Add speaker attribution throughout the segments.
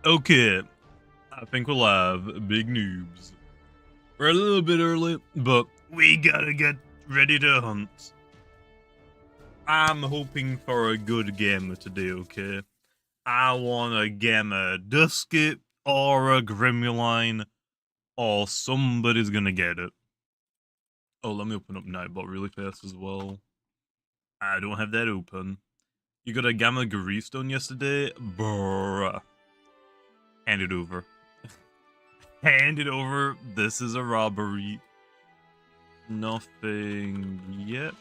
Speaker 1: Okay, I think we'll have big noobs. We're a little bit early, but we gotta get ready to hunt. I'm hoping for a good gamma today, okay? I want a gamma dusket or a grimuline, or somebody's gonna get it. Oh, let me open up Nightbot really fast as well. I don't have that open. You got a gamma Garistone yesterday? Bruh. Hand it over. Hand it over. This is a robbery. Nothing yet.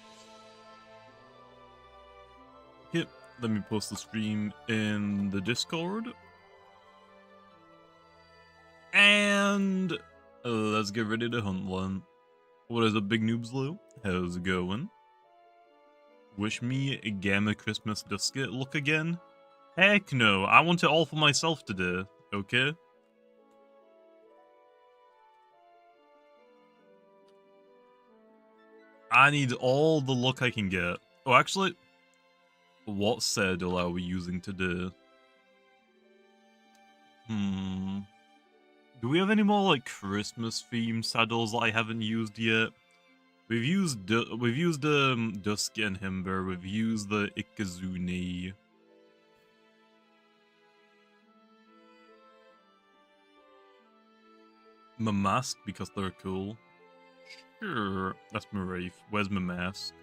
Speaker 1: Yep. Let me post the stream in the Discord. And let's get ready to hunt one. What is up, Big Noobs Lou? How's it going? Wish me a Gamma Christmas Dusket look again? Heck no, I want it all for myself today, okay? I need all the luck I can get. Oh, actually, what saddle are we using today? Do we have any more like Christmas themed saddles that I haven't used yet? We've used Dusky and Himber. We've used the Ikazune. My mask because they're cool. Sure, that's my Wraith. Where's my mask?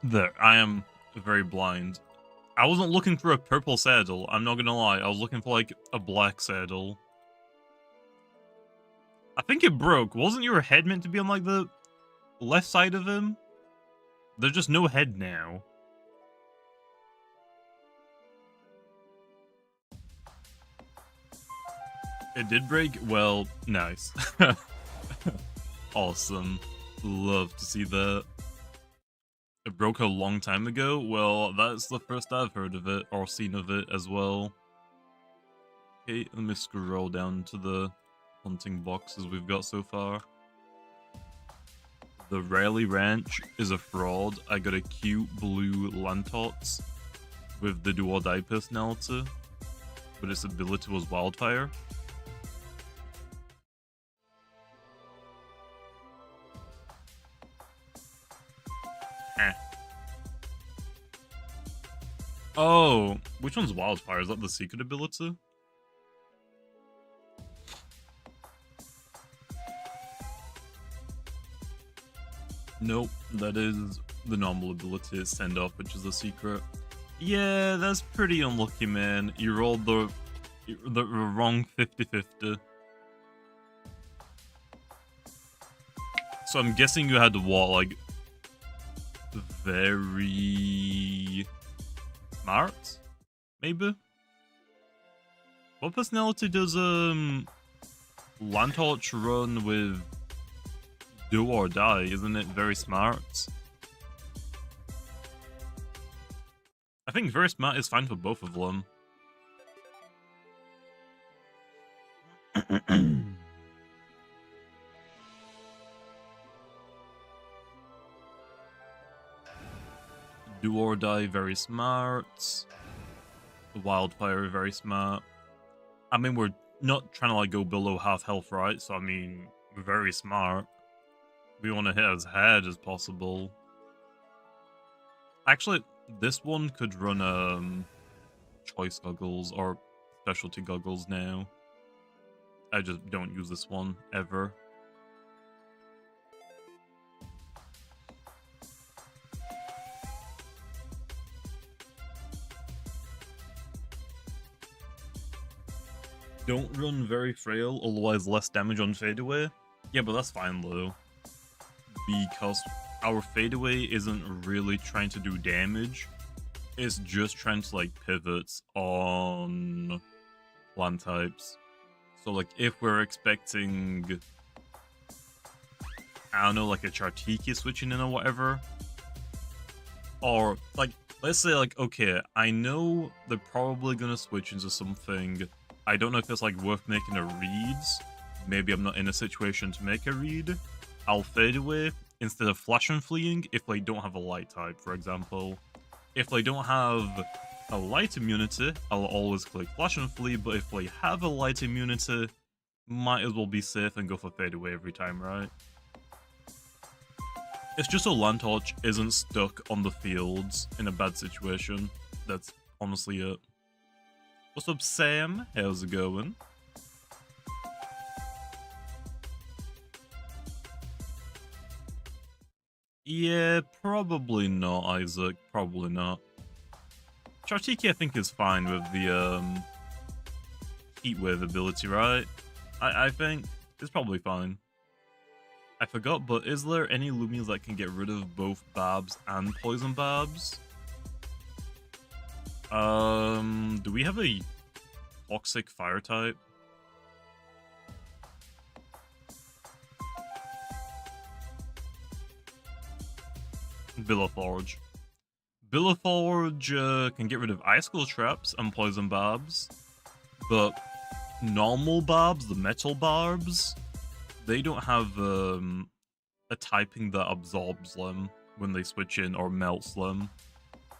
Speaker 1: There, I am very blind. I wasn't looking for a purple saddle, I'm not gonna lie. I was looking for, like, a black saddle. I think it broke. Wasn't your head meant to be on, like, the left side of him? There's just no head now. It did break? Well, nice. Awesome. Love to see that. It broke a long time ago? Well, that's the first I've heard of it, or seen of it as well. Okay, let me scroll down to the hunting boxes we've got so far. The Rally Ranch is a fraud. I got a cute blue Lantots with the do or die personality, but its ability was Wildfire. Oh, which one's Wildfire? Is that the secret ability? Nope, that is the normal ability, Send Off, which is a secret. Yeah, that's pretty unlucky, man. You rolled the wrong 50-50. So I'm guessing you had what, like, very smart? Maybe? What personality does Lantorch run with do or die? Isn't it very smart? I think very smart is fine for both of them. Do or die, very smart. Wildfire, very smart. I mean, we're not trying to like go below half health, right? So I mean, we're very smart. We want to hit as hard as possible. Actually, this one could run choice goggles or specialty goggles now. I just don't use this one ever. Don't run very frail, otherwise less damage on fadeaway. Yeah, but that's fine though, because our fadeaway isn't really trying to do damage. It's just trying to like pivot on land types. So like if we're expecting, I don't know, like a Chartiki switching in or whatever, or like let's say like, okay, I know they're probably gonna switch into something. I don't know if it's like worth making a read. Maybe I'm not in a situation to make a read. I'll fade away, instead of flash and fleeing if they don't have a light type, for example. If they don't have a light immunity, I'll always click flash and flee, but if they have a light immunity, might as well be safe and go for fade away every time, right? It's just so Landtorch isn't stuck on the fields in a bad situation. That's honestly it. What's up, Sam? How's it going? Yeah, probably not, Isaac. Probably not. Chartiki, I think, is fine with the heat wave ability, right? I think it's probably fine. I forgot, but is there any Lumias that can get rid of both Barbs and Poison Barbs? Do we have a toxic fire type? Billaforge. Billaforge can get rid of icicle traps and poison barbs, but normal barbs, the metal barbs, they don't have a typing that absorbs them when they switch in or melts them.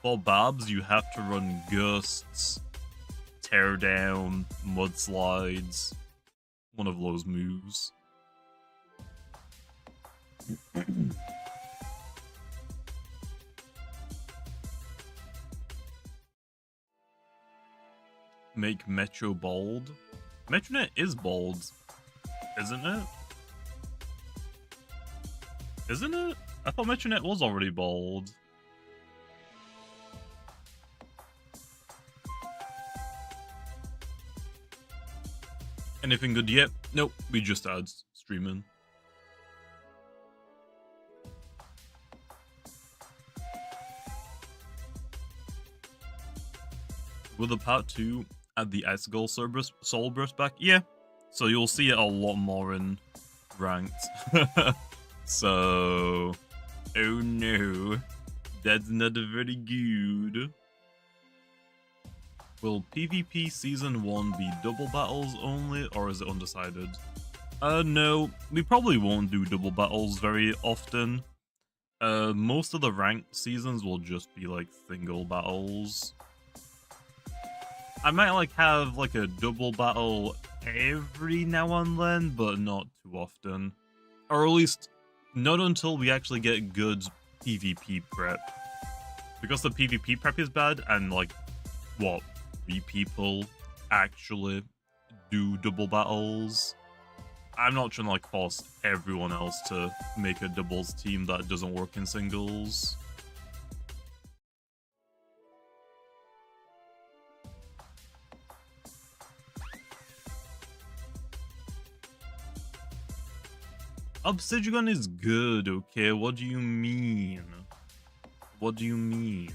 Speaker 1: For barbs, you have to run ghosts, tear down, mudslides, one of those moves. Make Metro bold. Metronet is bold, isn't it? Isn't it? I thought Metronet was already bold. Anything good yet? Nope, we just add streaming. Will the part 2 add the Icicle Soul Burst back? Yeah. So you'll see it a lot more in ranked. So... oh no. That's not very good. Will PvP Season 1 be double battles only, or is it undecided? No. We probably won't do double battles very often. Most of the ranked seasons will just be like single battles. I might like have like a double battle every now and then, but not too often. Or at least not until we actually get good PvP prep. Because the PvP prep is bad and like, what, 3 people actually do double battles. I'm not trying to like force everyone else to make a doubles team that doesn't work in singles. Obsidian is good, okay? What do you mean? What do you mean?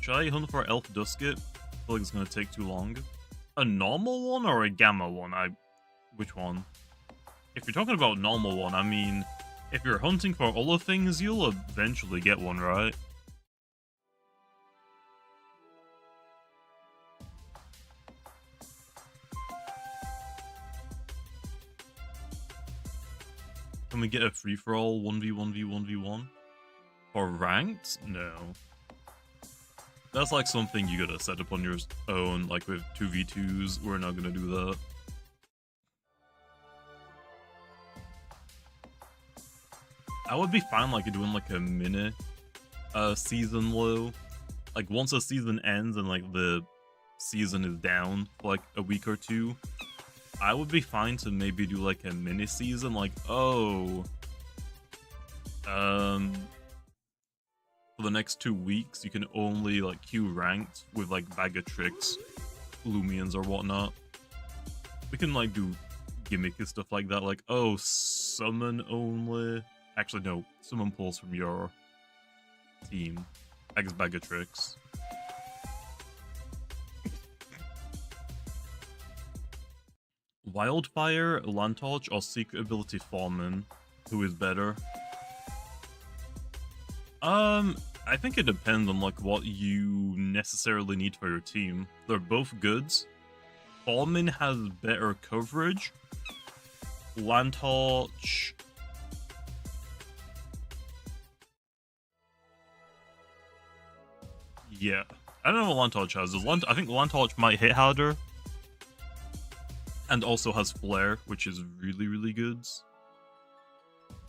Speaker 1: Should I hunt for Elf Dusket? I feel like it's gonna take too long. A normal one or a gamma one? Which one? If you're talking about normal one, I mean, if you're hunting for other things, you'll eventually get one, right? Can we get a free-for-all 1v1v1v1? For ranked? No. That's like something you gotta set up on your own, like with 2v2s. We're not gonna do that. I would be fine like doing like a mini season low. Like once a season ends and like the season is down for like a week or two, I would be fine to maybe do like a mini season, like, oh, for the next 2 weeks, you can only like queue ranked with like Bag of Tricks, Lumians or whatnot. We can like do gimmicky stuff like that, like, oh, summon only. Actually, no, summon pulls from your team. X Bag of Tricks. Wildfire, Landtorch, or Secret Ability Foreman? Who is better? I think it depends on like what you necessarily need for your team. They're both goods. Foreman has better coverage. Landtorch Yeah. I don't know what Lantorch has. I think Lantorch might hit harder. And also has Flare, which is really, really good.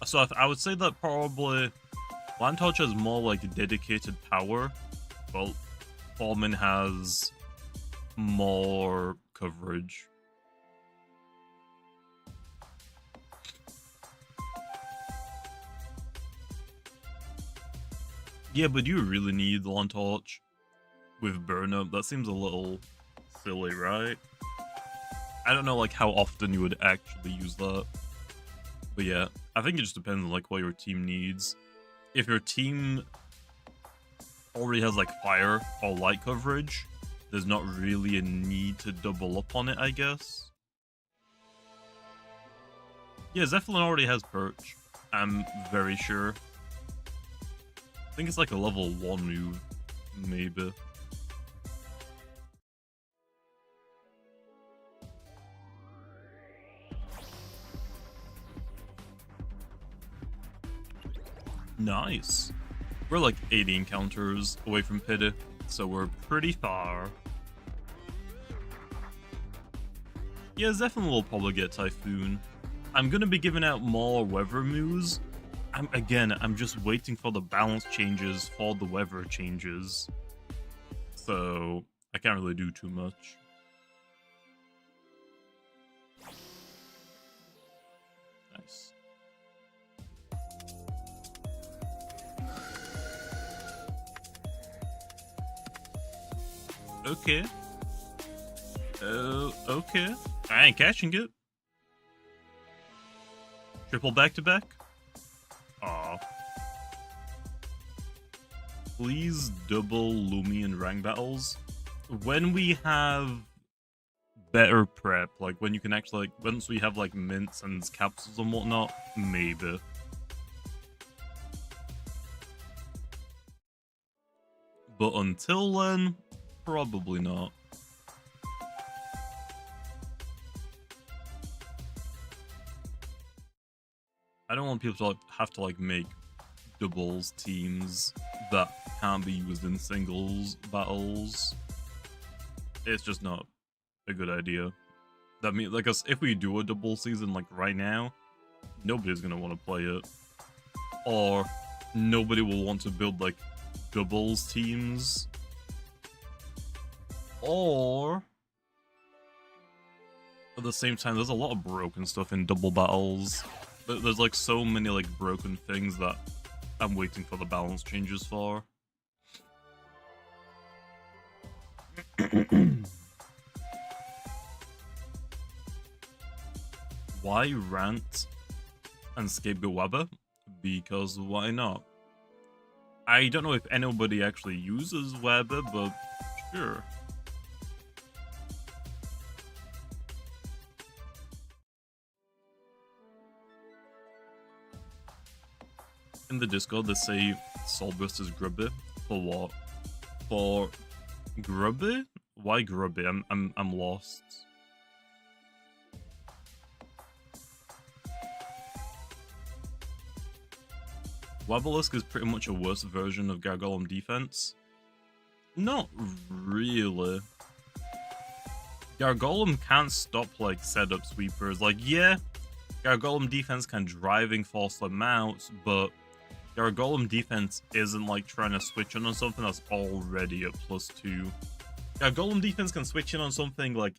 Speaker 1: So I would say that probably Lantorch has more like dedicated power, while Fallman has more coverage. Yeah, but you really need Lantorch with burn up. That seems a little silly, right? I don't know like how often you would actually use that. But yeah, I think it just depends on like what your team needs. If your team already has like fire or light coverage, there's not really a need to double up on it, I guess. Yeah, Zeppelin already has Perch. I'm very sure. I think it's like a level 1 move, maybe. Nice. We're like 80 encounters away from Pity, so we're pretty far. Yeah, Zeppelin will probably get Typhoon. I'm gonna be giving out more weather moves. I'm just waiting for the balance changes for the weather changes. So I can't really do too much. Nice. Okay. Okay. I ain't catching it. Triple back-to-back? Aw. Please double Lumi and rank battles. When we have better prep, like when you can actually, like, once we have like mints and capsules and whatnot, maybe. But until then, probably not. I don't want people to like, have to like make doubles teams that can't be used in singles battles. It's just not a good idea. That means, like, if we do a double season like right now, nobody's gonna want to play it, or nobody will want to build like doubles teams, or at the same time, there's a lot of broken stuff in double battles. There's like so many like broken things that I'm waiting for the balance changes for. Why rant and scapegoat Wabba? Because why not? I don't know if anybody actually uses Wabba, but sure. In the Discord, they say Soulburst is grubby. For what? For grubby? Why grubby? I'm lost. Wabalisk is pretty much a worse version of Gargolem defense. Not really. Gargolem can't stop like setup sweepers. Like, yeah, Gargolem defense can driving force them out, but Gargolem defense isn't like trying to switch in on something that's already at +2. Gargolem defense can switch in on something like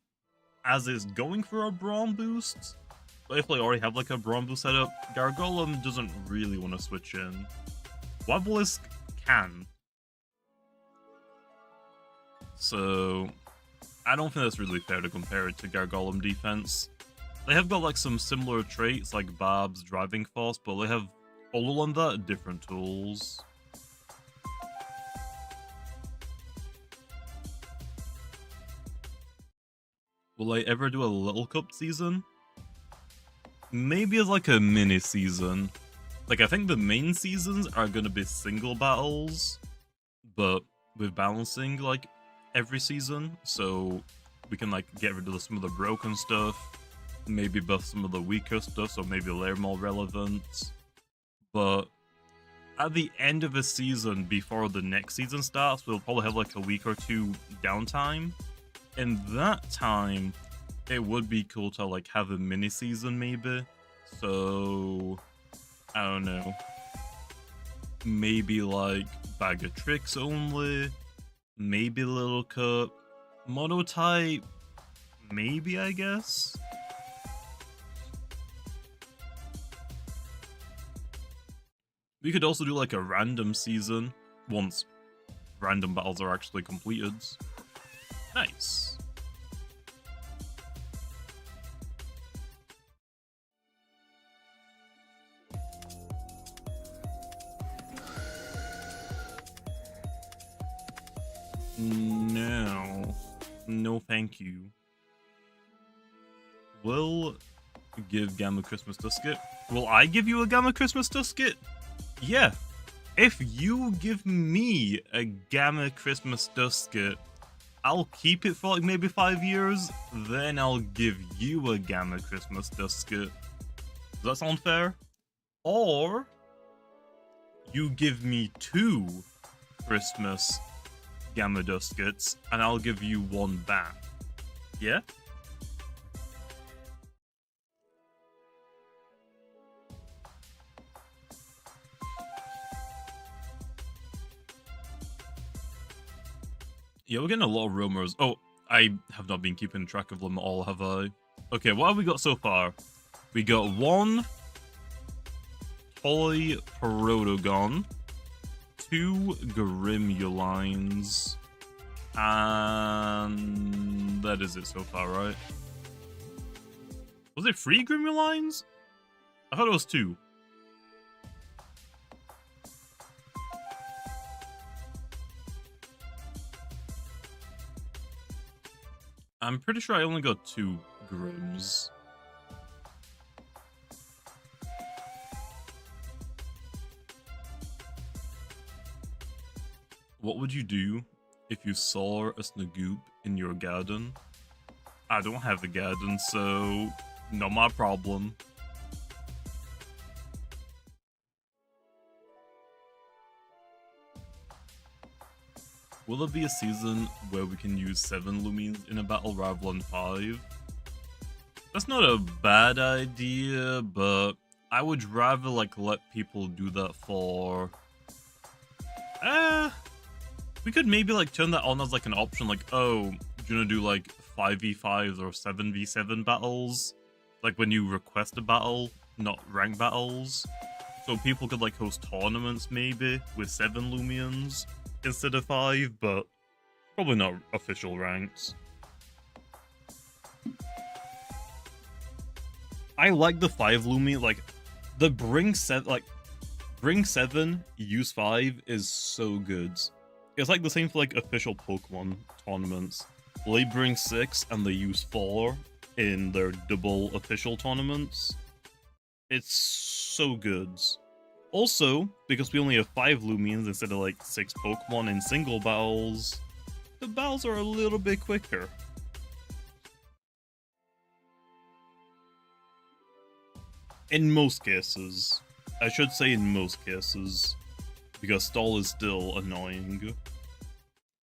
Speaker 1: as it's going for a Brawn boost. But if they already have like a Brawn boost setup, Gargolem doesn't really want to switch in. Wabalisk can. So I don't think that's really fair to compare it to Gargolem defense. They have got like some similar traits like Barb's driving force, but they have all on that different tools. Will I ever do a Little Cup season? Maybe as like a mini season. Like, I think the main seasons are gonna be single battles, but with balancing like every season, so we can like get rid of some of the broken stuff, maybe buff some of the weaker stuff, so maybe they're more relevant. But at the end of a season before the next season starts, we'll probably have like a week or two downtime. In that time, it would be cool to like have a mini season maybe. So I don't know. Maybe like bag of tricks only. Maybe little cup. Monotype. Maybe, I guess. We could also do like a random season once random battles are actually completed. Nice. No. No thank you. Will give Gamma Christmas Dusket. Will I give you a Gamma Christmas Dusket? Yeah. If you give me a Gamma Christmas Dusket, I'll keep it for like maybe 5 years, then I'll give you a Gamma Christmas Dusket. Does that sound fair? Or you give me 2 Christmas Gamma Duskets, and I'll give you 1 back. Yeah? Yeah, we're getting a lot of rumors. Oh, I have not been keeping track of them all, have I? Okay, what have we got so far? We got 1 Toy Protogon, 2 Grimulines, and that is it so far, right? Was it 3 Grimulines? I thought it was 2. I'm pretty sure I only got 2 Grims. What would you do if you saw a Snagoop in your garden? I don't have a garden, so not my problem. Will there be a season where we can use 7 Lumines in a battle rather than 5? That's not a bad idea, but I would rather like let people do that for... we could maybe like turn that on as like an option, like, oh, do you want to do like 5v5s or 7v7 battles? Like when you request a battle, not rank battles. So people could like host tournaments maybe with 7 Lumions instead of 5, but probably not official ranks. I like the 5 Lumi, like the bring 7, use 5 is so good. It's like the same for like official Pokemon tournaments. They bring 6 and they use 4 in their double official tournaments. It's so good. Also, because we only have 5 Lumions instead of like 6 Pokemon in single battles, the battles are a little bit quicker. In most cases. I should say in most cases. Because stall is still annoying.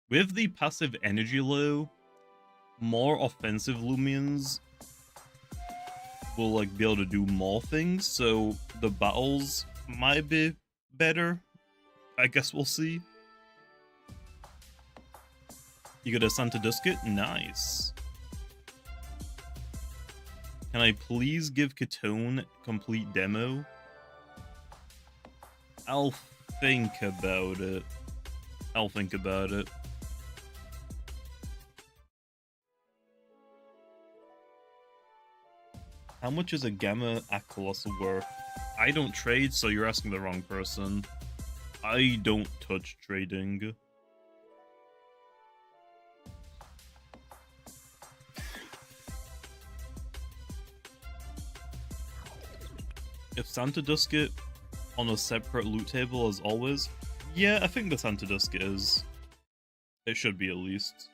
Speaker 1: With the passive energy low, more offensive Lumions will like be able to do more things, so the battles might be better. I guess we'll see. You got a Santa Dusket? Nice. Can I please give Katone complete demo? I'll think about it. I'll think about it. How much is a Gamma Colossal worth? I don't trade, so you're asking the wrong person. I don't touch trading. If Santa Dusket on a separate loot table as always, yeah, I think the Santa Dusket is. It should be at least.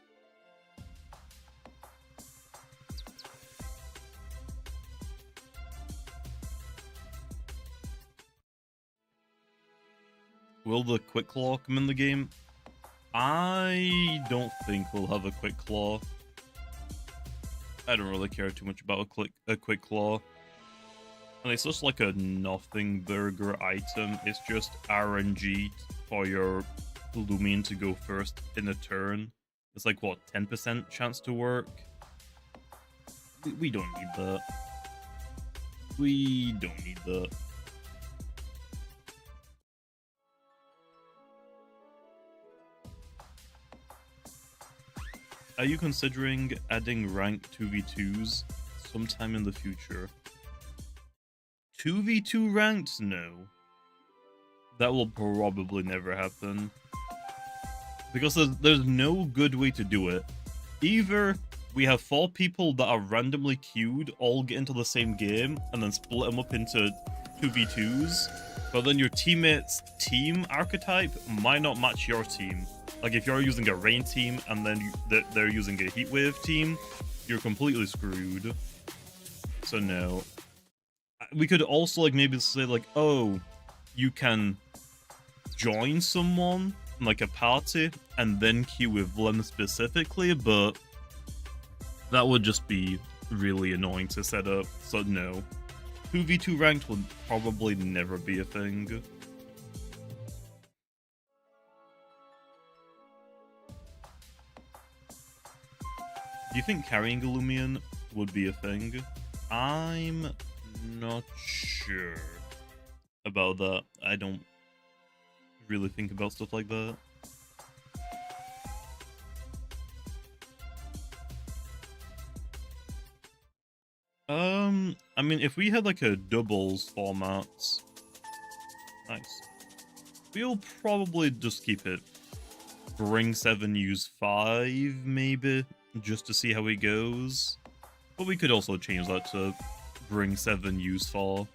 Speaker 1: will the quick claw come in the game? I don't think we'll have a quick claw. I don't really care too much about a quick claw. And it's just like a nothing burger item. It's just RNG for your Lumion to go first in a turn. It's like, what, 10% chance to work? We don't need that. We don't need that. Are you considering adding rank 2v2s sometime in the future? 2v2 ranked? No. That will probably never happen. Because there's no good way to do it. Either we have 4 people that are randomly queued, all get into the same game, and then split them up into 2v2s, but then your teammate's team archetype might not match your team. Like if you're using a rain team and then they're using a heatwave team, you're completely screwed. So no. We could also like maybe say like, oh, you can join someone, like a party, and then queue with them specifically, but that would just be really annoying to set up, so no. 2v2 ranked would probably never be a thing. Do you think carrying a Lumion would be a thing? I'm not sure about that. I don't really think about stuff like that. I mean, if we had like a doubles format, nice. We'll probably just keep it. Bring 7, use 5, maybe, just to see how it goes. But we could also change that to bring 7, use 4.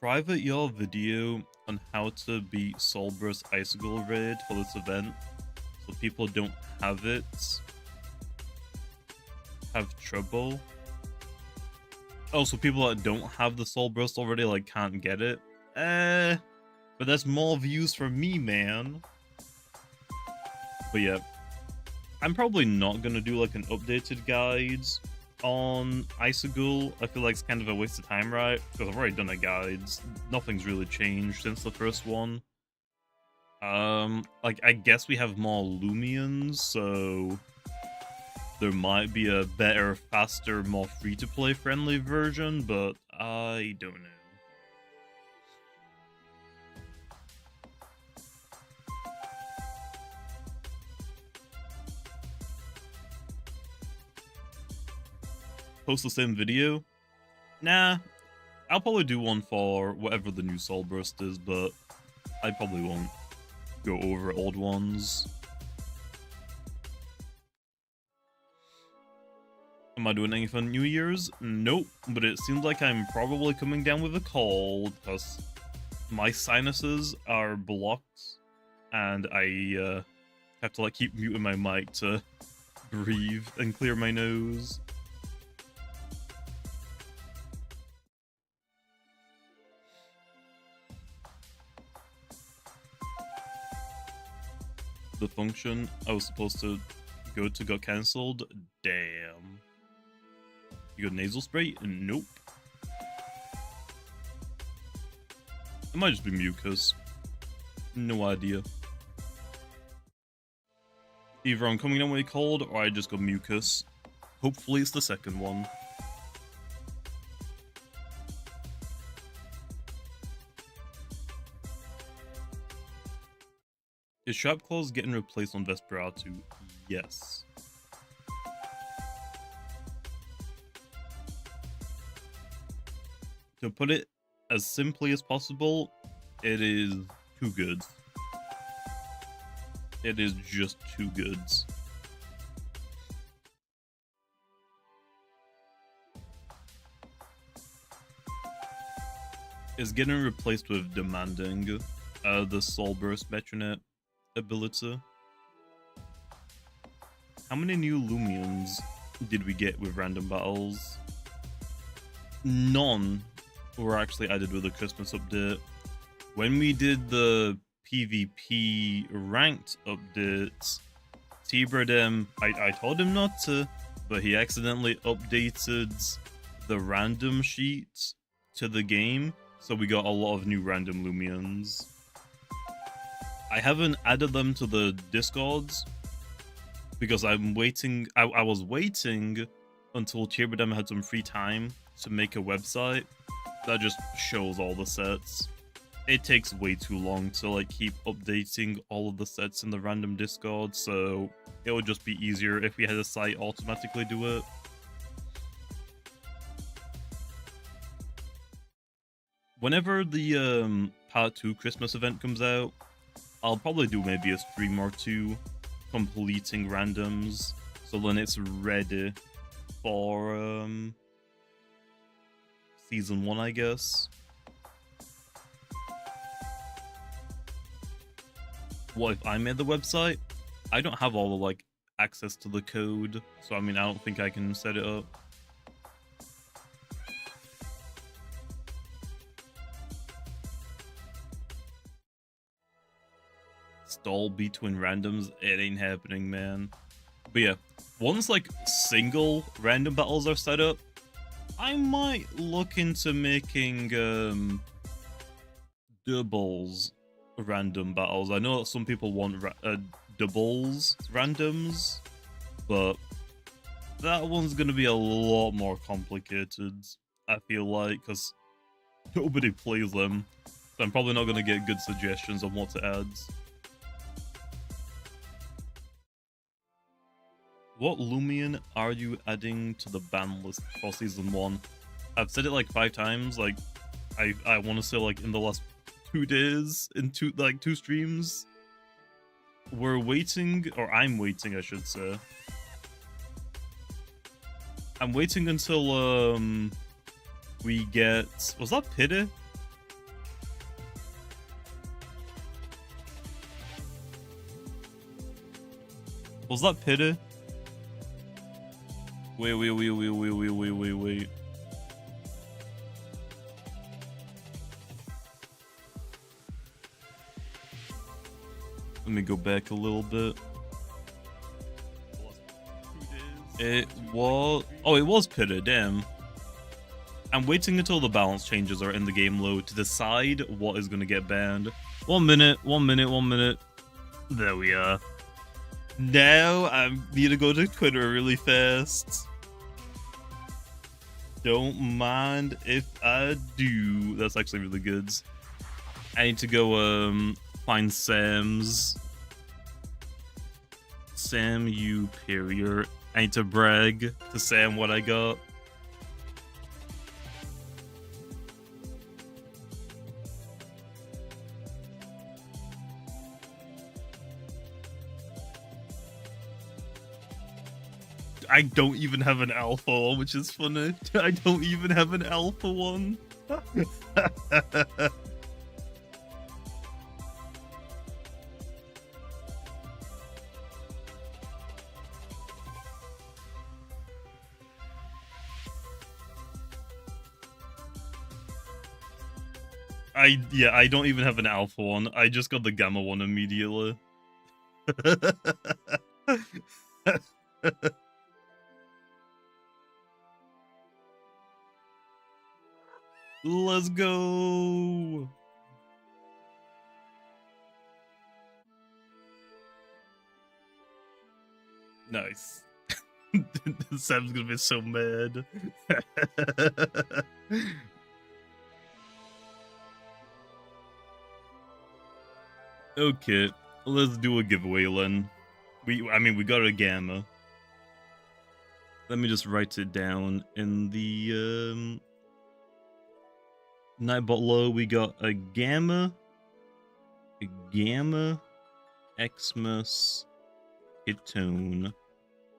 Speaker 1: Private your video on how to beat Solbrus Icicle Raid for this event, so people don't have trouble. Oh, so people that don't have the Solbrus already like can't get it? But that's more views for me, man. But yeah, I'm probably not gonna do like an updated guide on Icicle. I feel like it's kind of a waste of time, right? Because I've already done a guide. Nothing's really changed since the first one. Like, I guess we have more Lumions, so there might be a better, faster, more free-to-play friendly version, but I don't know. Post the same video? Nah, I'll probably do one for whatever the new Soul Burst is, but I probably won't go over old ones. Am I doing anything for New Year's? Nope, but it seems like I'm probably coming down with a cold, because my sinuses are blocked, and I have to like keep muting my mic to breathe and clear my nose. The function I was supposed to go to got cancelled. Damn. You got nasal spray? Nope. It might just be mucus. No idea. Either I'm coming down with a cold or I just got mucus. Hopefully it's the second one. Is Sharp Claws getting replaced on Vesperatu? Yes. To put it as simply as possible, it is 2 goods. It is just 2 goods. Is getting replaced with demanding. the Soul Burst Metronet ability. How many new Lumions did we get with random battles? None were actually added with the Christmas update. When we did the PvP ranked updates, T-Bredem, I told him not to, but he accidentally updated the random sheet to the game, so we got a lot of new random Lumions. I haven't added them to the Discords because I'm waiting. I was waiting until T-Bredem had some free time to make a website that just shows all the sets. It takes way too long to like keep updating all of the sets in the random Discord, so it would just be easier if we had a site automatically do it. Whenever the Part 2 Christmas event comes out, I'll probably do maybe a stream or two completing randoms, so then it's ready for Season 1, I guess. What if I made the website? I don't have all the like access to the code, so I mean I don't think I can set it up. Stall between randoms, it ain't happening, man. But yeah, once like single random battles are set up, I might look into making doubles random battles. I know that some people want doubles randoms, but that one's gonna be a lot more complicated, I feel like, because nobody plays them, so I'm probably not gonna get good suggestions on what to add. What Lumion are you adding to the ban list for Season 1? I've said it like 5 times, like, I want to say like in the last 2 days, in two streams. We're waiting, or I'm waiting, I should say. I'm waiting until, we get... Was that Pity? Was that Pity? Wait. Let me go back a little bit. It was... Oh, it was Pity, damn. I'm waiting until the balance changes are in the game load to decide what is going to get banned. 1 minute. There we are. Now I need to go to Twitter really fast. Don't mind if I do. That's actually really good. I need to go find Sam's. Sam U Superior. I need to brag to Sam what I got. I don't even have an alpha one, which is funny. I don't even have an alpha one. I don't even have an alpha one. I just got the gamma one immediately. Let's go. Nice. Sam's gonna be so mad. Okay, let's do a giveaway then. I mean, we got a gamma. Let me just write it down in the Nightbot low. We got a gamma, Xmas, Hitone.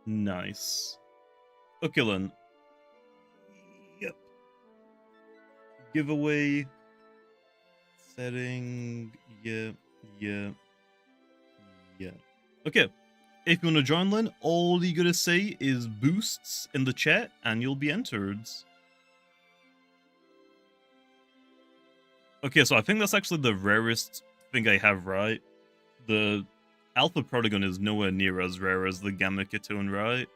Speaker 1: Nice. Okay then. Yep. Giveaway Setting, yeah. Okay, if you want to join Lynn, all you gotta say is boosts in the chat and you'll be entered. Okay, so I think that's actually the rarest thing I have, right? The Alpha Protagon is nowhere near as rare as the Gamma Ketone, right?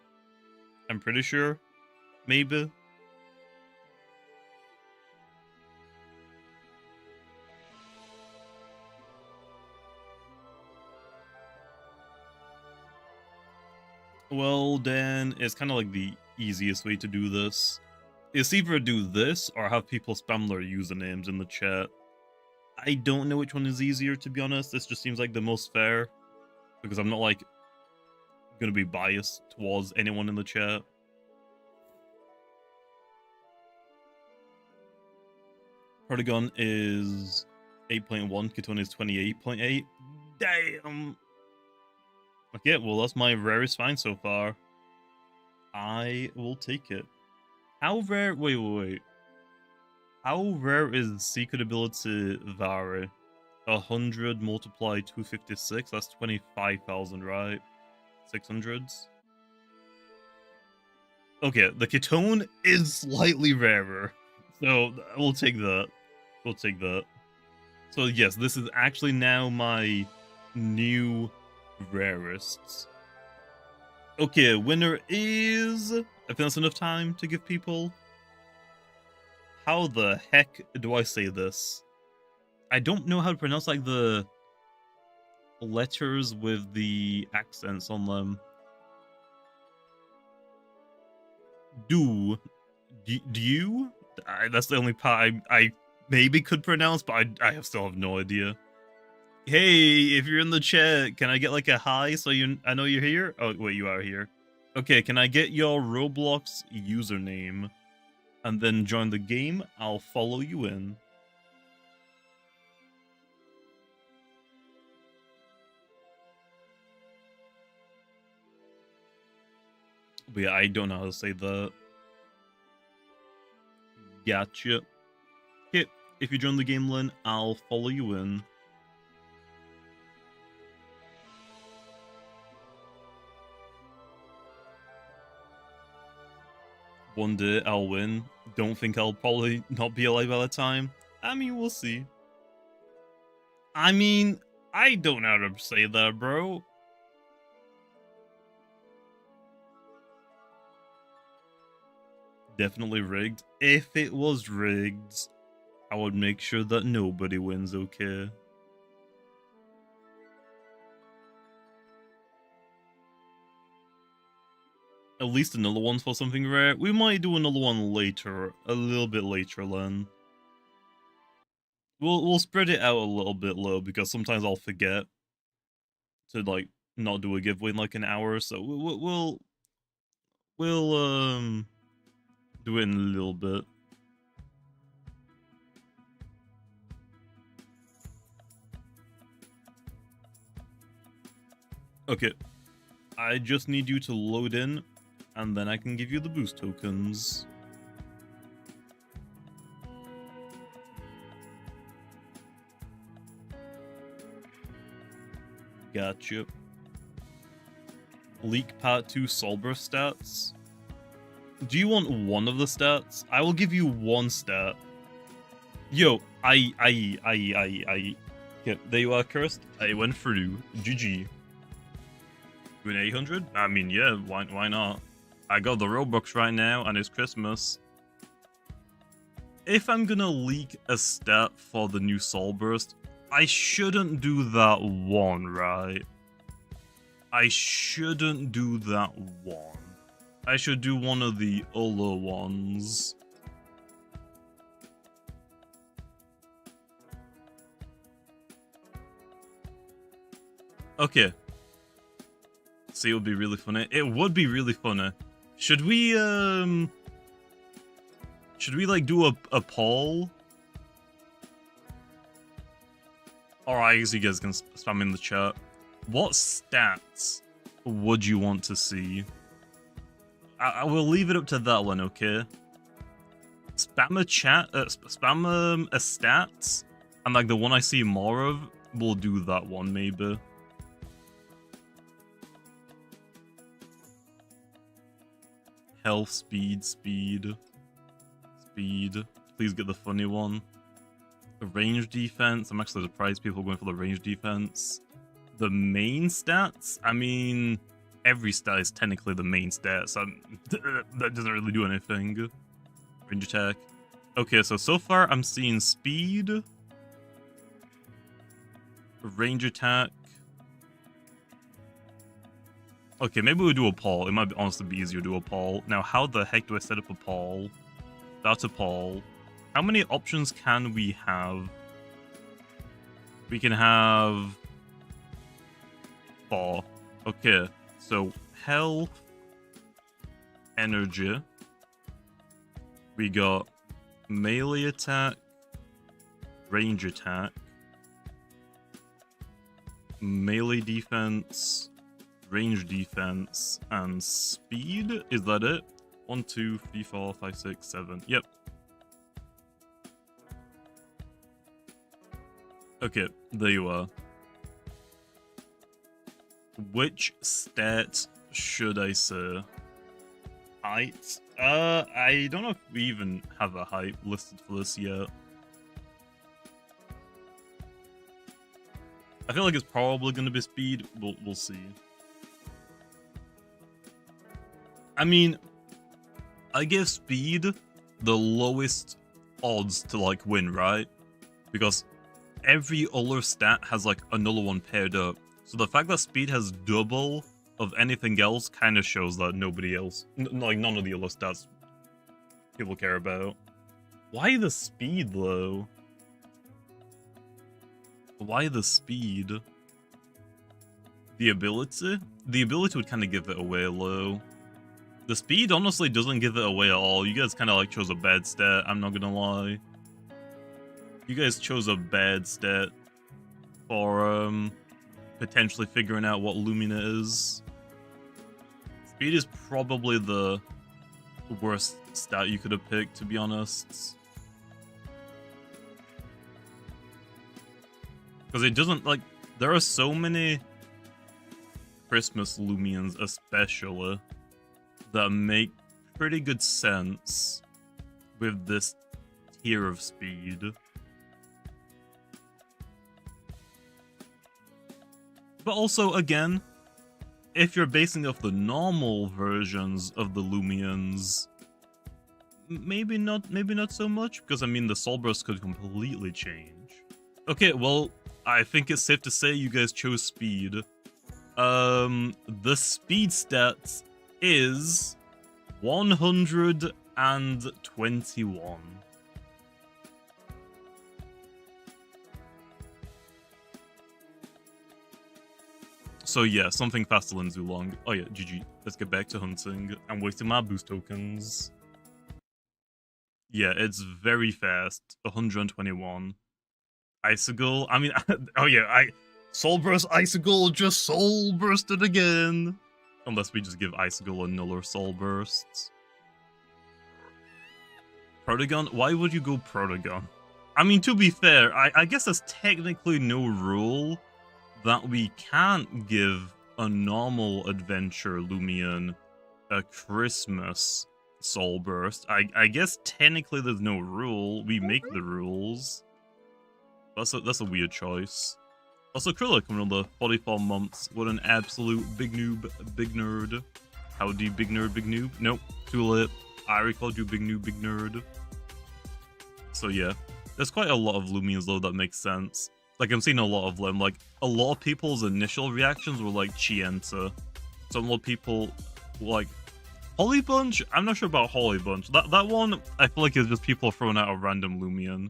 Speaker 1: I'm pretty sure. Maybe. Well, then it's kind of like the easiest way to do this. It's either do this or have people spam their usernames in the chat. I don't know which one is easier, to be honest. This just seems like the most fair, because I'm not like gonna be biased towards anyone in the chat. Protagon is 8.1, Ketone is 28.8. Damn! Okay, well that's my rarest find so far. I will take it. How rare? Wait. How rare is Secret Ability Vary? 100 multiplied 256, that's 25,000, right? 600s? Okay, the Ketone is slightly rarer. So, we'll take that. We'll take that. So yes, this is actually now my new rarest. Okay, winner is... I think that's enough time to give people... How the heck do I say this? I don't know how to pronounce like the letters with the accents on them. Do you? That's the only part I maybe could pronounce, but I still have no idea. Hey, if you're in the chat, can I get like a hi so I know you're here? Oh wait, you are here. Okay, can I get your Roblox username? And then join the game, I'll follow you in. But yeah, I don't know how to say that. Gotcha. Okay, if you join the game, Lynn, I'll follow you in. One day I'll win. Don't think I'll probably not be alive by that time. I mean, we'll see. I mean, I don't know how to say that, bro. Definitely rigged. If it was rigged, I would make sure that nobody wins, okay? At least another one for something rare. We might do another one later, a little bit later, Len. We'll spread it out a little bit low because sometimes I'll forget to like not do a giveaway in like an hour, so we'll do it in a little bit. Okay, I just need you to load in, and then I can give you the boost tokens. Gotcha. Leak Part 2 Solburst stats. Do you want one of the stats? I will give you one stat. Yo, I. Okay, there you are, Cursed. I went through. GG. Doing 800? I mean, yeah, why not? I got the Robux right now, and it's Christmas. If I'm gonna leak a stat for the new Soul Burst, I shouldn't do that one, right? I shouldn't do that one. I should do one of the other ones. Okay. See, it would be really funny. It would be really funny. Should we like do a poll? Or I guess you guys can spam in the chat. What stats would you want to see? I will leave it up to that one, okay? Spam a chat, spam a stats, And like the one I see more of, we'll do that one maybe. Health, speed. Please get the funny one. The range defense. I'm actually surprised people are going for the range defense. The main stats? I mean, every stat is technically the main stat, so that doesn't really do anything. Range attack. Okay, so far I'm seeing speed, range attack. Okay, maybe we'll do a Paul. It might honestly be easier to do a Paul. Now, how the heck do I set up a Paul? That's a Paul. How many options can we have? We can have 4. Okay, so health, energy. We got melee attack, range attack, melee defense, range defense, and speed. Is that it? 1, 2, 3, 4, 5, 6, 7. Yep. Okay, there you are. Which stat should I say? Height? I don't know if we even have a height listed for this yet. I feel like it's probably going to be speed. We'll see. I mean, I give speed the lowest odds to like win, right? Because every other stat has like another one paired up. So the fact that speed has double of anything else kind of shows that nobody else, like none of the other stats people care about. Why the speed though? Why the speed? The ability? The ability would kind of give it away low. The speed honestly doesn't give it away at all. You guys kind of like chose a bad stat, I'm not gonna lie. You guys chose a bad stat for potentially figuring out what Lumina is. Speed is probably the worst stat you could have picked, to be honest. Because it doesn't, like, there are so many Christmas Lumions especially that make pretty good sense with this tier of speed. But also, again, if you're basing off the normal versions of the Lumions, maybe not so much, because I mean the soul burst could completely change. Okay, well, I think it's safe to say you guys chose speed. The speed stats is 121. So yeah, something faster than Zulong. Oh yeah, GG. Let's get back to hunting. I'm wasting my boost tokens. Yeah, it's very fast. 121. Icicle. I mean, oh yeah, Soul Burst Icicle just Soul Bursted again. Unless we just give Icicle another Soul Burst. Protagon? Why would you go Protagon? I mean, to be fair, I guess there's technically no rule that we can't give a normal adventure Lumion a Christmas Soul Burst. I guess technically there's no rule. We make the rules. That's a weird choice. Also, Krilla coming on the 44 months. What an absolute big noob, big nerd. Howdy, big nerd, big noob. Nope, too late. I already called you big noob, big nerd. So yeah, there's quite a lot of Lumions though that makes sense. Like, I'm seeing a lot of them. Like, a lot of people's initial reactions were like Chienta. Some of people like Holly Bunch. I'm not sure about Holly Bunch. That one, I feel like is just people throwing out a random Lumion.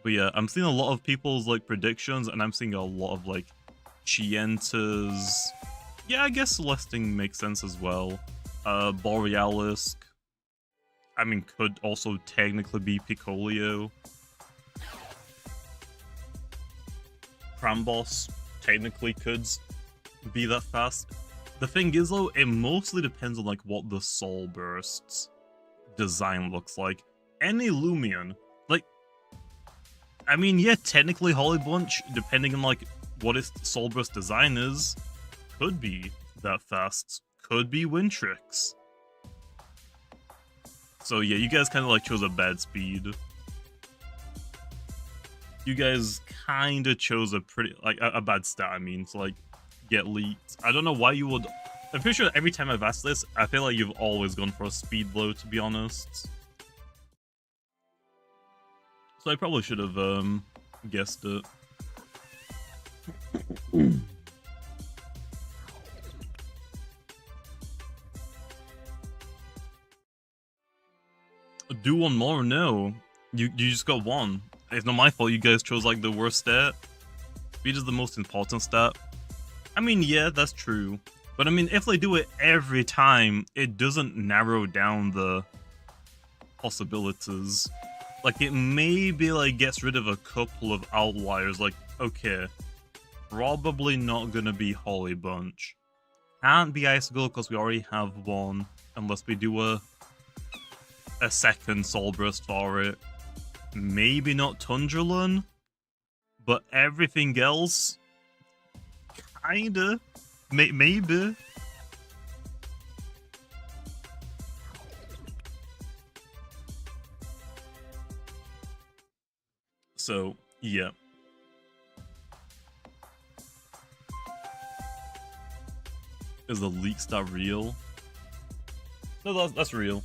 Speaker 1: But yeah, I'm seeing a lot of people's like predictions, and I'm seeing a lot of like Chientas. Yeah, I guess Celesting makes sense as well. Borealisk. I mean, could also technically be Picolio. Cramboss technically could be that fast. The thing is though, it mostly depends on like what the Soul Burst's design looks like. Any Lumion, like, I mean, yeah, technically Holly Bunch, depending on like what its soul burst design is, could be that fast. Could be Wintrix. So yeah, you guys kind of like chose a bad speed. You guys kind of chose a pretty like a bad stat. I mean, to like get leaked. I don't know why you would. I'm pretty sure every time I've asked this, I feel like you've always gone for a speed blow, to be honest. So I probably should have guessed it. Do one more? No. You just got one. It's not my fault you guys chose like the worst stat. Speed is the most important stat. I mean, yeah, that's true. But I mean, if they do it every time, it doesn't narrow down the possibilities. Like, it maybe like gets rid of a couple of outliers. Like, okay, probably not gonna be Holly Bunch. Can't be Icicle because we already have one, unless we do a second Soul Burst for it. Maybe not Tundralun, but everything else, kinda, maybe. So yeah. Is the leak stat real? No, that's real.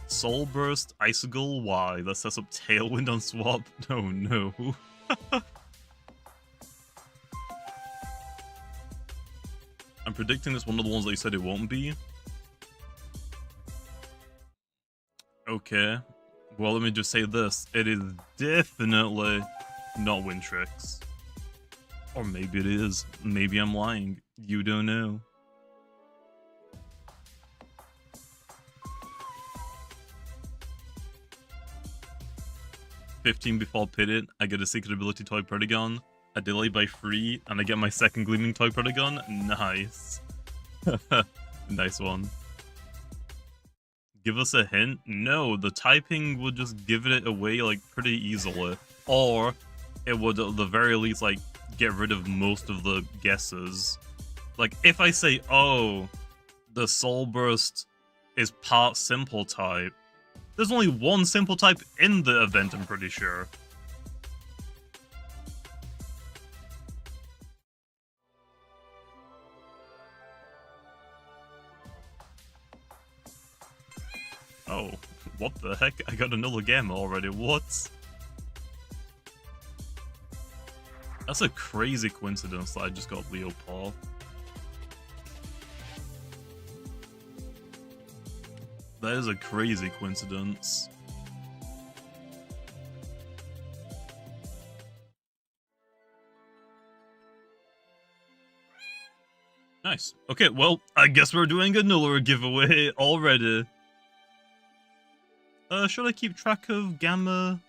Speaker 1: Soul Burst, Icicle, why? That sets up Tailwind on swap? No. I'm predicting this one of the ones that you said it won't be. Okay. Well, let me just say this. It is definitely not Wintrix. Or maybe it is. Maybe I'm lying. You don't know. $15 before Pitted, I get a secret ability toy Predagon, a delay by 3, and I get my second Gleaming toy Predagon. Nice. Nice one. Give us a hint? No, the typing would just give it away like pretty easily. Or it would at the very least like get rid of most of the guesses. Like if I say, oh, the Soul Burst is part simple type, there's only one simple type in the event, I'm pretty sure. Oh, what the heck? I got another gamma already, what? That's a crazy coincidence that I just got Leo Paul. That is a crazy coincidence. Nice. Okay, well, I guess we're doing a Nuller giveaway already. Should I keep track of gamma?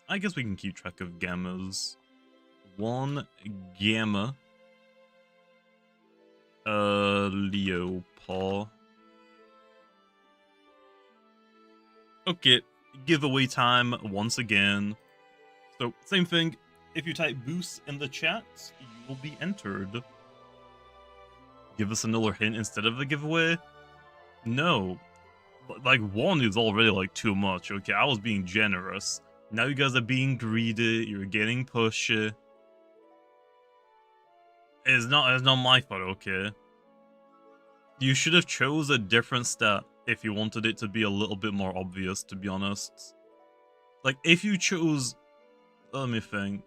Speaker 1: I guess we can keep track of gammas. 1 gamma. Leo Paul. Okay, giveaway time once again. So, same thing. If you type boost in the chat, you will be entered. Give us another hint instead of a giveaway? No. Like, 1 is already, like, too much, okay? I was being generous. Now you guys are being greedy, you're getting pushy. It's not my fault, okay? You should have chose a different stat if you wanted it to be a little bit more obvious, to be honest. Like, if you chose... Let me think.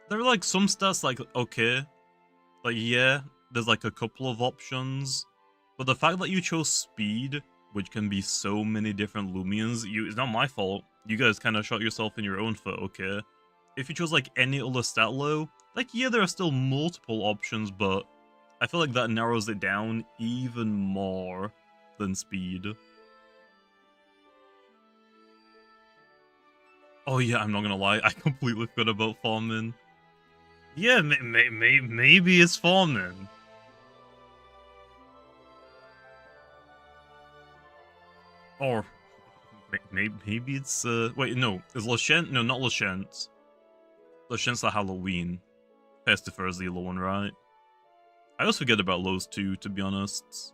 Speaker 1: There are, like, some stats, like, okay. Like, yeah, there's, like, a couple of options. But the fact that you chose speed, which can be so many different Lumions, it's not my fault. You guys kind of shot yourself in your own foot, okay? If you chose, like, any other stat low, like, yeah, there are still multiple options, but I feel like that narrows it down even more than speed. Oh yeah, I'm not gonna lie, I completely forgot about farming. Yeah, maybe it's farming. Or Maybe it's wait, no, is Lashent? No, not Lashent. Lashent's the Halloween. Pestifer is the yellow one, right? I always forget about those two, to be honest.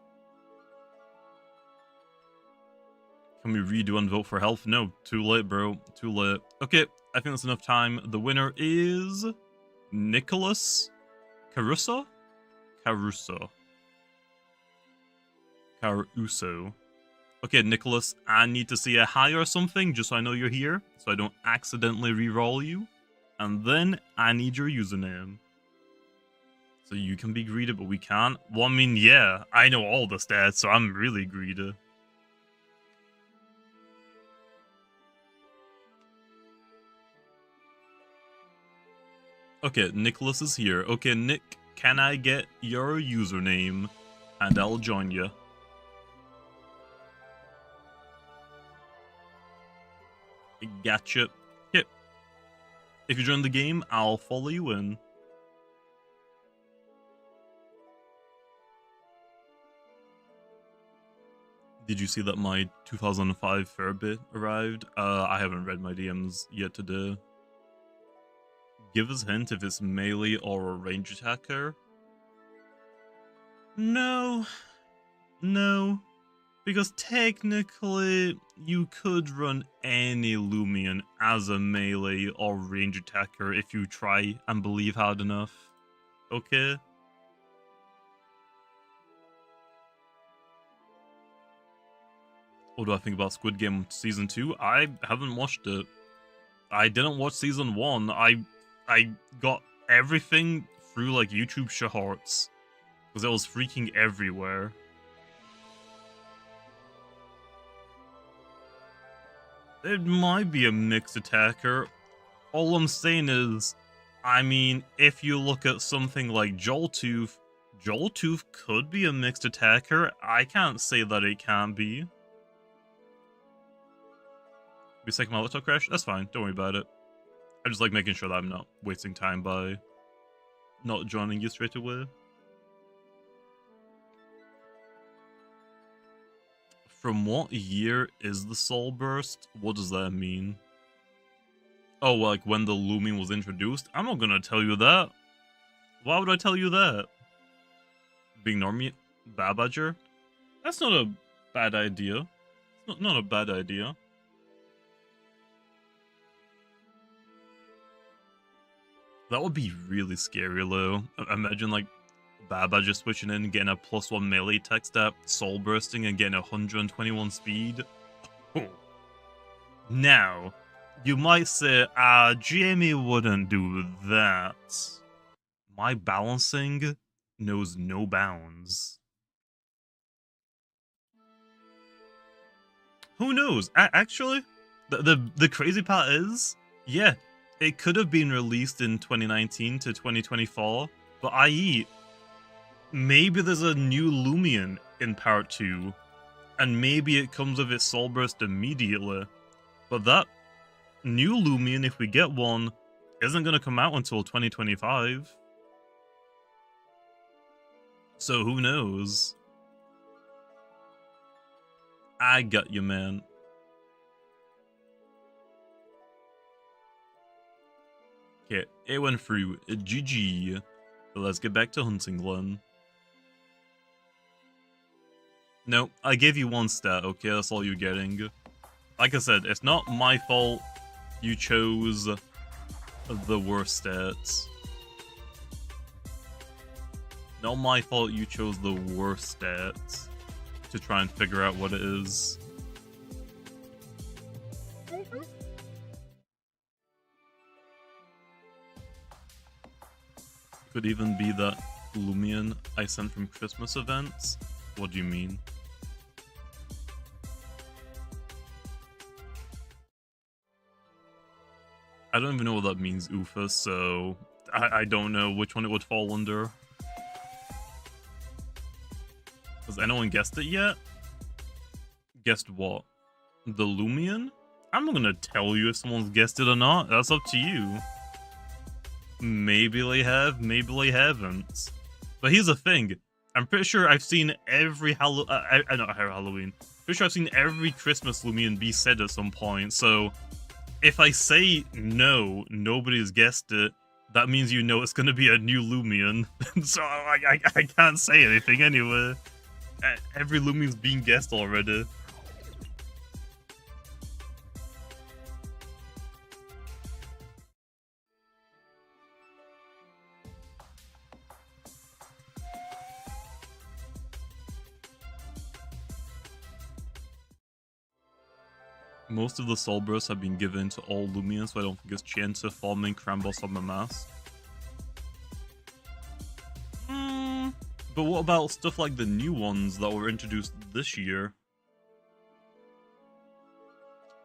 Speaker 1: Can we redo and vote for health? No, too late, bro. Too late. Okay, I think that's enough time. The winner is Nicholas Caruso. Okay, Nicholas, I need to see a hi or something just so I know you're here, so I don't accidentally re-roll you. And then I need your username. So you can be greedy, but we can't. Well, I mean, yeah, I know all the stats, so I'm really greedy. Okay, Nicholas is here. Okay, Nick, can I get your username? And I'll join you. Gotcha. Yep. If you join the game, I'll follow you in. Did you see that my 2005 Fairbit arrived? I haven't read my DMs yet today. Give us a hint if it's melee or a range attacker. No. No. Because technically, you could run any Lumion as a melee or range attacker if you try and believe hard enough. Okay? What do I think about Squid Game Season 2? I haven't watched it. I didn't watch Season 1. I got everything through like YouTube shorts. Because it was freaking everywhere. It might be a mixed attacker. All I'm saying is, I mean, if you look at something like Joltooth could be a mixed attacker. I can't say that it can't be. Be second my laptop crash? That's fine, don't worry about it. I just like making sure that I'm not wasting time by not joining you straight away. From what year is the Soul Burst? What does that mean? Oh, like when the Lumion was introduced? I'm not gonna tell you that. Why would I tell you that? Ignore me, Babadger? That's not a bad idea. It's not a bad idea. That would be really scary, though. Imagine, like, Baba just switching in, getting a +1 melee tech stat, soul bursting, and getting 121 speed. Oh. Now, you might say, Jamie wouldn't do that. My balancing knows no bounds. Who knows? Actually, the crazy part is, yeah, it could have been released in 2019 to 2024, but i.e., maybe there's a new Lumion in Part 2, and maybe it comes with its Soul Burst immediately, but that new Lumion, if we get one, isn't going to come out until 2025. So who knows? I got you, man. Okay, it went through. GG. But let's get back to Hunting Glen. No, I gave you one stat, okay? That's all you're getting. Like I said, it's not my fault you chose the worst stats. Not my fault you chose the worst stats to try and figure out what it is. Could even be that Lumion I sent from Christmas events? What do you mean? I don't even know what that means, Ufa, so I don't know which one it would fall under. Has anyone guessed it yet? Guessed what? The Lumion? I'm not gonna tell you if someone's guessed it or not. That's up to you. Maybe they have, maybe they haven't. But here's the thing. I'm pretty sure I've seen every Halloween. Pretty sure I've seen every Christmas Lumion be said at some point, so if I say no, nobody's guessed it, that means you know it's gonna be a new Lumion. So I can't say anything anyway. Every Lumion's been guessed already. Most of the soul bursts have been given to all Lumions, so I don't think it's Chienta, Forming, Crambos, or Mamas. But what about stuff like the new ones that were introduced this year?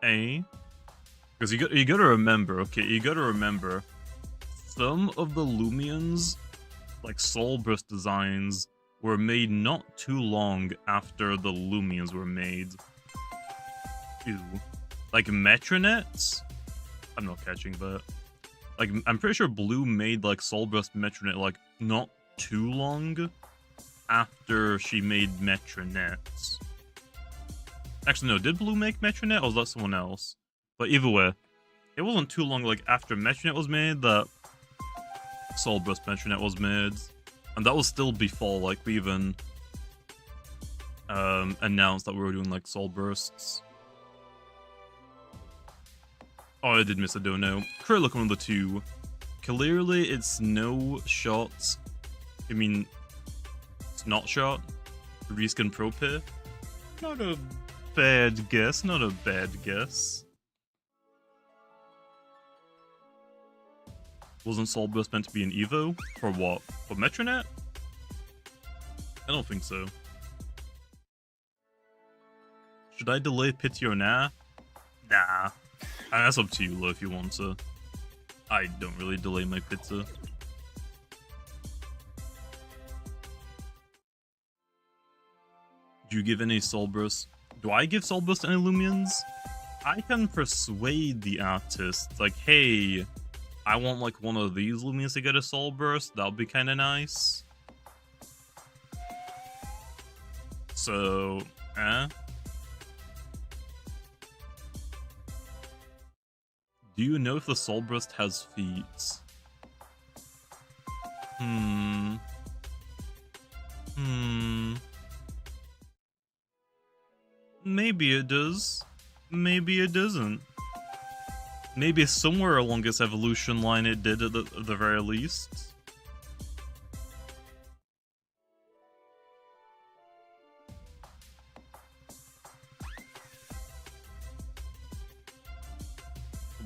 Speaker 1: Because you gotta remember, okay, you gotta remember, some of the Lumions, like soul burst designs, were made not too long after the Lumions were made. Ew. Like Metronets? I'm not catching that. Like, I'm pretty sure Blue made like Soul Burst Metronet like not too long after she made Metronets. Actually, no, did Blue make Metronet or was that someone else? But either way, it wasn't too long like after Metronet was made that Soul Burst Metronet was made. And that was still before like we even announced that we were doing like Soul Bursts. Oh, I did miss a dono. Currently one of the two. Clearly, it's no shots. I mean, it's not shot. Reskin Pro Pay. Not a bad guess. Not a bad guess. Wasn't Soul Burst meant to be an Evo? For what? For Metronet? I don't think so. Should I delay Pity or nah? Nah. That's up to you, Lo, if you want to. I don't really delay my pizza. Do you give any Soul Burst? Do I give Soul Burst any Lumions? I can persuade the artist, like, hey, I want like one of these Lumions to get a Soul Burst. That would be kind of nice. So, Do you know if the Soul Burst has feats? Maybe it does. Maybe it doesn't. Maybe somewhere along its evolution line it did at the very least.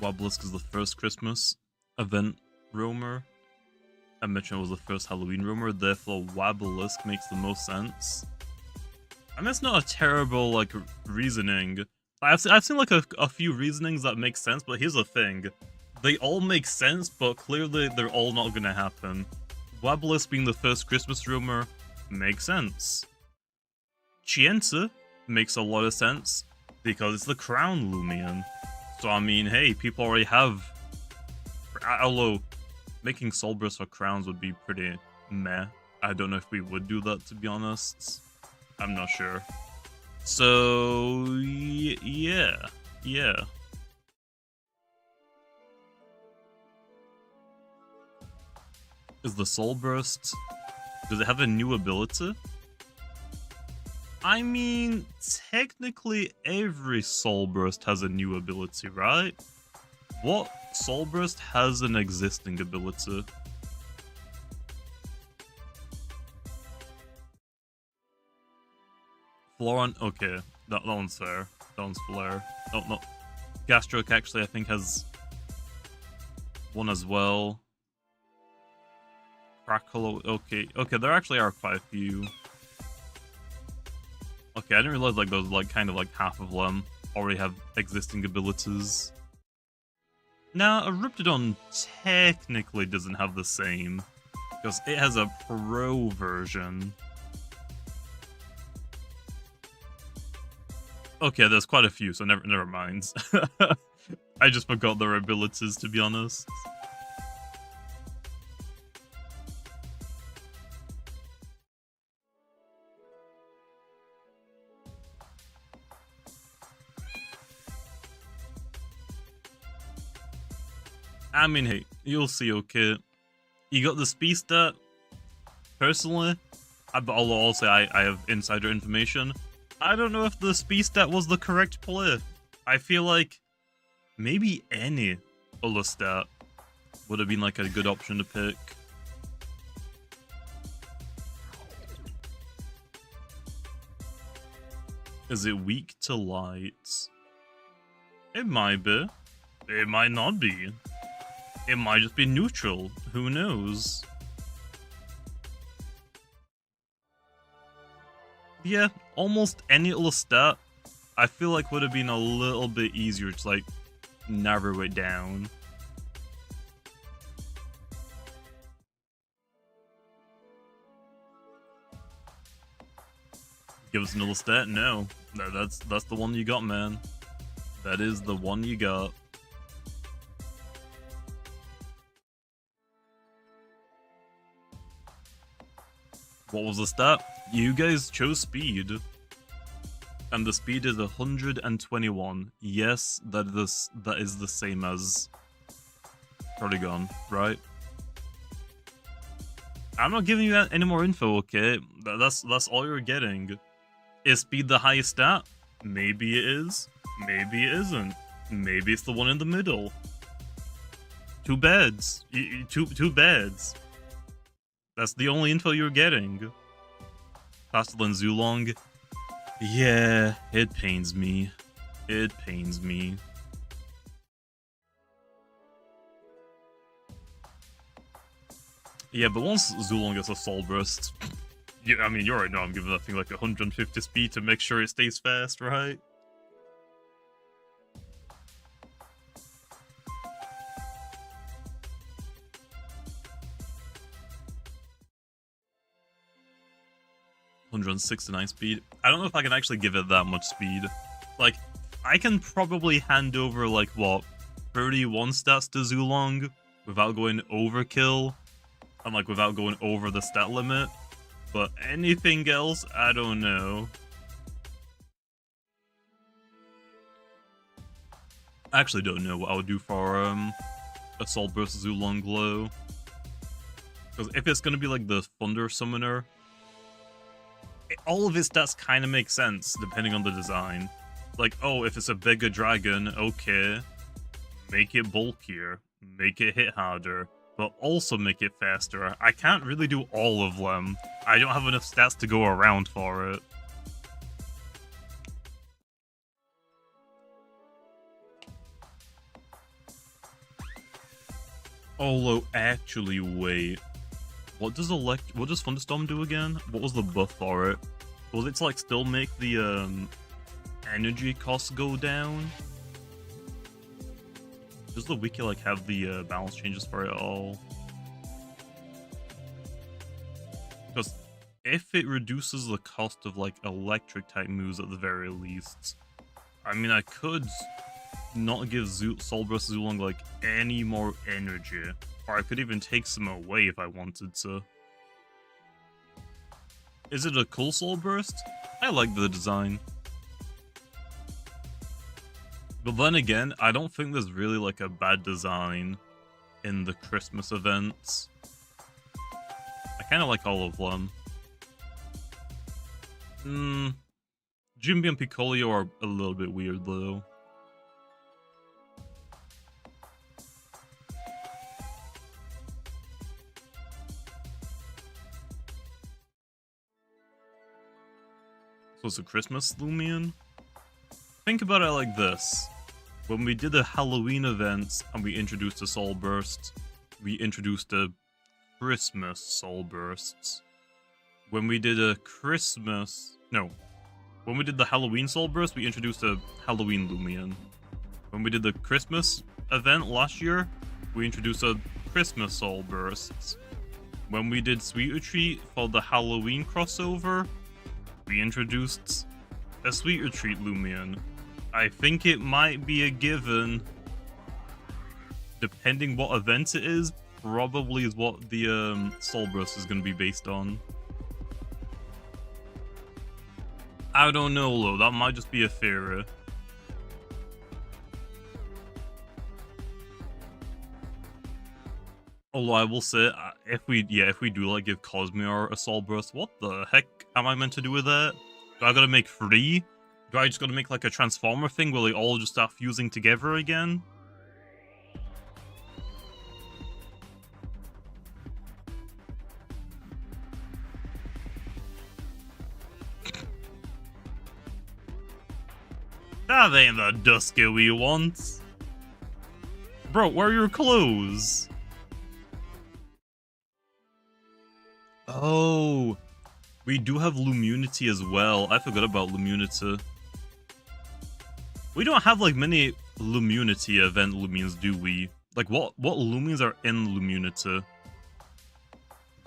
Speaker 1: Wobblisk is the first Christmas event roamer. I mentioned it was the first Halloween roamer, therefore Wobblisk makes the most sense. And that's not a terrible, like, reasoning. I've seen like a few reasonings that make sense, but here's the thing. They all make sense, but clearly they're all not gonna happen. Wobblisk being the first Christmas roamer makes sense. Chienta makes a lot of sense, because it's the Crown Lumion. So, I mean, hey, people already have... Although, making Soul Burst for crowns would be pretty meh. I don't know if we would do that, to be honest. I'm not sure. So, yeah. Is the Soul Burst... Does it have a new ability? I mean, technically every Soul Burst has a new ability, right? What Soul Burst has an existing ability? Floron, okay, that one's fair. That one's Flare. No. Gastroc actually I think has one as well. Crackle, okay, there actually are quite a few. Okay, I didn't realize like those like kind of like half of them already have existing abilities. Now, Corruptedodds technically doesn't have the same, because it has a pro version. Okay, there's quite a few, so never mind. I just forgot their abilities, to be honest. I mean, hey, you'll see, okay? You got the speed stat. Personally, I'll say I have insider information. I don't know if the speed stat was the correct play. I feel like maybe any other stat would have been like a good option to pick. Is it weak to lights? It might be. It might not be. It might just be neutral. Who knows? Yeah, almost any other stat I feel like would have been a little bit easier to like narrow it down. Give us another stat? No. That's the one you got, man. That is the one you got. What was the stat? You guys chose speed. And the speed is 121. Yes, that is the same as Polygon, right? I'm not giving you any more info, okay? That's all you're getting. Is speed the highest stat? Maybe it is. Maybe it isn't. Maybe it's the one in the middle. Two beds. Two beds. That's the only info you're getting. Faster than Zulong. Yeah, it pains me. It pains me. Yeah, but once Zulong gets a Soul Burst, yeah, I mean, you already know I'm giving that thing like 150 speed to make sure it stays fast, right? $169 speed. I don't know if I can actually give it that much speed. Like, I can probably hand over, like, what, 31 stats to Zulong without going overkill and, like, without going over the stat limit. But anything else, I don't know. I actually don't know what I would do for Assault versus Zulong Glow. Because if it's gonna be like the Thunder Summoner, all of his stats kind of make sense depending on the design. Like, oh, if it's a bigger dragon, okay, make it bulkier, make it hit harder, but also make it faster. I can't really do all of them. I don't have enough stats to go around for it. Although, actually, wait. What does Thunderstorm do again? What was the buff for it? Was it to, like, still make the, energy costs go down? Does the wiki, like, have the, balance changes for it at all? Because if it reduces the cost of, like, electric-type moves at the very least, I mean, I could not give Soul Burst Zulong, like, any more energy. Or I could even take some away if I wanted to. Is it a cool Soul Burst? I like the design. But then again, I don't think there's really like a bad design in the Christmas events. I kind of like all of them. Jimby and Picolio are a little bit weird though. So it's a Christmas Lumion? Think about it like this. When we did the Halloween events and we introduced the Soul Bursts, we introduced the Christmas Soul Bursts. When we did a when we did the Halloween Soul Burst, we introduced a Halloween Lumion. When we did the Christmas event last year, we introduced a Christmas Soul Bursts. When we did Sweet Retreat for the Halloween crossover, we introduced a Sweet Retreat Lumion. I think it might be a given, depending what event it is, probably is what the Soul Burst is going to be based on. I don't know though, that might just be a theory. Although I will say, if we do like give Cosmere a soul burst, what the heck am I meant to do with that? Do I gotta make 3? Do I just gotta make like a transformer thing where they all just start fusing together again? That ain't the Dusky we want. Bro, where are your clothes? Oh, we do have Lumunity as well. I forgot about Lumunity. We don't have like many Lumunity event Lumines, do we? Like what Lumines are in Lumunity?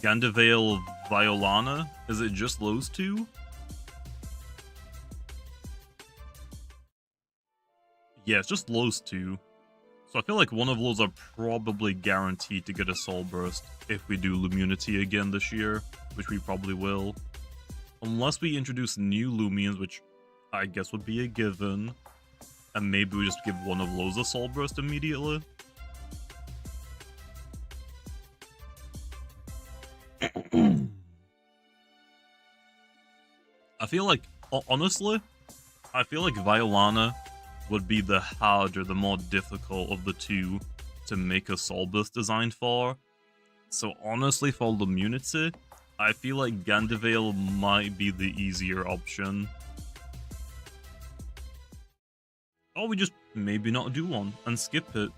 Speaker 1: Gandavale, Violana? Is it just those two? Yeah, it's just those two. So I feel like one of those are probably guaranteed to get a Soul Burst if we do Lumunity again this year, which we probably will. Unless we introduce new Lumines, which I guess would be a given. And maybe we just give one of those a Soul Burst immediately. I feel like, honestly, I feel like Violana would be the harder, the more difficult of the two to make a Soul Burst design for. So honestly, for Lumunity, I feel like Gandavale might be the easier option. Or we just maybe not do one and skip it.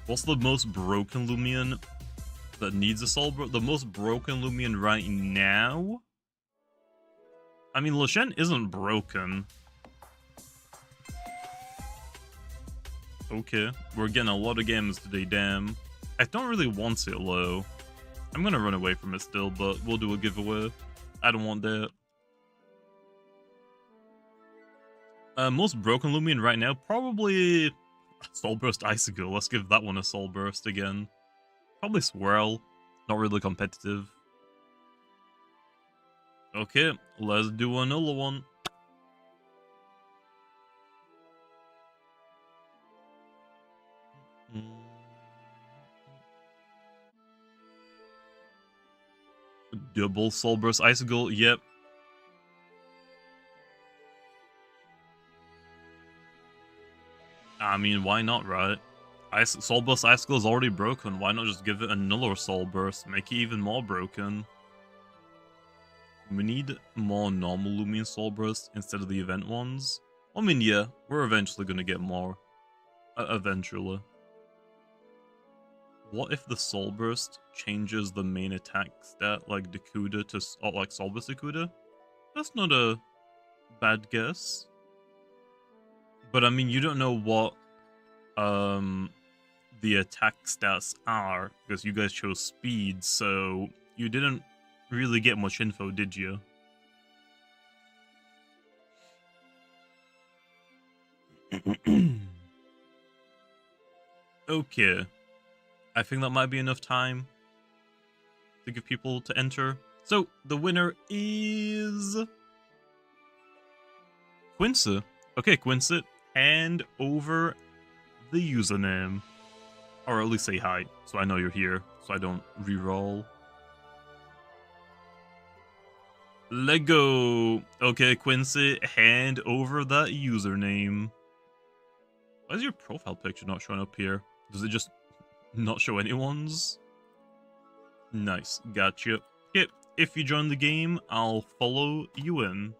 Speaker 1: What's the most broken Lumion that needs a Soul Burst? The most broken Lumion right now? I mean, Lashen isn't broken. Okay, we're getting a lot of games today, damn. I don't really want it low. I'm gonna run away from it still, but we'll do a giveaway. I don't want that. Most broken Lumion right now, probably Soul Burst Icicle. Let's give that one a Soul Burst again. Probably Swirl. Not really competitive. Okay, let's do another one. Double Soul Burst Icicle, yep. I mean, why not, right? Soul Burst Icicle is already broken, why not just give it another Soul Burst, make it even more broken? We need more normal Lumion Soul Burst instead of the event ones. I mean, yeah, we're eventually gonna get more. Eventually. What if the Soul Burst changes the main attack stat, like Dakuda to like Soul Burst Dakuda? That's not a bad guess. But I mean, you don't know what the attack stats are because you guys chose speed, so you didn't really get much info, did you? Okay. I think that might be enough time to give people to enter. So, the winner is Quincy. Okay, Quincy, hand over the username. Or at least say hi, so I know you're here, so I don't reroll. Lego. Okay, Quincy, hand over that username. Why is your profile picture not showing up here? Does it just not show anyone's? Nice, gotcha. Okay, if you join the game, I'll follow you in.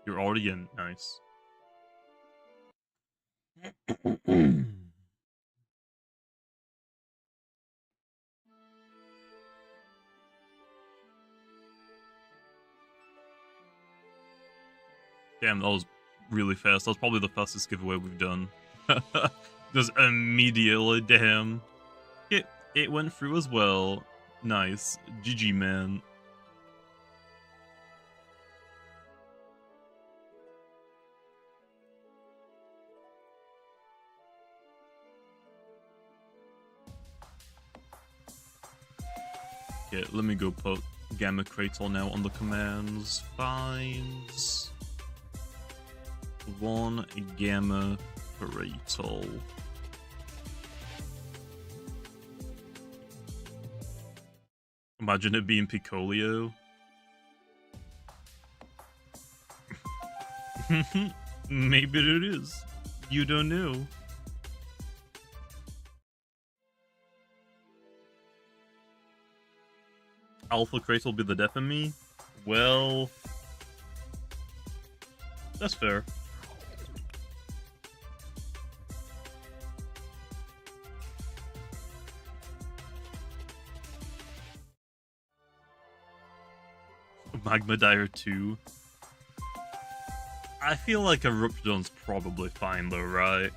Speaker 1: You're already in, nice. Damn, that was really fast. That was probably the fastest giveaway we've done. Just immediately, damn. It went through as well. Nice. GG, man. Okay, let me go put Gamma Kratal now on the commands. Finds 1 Gamma Kratal. Imagine it being Picolio. Maybe it is. You don't know. Alpha Crate will be the death of me? Well, that's fair. Magma Dire 2. I feel like Corruptedodds probably fine though, right?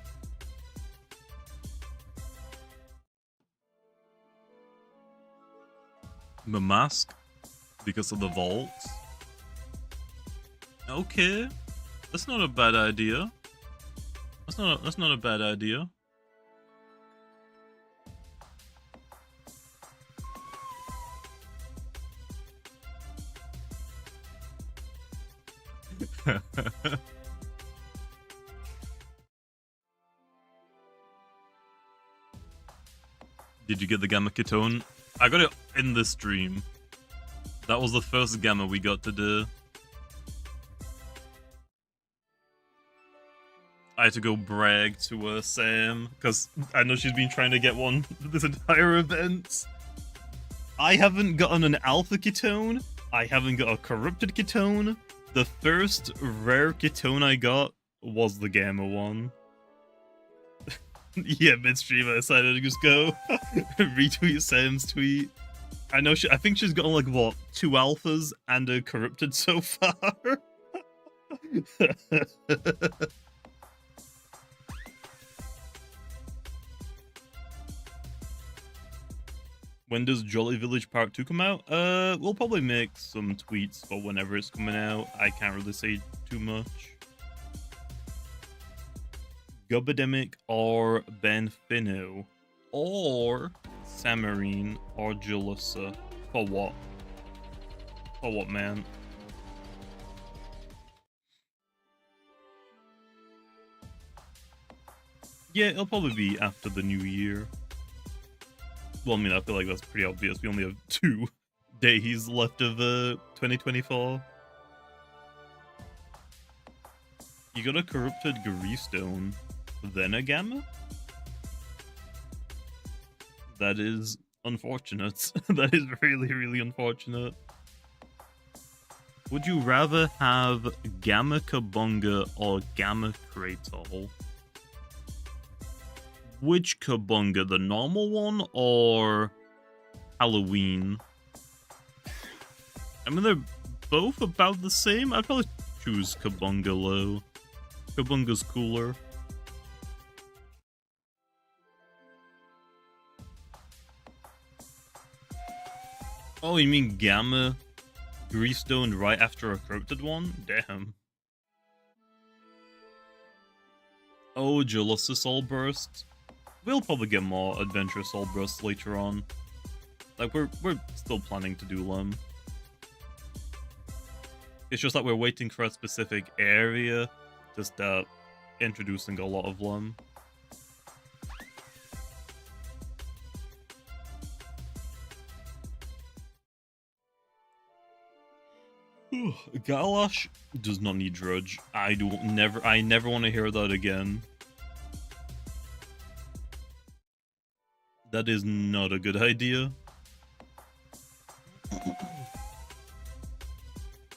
Speaker 1: Mamask because of the vaults. Okay, that's not a bad idea. That's not a bad idea. Did you get the Gamma Ketone? I got it in this stream. That was the first Gamma we got to do. I had to go brag to Sam, because I know she's been trying to get one this entire event. I haven't gotten an Alpha Ketone. I haven't got a Corrupted Ketone. The first rare Ketone I got was the Gamma one. Yeah, midstream I decided to just go retweet Sam's tweet. I know I think she's gotten like what, 2 alphas and a corrupted so far. When does Jolly Village Part 2 come out? We'll probably make some tweets for whenever it's coming out. I can't really say too much. Gubademic or Benfino or Samarine or Jalissa. For what? For what, man? Yeah, it'll probably be after the new year. Well, I mean, I feel like that's pretty obvious. We only have 2 days left of 2024. You got a corrupted Greystone, then a Gamma? That is unfortunate. That is really, really unfortunate. Would you rather have Gamma Kabunga or Gamma Kratal? Which Kabunga? The normal one or Halloween? I mean, they're both about the same. I'd probably choose Kabunga low. Kabunga's cooler. Oh, you mean Gamma Greystone right after a corrupted one? Damn. Oh, Jalissa Soul Burst. We'll probably get more Adventurous Soul Bursts later on. Like, we're still planning to do them. It's just that we're waiting for a specific area to start introducing a lot of them. Galash does not need Drudge. I never want to hear that again. That is not a good idea.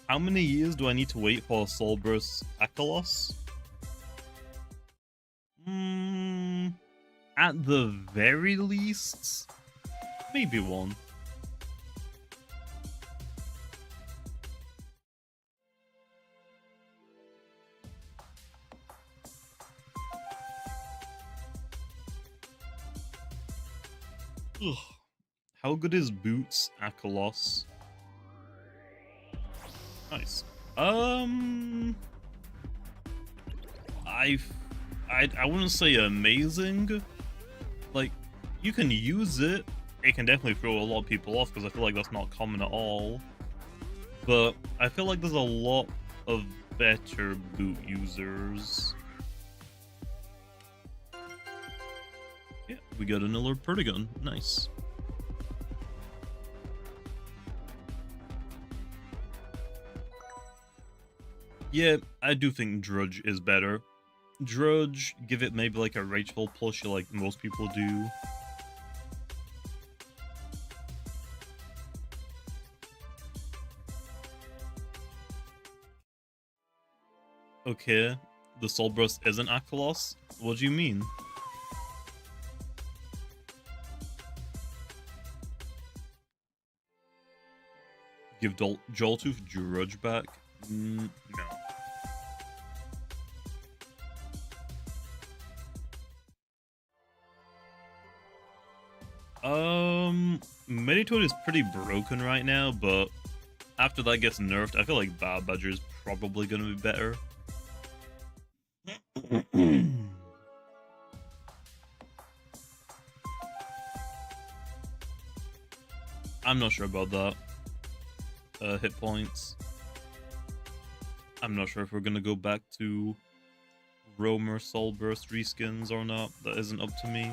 Speaker 1: How many years do I need to wait for Soulburst Akalos? At the very least, maybe 1. Ugh. How good is Boots Akalos? Nice. I wouldn't say amazing. Like, you can use it. It can definitely throw a lot of people off because I feel like that's not common at all. But I feel like there's a lot of better boot users. Yeah, we got another Perdigon. Nice. Yeah, I do think Drudge is better. Drudge, give it maybe like a Rageful plushie like most people do. Okay, the Soul Burst isn't Aqualos? What do you mean? Give Joltooth Drudge back? No. Meditoad is pretty broken right now, but after that gets nerfed, I feel like Bad Badger is probably gonna be better. I'm not sure about that. Hit points. I'm not sure if we're gonna go back to Roamer Soul Burst reskins or not. That isn't up to me.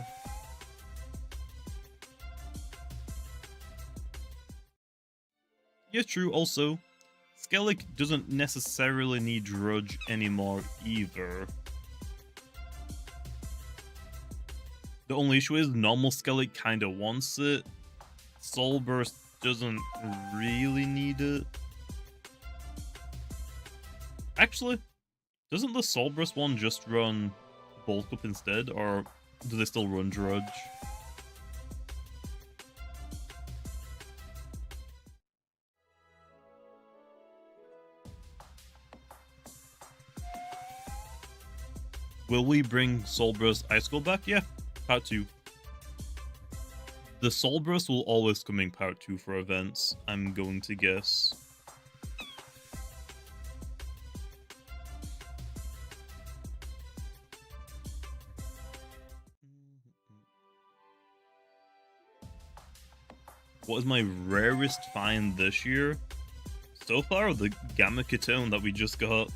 Speaker 1: Yeah, true. Also, Skellig doesn't necessarily need Drudge anymore either. The only issue is normal Skellig kinda wants it. Soul Burst doesn't really need it. Actually, doesn't the Soul Burst one just run Bulk Up instead, or do they still run Drudge? Will we bring Soul Burst Ice Skull back? Yeah, part 2. The Soul Burst will always come in part 2 for events, I'm going to guess. What is my rarest find this year? So far, the Gamma Ketone that we just got.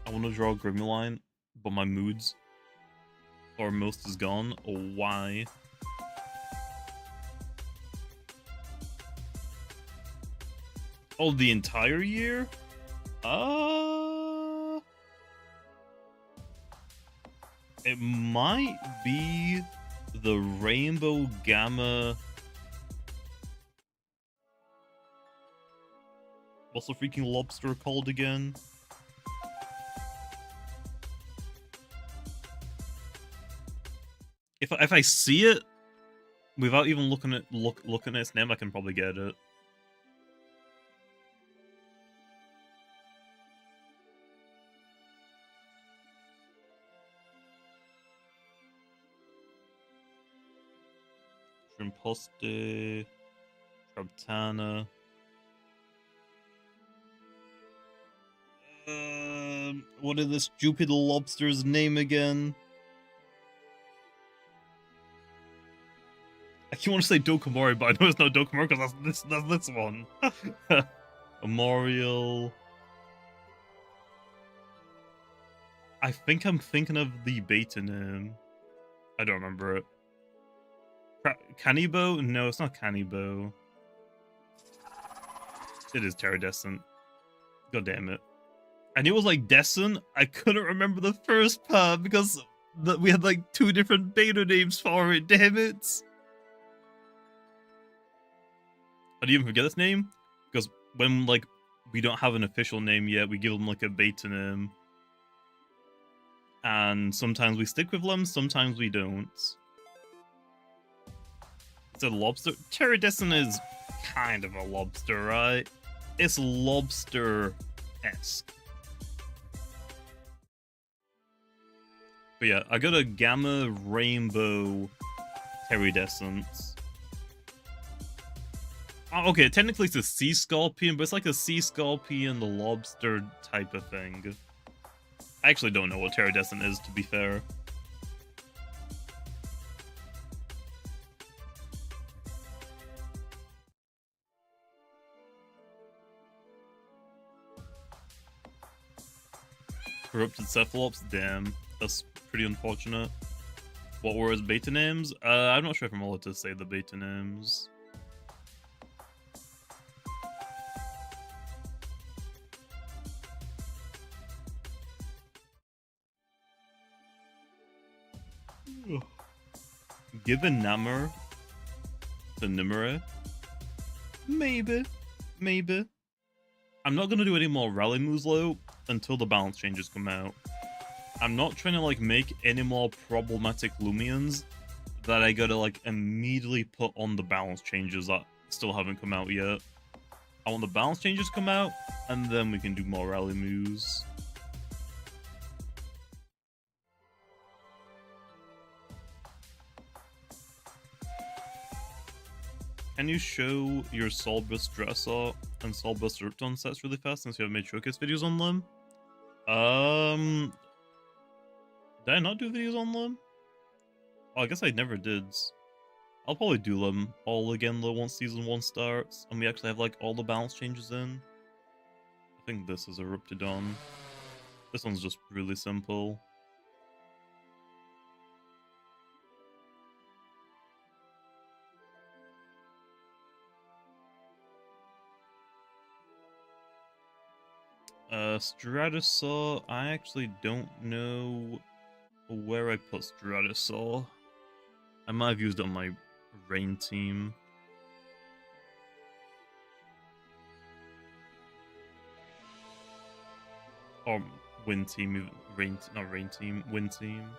Speaker 1: I want to draw a Grimmaline, but my moods or most is gone. Why? Oh, the entire year? It might be the Rainbow Gamma. What's the freaking lobster called again? If I see it without even looking at its name, I can probably get it. Shrimposte, Traptana. What is this stupid lobster's name again? I keep want to say Dokomori, but I know it's not Dokomori because that's this one. Memorial. I think I'm thinking of the beta name. I don't remember it. Canibo? No, it's not Canibo. It is Terradescent. God damn it. I knew it was like Descent. I couldn't remember the first part because we had like 2 different beta names for it, damn it. I didn't even forget this name because when like we don't have an official name yet, we give them like a beta name. And sometimes we stick with them, sometimes we don't. It's a lobster. Terradescent is kind of a lobster, right? It's lobster-esque. But yeah, I got a Gamma Rainbow Terradescent. Oh, okay, technically it's a Sea Scorpion, but it's like a Sea Scorpion, the lobster type of thing. I actually don't know what Terradescent is, to be fair. Corrupted Cephalops? Damn. That's pretty unfortunate. What were his beta names? I'm not sure if I'm allowed to say the beta names. Give a Namor to Nimue? Maybe. Maybe. I'm not gonna do any more rally moves though until the balance changes come out. I'm not trying to like make any more problematic Lumions that I gotta like immediately put on the balance changes that still haven't come out yet. I want the balance changes to come out and then we can do more rally moves. Can you show your Solbus Dressar and Solbus Ripton sets really fast since you have made showcase videos on them? Did I not do videos on them? Oh, I guess I never did. I'll probably do them all again though once season 1 starts and we actually have like all the balance changes in. I think this is a Corruptedodds. This one's just really simple. Stratosaur, I actually don't know where I put Stratosaur. I might have used it on my rain team. Or wind team, not rain team, wind team.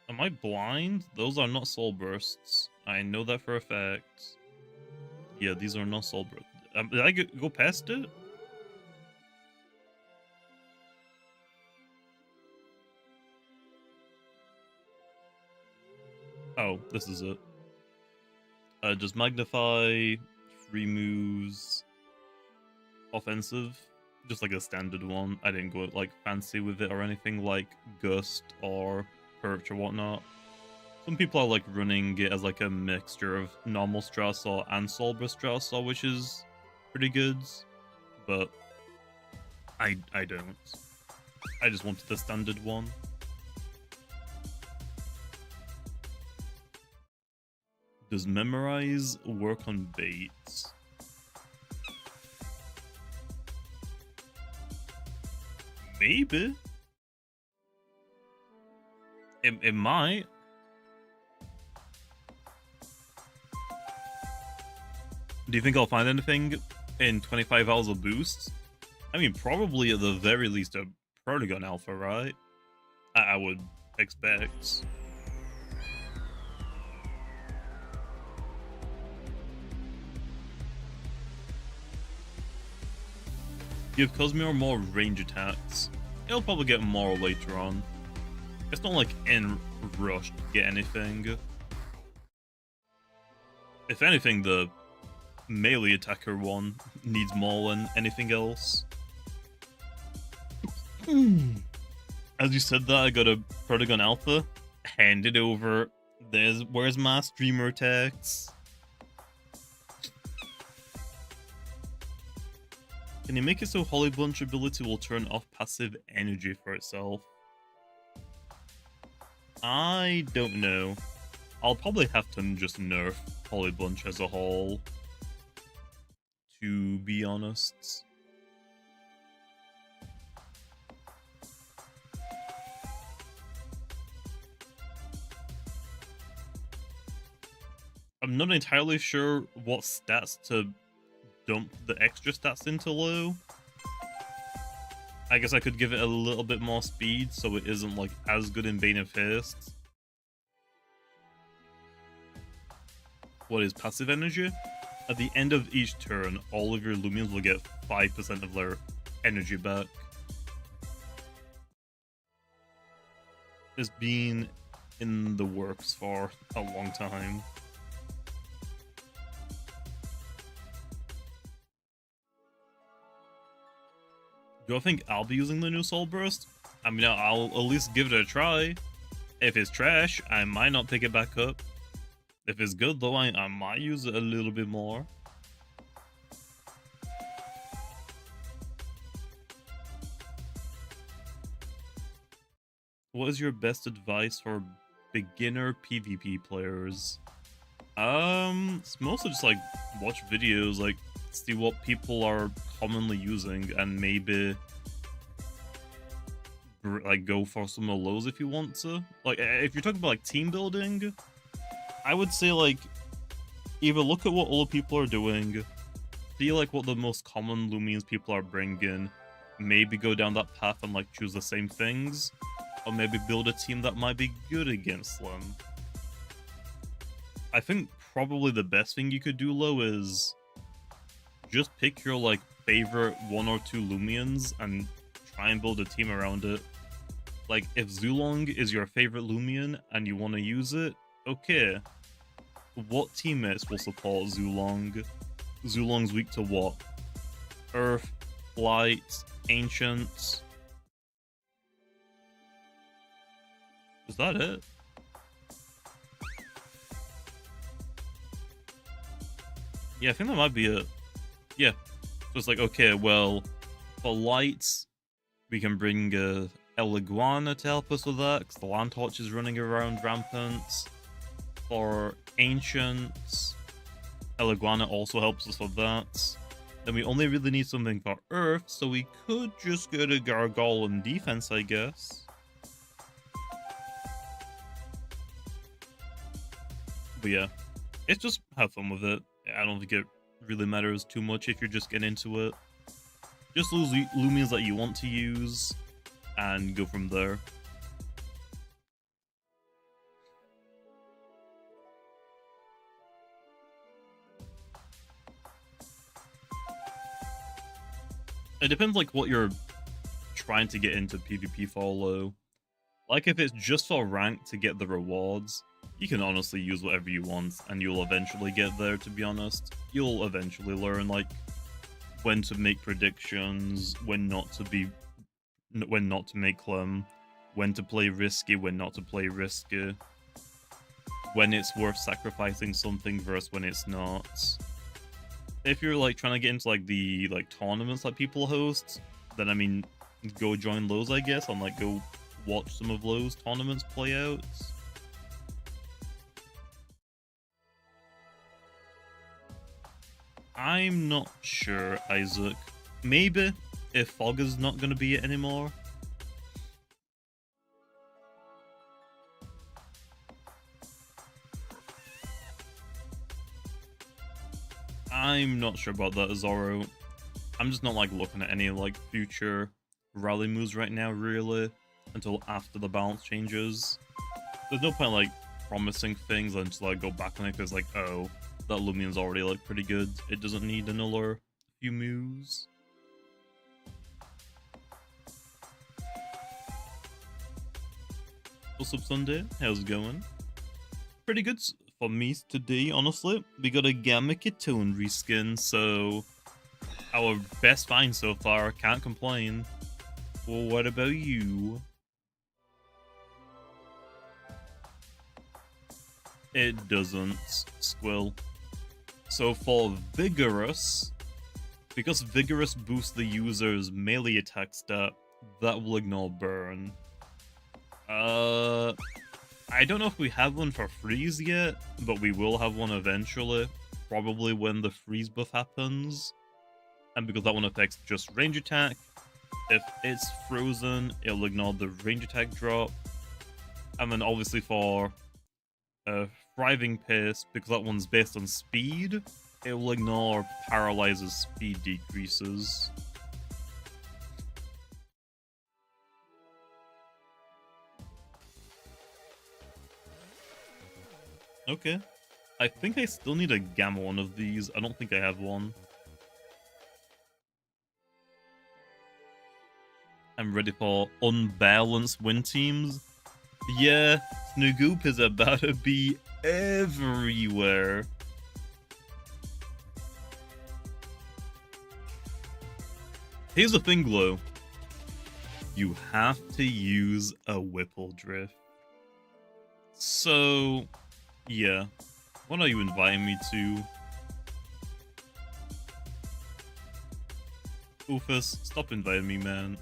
Speaker 1: Am I blind? Those are not soul bursts. I know that for a fact. Yeah, these are not soul bursts. Did I go past it? Oh, this is it. Just magnify, free moves, offensive, just like a standard one. I didn't go like fancy with it or anything like gust or perch or whatnot. Some people are like running it as like a mixture of normal Stratosaur and Solbus Stratosaur, which is pretty good, but I don't. I just wanted the standard one. Does memorize work on baits? Maybe. It might. Do you think I'll find anything in 25 hours of boosts? I mean, probably at the very least a Protagon Alpha, right? I would expect. Give Cosmere more range attacks. It'll probably get more later on. It's not like in rush to get anything. If anything, the melee attacker one needs more than anything else. As you said that, I got a Protagon Alpha. Hand it over. Where's my streamer attacks? Can you make it so Holly Bunch ability will turn off passive energy for itself? I don't know. I'll probably have to just nerf Holly Bunch as a whole, to be honest. I'm not entirely sure what stats to dump the extra stats into low. I guess I could give it a little bit more speed so it isn't like as good in Bane of Haste. What is passive energy? At the end of each turn, all of your Lumions will get 5% of their energy back. It's been in the works for a long time. Do I think I'll be using the new Soul Burst? I mean, I'll at least give it a try. If it's trash, I might not pick it back up. If it's good though, I might use it a little bit more. What is your best advice for beginner PvP players? It's mostly just like watch videos, like see what people are commonly using, and maybe like go for some of those if you want to. Like if you're talking about like team building, I would say like either look at what other people are doing, see like what the most common Lumions people are bringing, maybe go down that path and like choose the same things, or maybe build a team that might be good against them. I think probably the best thing you could do, Lo, is just pick your like favorite 1 or 2 Lumions and try and build a team around it. Like if Zulong is your favorite Lumion and you want to use it, okay. What teammates will support Zulong? Zulong's weak to what? Earth, Light, Ancients. Is that it? Yeah, I think that might be it. Yeah. So it's like, okay, well, for lights, we can bring El Iguana to help us with that, because the Land Torch is running around rampant. For ancients, El Iguana also helps us with that. Then we only really need something for Earth, so we could just go to Gargoyle defense, I guess. But yeah, it's just have fun with it. I don't think it really matters too much if you're just getting into it. Just lose Lumions that you want to use, and go from there. It depends like what you're trying to get into PvP follow. Like if it's just for rank to get the rewards, you can honestly use whatever you want and you'll eventually get there, to be honest. You'll eventually learn like when to make predictions, when not to make them, when to play risky, when not to play risky, when it's worth sacrificing something versus when it's not. If you're like trying to get into like the tournaments that people host, then I mean go join those, I guess, and like go watch some of those tournaments play out. I'm not sure, Isaac. Maybe if Fog is not going to be it anymore. I'm not sure about that, Zoro. I'm just not like looking at any like future rally moves right now, really, until after the balance changes. There's no point like promising things and just like go back on it because like, oh, that Lumion's already like pretty good. It doesn't need another few moves. What's up, Sunday? How's it going? Pretty good for me today, honestly. We got a Gamma Ketone reskin, so our best find so far. Can't complain. Well, what about you? It doesn't, Squill. So for Vigorous, because Vigorous boosts the user's melee attack stat, that will ignore Burn. I don't know if we have one for Freeze yet, but we will have one eventually. Probably when the Freeze buff happens. And because that one affects just range attack, if it's frozen, it'll ignore the range attack drop. And then obviously for Thriving Pace, because that one's based on speed, it will ignore Paralyze's speed decreases. Okay. I think I still need a Gamma one of these. I don't think I have one. I'm ready for unbalanced win teams. Yeah, Snogoop is about to be everywhere. Here's the thing, Glow. you have to use a Whipple Drift. So, yeah. What are you inviting me to? Oofus, stop inviting me, man.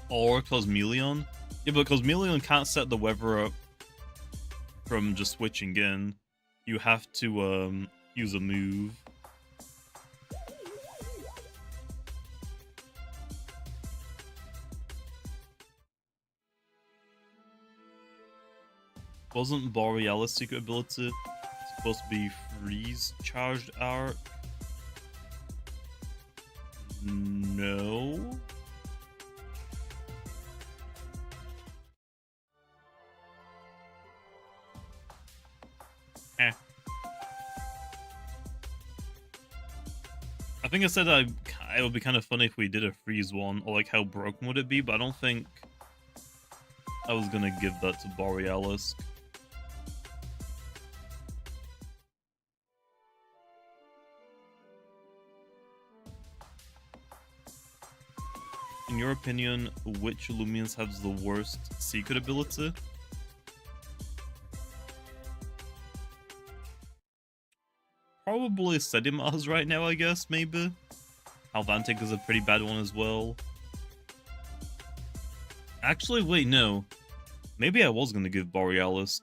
Speaker 1: Or Cosmeleon? Yeah, but Cosmeleon can't set the weather up from just switching in. You have to use a move. Wasn't Borealis' secret ability supposed to be freeze charged arc? No. I think I said it would be kind of funny if we did a freeze one, or like how broken would it be, but I don't think I was gonna give that to Borealis. In your opinion, which Lumians has the worst secret ability? Probably Sedimars right now, I guess, maybe. Alvantic is a pretty bad one as well. Actually, wait, no. Maybe I was gonna give Borealis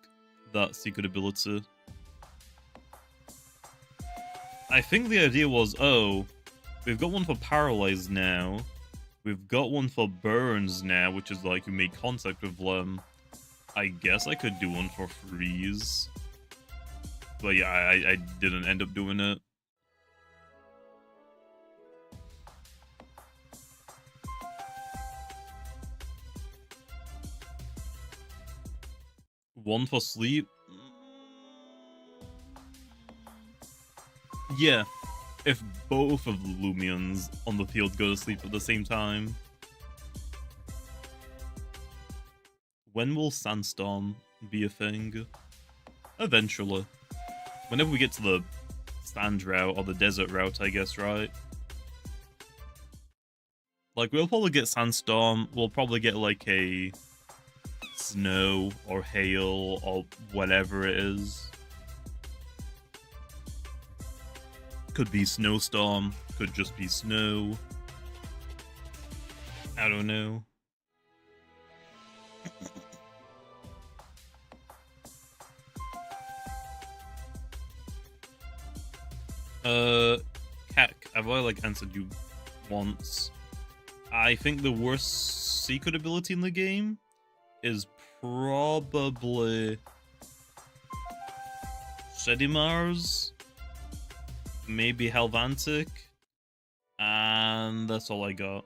Speaker 1: that secret ability. I think the idea was, oh, we've got one for Paralyze now. We've got one for Burns now, which is like you make contact with them. I guess I could do one for Freeze. But yeah, I didn't end up doing it. One for Sleep? Yeah, if both of the Lumians on the field go to sleep at the same time. When will Sandstorm be a thing? Eventually. Whenever we get to the sand route, or the desert route, I guess, right? Like, we'll probably get Sandstorm, we'll probably get, like, a snow, or hail, or whatever it is. Could be Snowstorm, could just be snow. I don't know. Kek, I've already like answered you once. I think the worst secret ability in the game is probably Sedimars, maybe Helvantic, and that's all I got.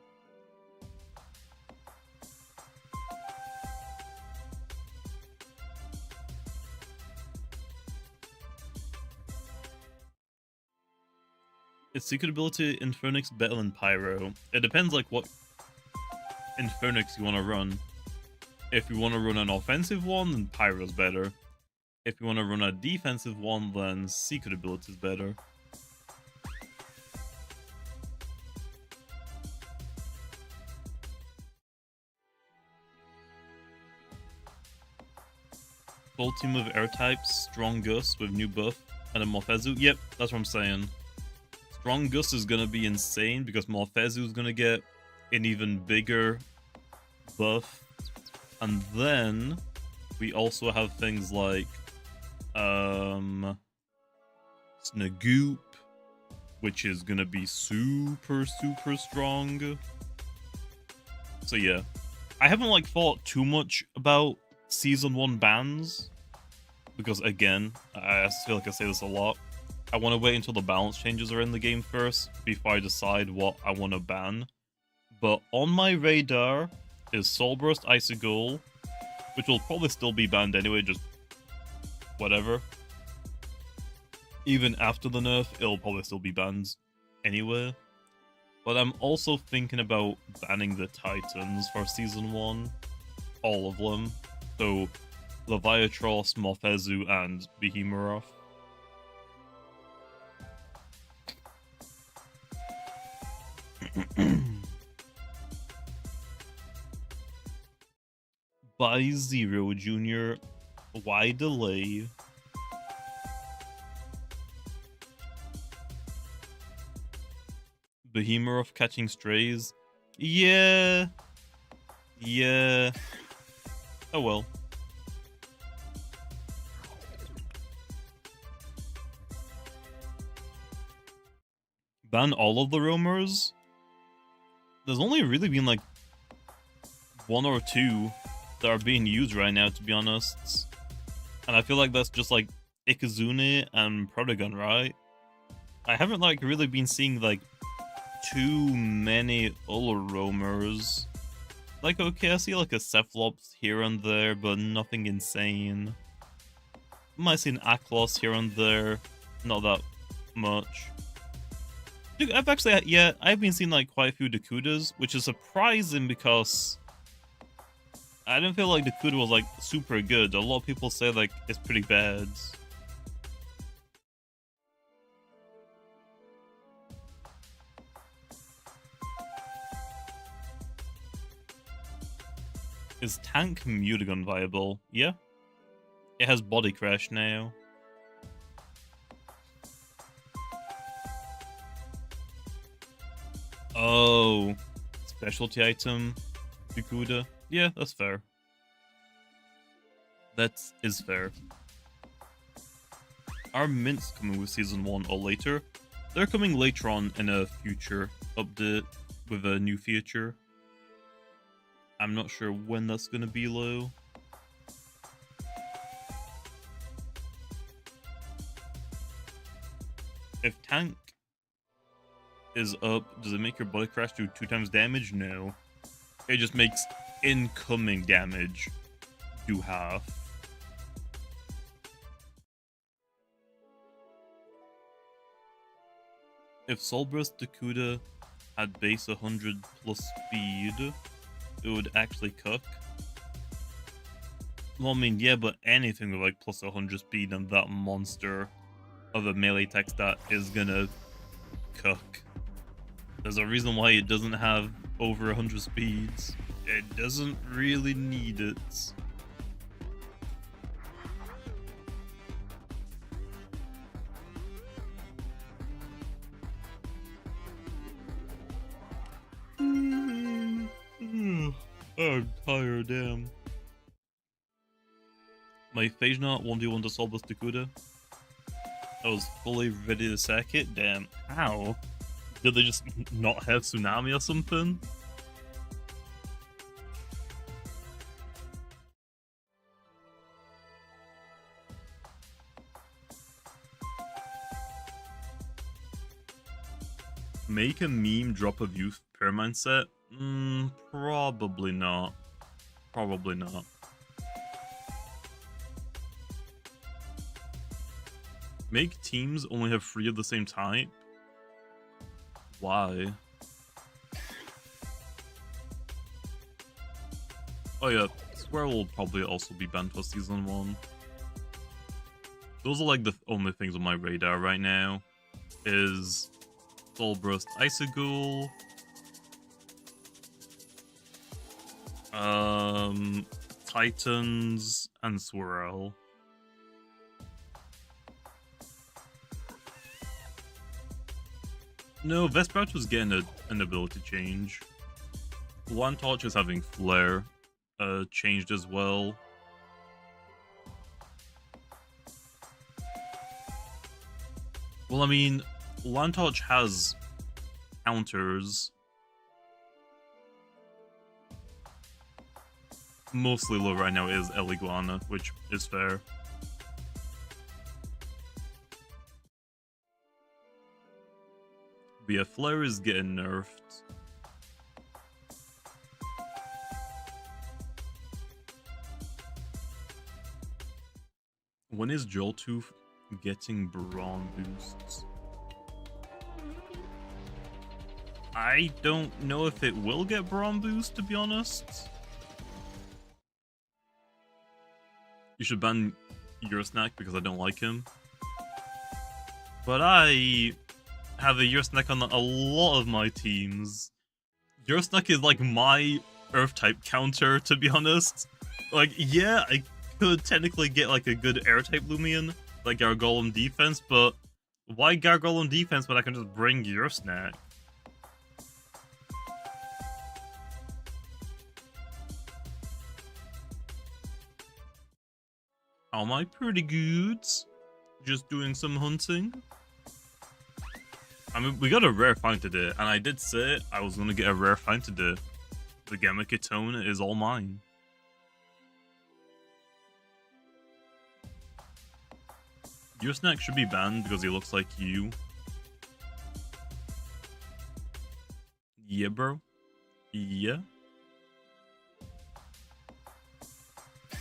Speaker 1: Is secret ability Infernix better than Pyro? It depends like what Infernix you want to run. If you want to run an offensive one, then Pyro's better. If you want to run a defensive one, then secret ability is better. Full team of air types, Strong Gus with new buff, and a Morphezu. Yep, that's what I'm saying. Strong Gus is gonna be insane because Morphezu is gonna get an even bigger buff. And then we also have things like Snagoop, which is gonna be super strong. So yeah. I haven't like thought too much about Season 1 bans. Because again, I feel like I say this a lot. I want to wait until the balance changes are in the game first before I decide what I want to ban. But on my radar is Soul Burst Icicle, which will probably still be banned anyway, just whatever. Even after the nerf, it'll probably still be banned anyway. But I'm also thinking about banning the Titans for Season 1. All of them. So, Leviatros, Morphezu, and Behemoth. By Zero Junior, why delay? Behemoth catching strays? Yeah. Yeah. Oh well. Ban all of the roamers? There's only really been like 1 or 2 that are being used right now, to be honest. And I feel like that's just like Ikazune and Protagon, right? I haven't like really been seeing like too many other roamers. Like, okay, I see like a Cephalops here and there, but nothing insane. Might see an Aklos here and there, not that much. Dude, I've actually, yeah, I've been seeing like quite a few Dakudas, which is surprising because I didn't feel like Dakuda was like super good. A lot of people say like it's pretty bad. Is Tank Mutagon viable? Yeah. It has Body Crash now. Oh, specialty item, Dakuda. Yeah, that's fair. That is fair. Are mints coming with Season 1 or later? They're coming later on in a future update with a new feature. I'm not sure when that's gonna be, low. If Tank is up, does it make your Body Crash do 2 times damage? No. It just makes incoming damage do half. If Soulburst Dakuda had base 100 plus speed, it would actually cook. Well, I mean, yeah, but anything with like plus 100 speed and that monster of a melee tech stat is gonna cook. There's a reason why it doesn't have over 100 speeds. It doesn't really need it. I'm tired, damn. My Phage Knot 1v1 to Soulburst Dakuda. I was fully ready to sack it. Damn. How? Did they just not have Tsunami or something? Make a meme drop of youth pyramind set? Probably not. Probably not. Make teams only have 3 of the same type? Why? Oh yeah, Square will probably also be banned for Season 1. Those are like the only things on my radar right now. Is Soulburst Icyghoul, Titans, and Swirl. No, Vesprout was getting an ability change. One Torch is having Flare changed as well. Well, I mean, Lantorch has counters. Mostly low right now is Eliguana, which is fair. But yeah, Flare is getting nerfed. When is Joltooth getting Brawn boosts? I don't know if it will get Brawn boost, to be honest. You should ban Eurosnack because I don't like him. But I have a Ursnack on a lot of my teams. Ursnack is like my Earth type counter, to be honest. Like, yeah, I could technically get like a good Air type Lumion, like Gargolem defense, but why Gargolem defense when I can just bring Ursnack? Am I pretty good? Just doing some hunting. I mean, we got a rare find today, and I did say I was gonna get a rare find today. The Gamma Ketone is all mine. Ursnack should be banned because he looks like you. Yeah, bro. Yeah.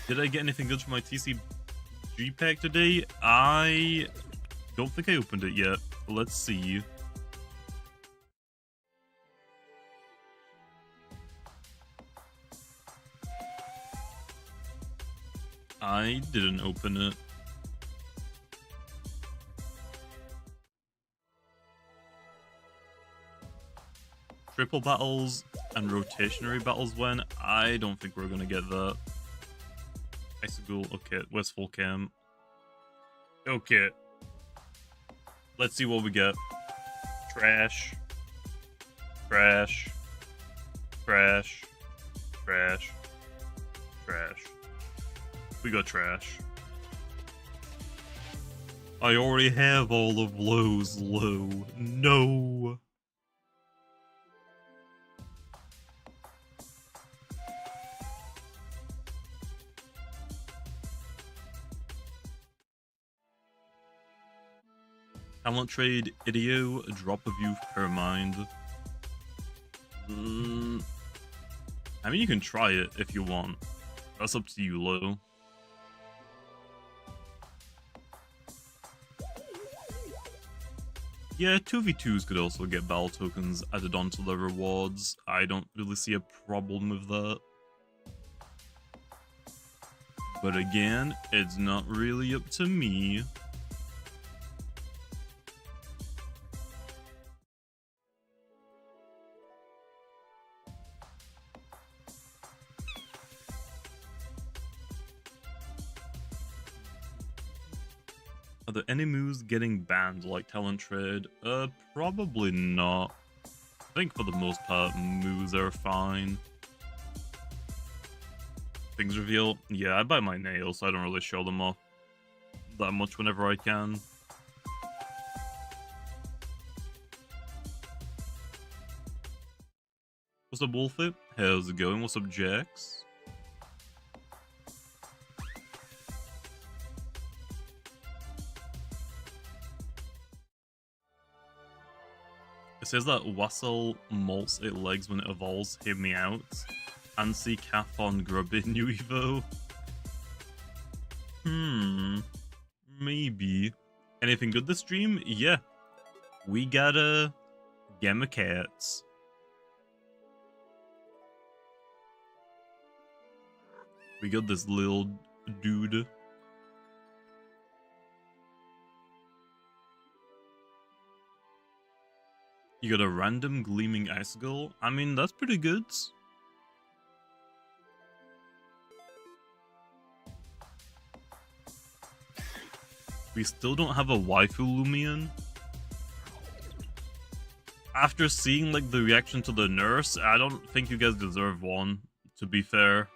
Speaker 1: Did I get anything good from my TCG pack today? I don't think I opened it yet. Let's see. I didn't open it. Triple battles and rotationary battles when? I don't think we're gonna get that. Icicle, okay, where's full cam? Okay. Let's see what we get. Trash. Trash. Trash. Trash. Trash. We got trash. I already have all of Lowe's low. No. Talent trade, Idio, drop of youth, pyramind. I mean, you can try it if you want. That's up to you, Lo. Yeah, 2v2s could also get battle tokens added onto the rewards. I don't really see a problem with that. But again, it's not really up to me. Are there any moves getting banned, like talent trade? Probably not. I think for the most part, moves are fine. Things reveal? Yeah, I bite my nails, so I don't really show them off that much whenever I can. What's up, Wolfie? How's it going? What's up, Jax? It says that Wassel molts its legs when it evolves. Hear me out. Ansi Cathon Grubby New Evo. Maybe. Anything good this stream? Yeah. We got a Gamma Cats. We got this little dude. You got a random gleaming icicle. I mean, that's pretty good. We still don't have a waifu Lumion. After seeing like the reaction to the nurse, I don't think you guys deserve one, to be fair.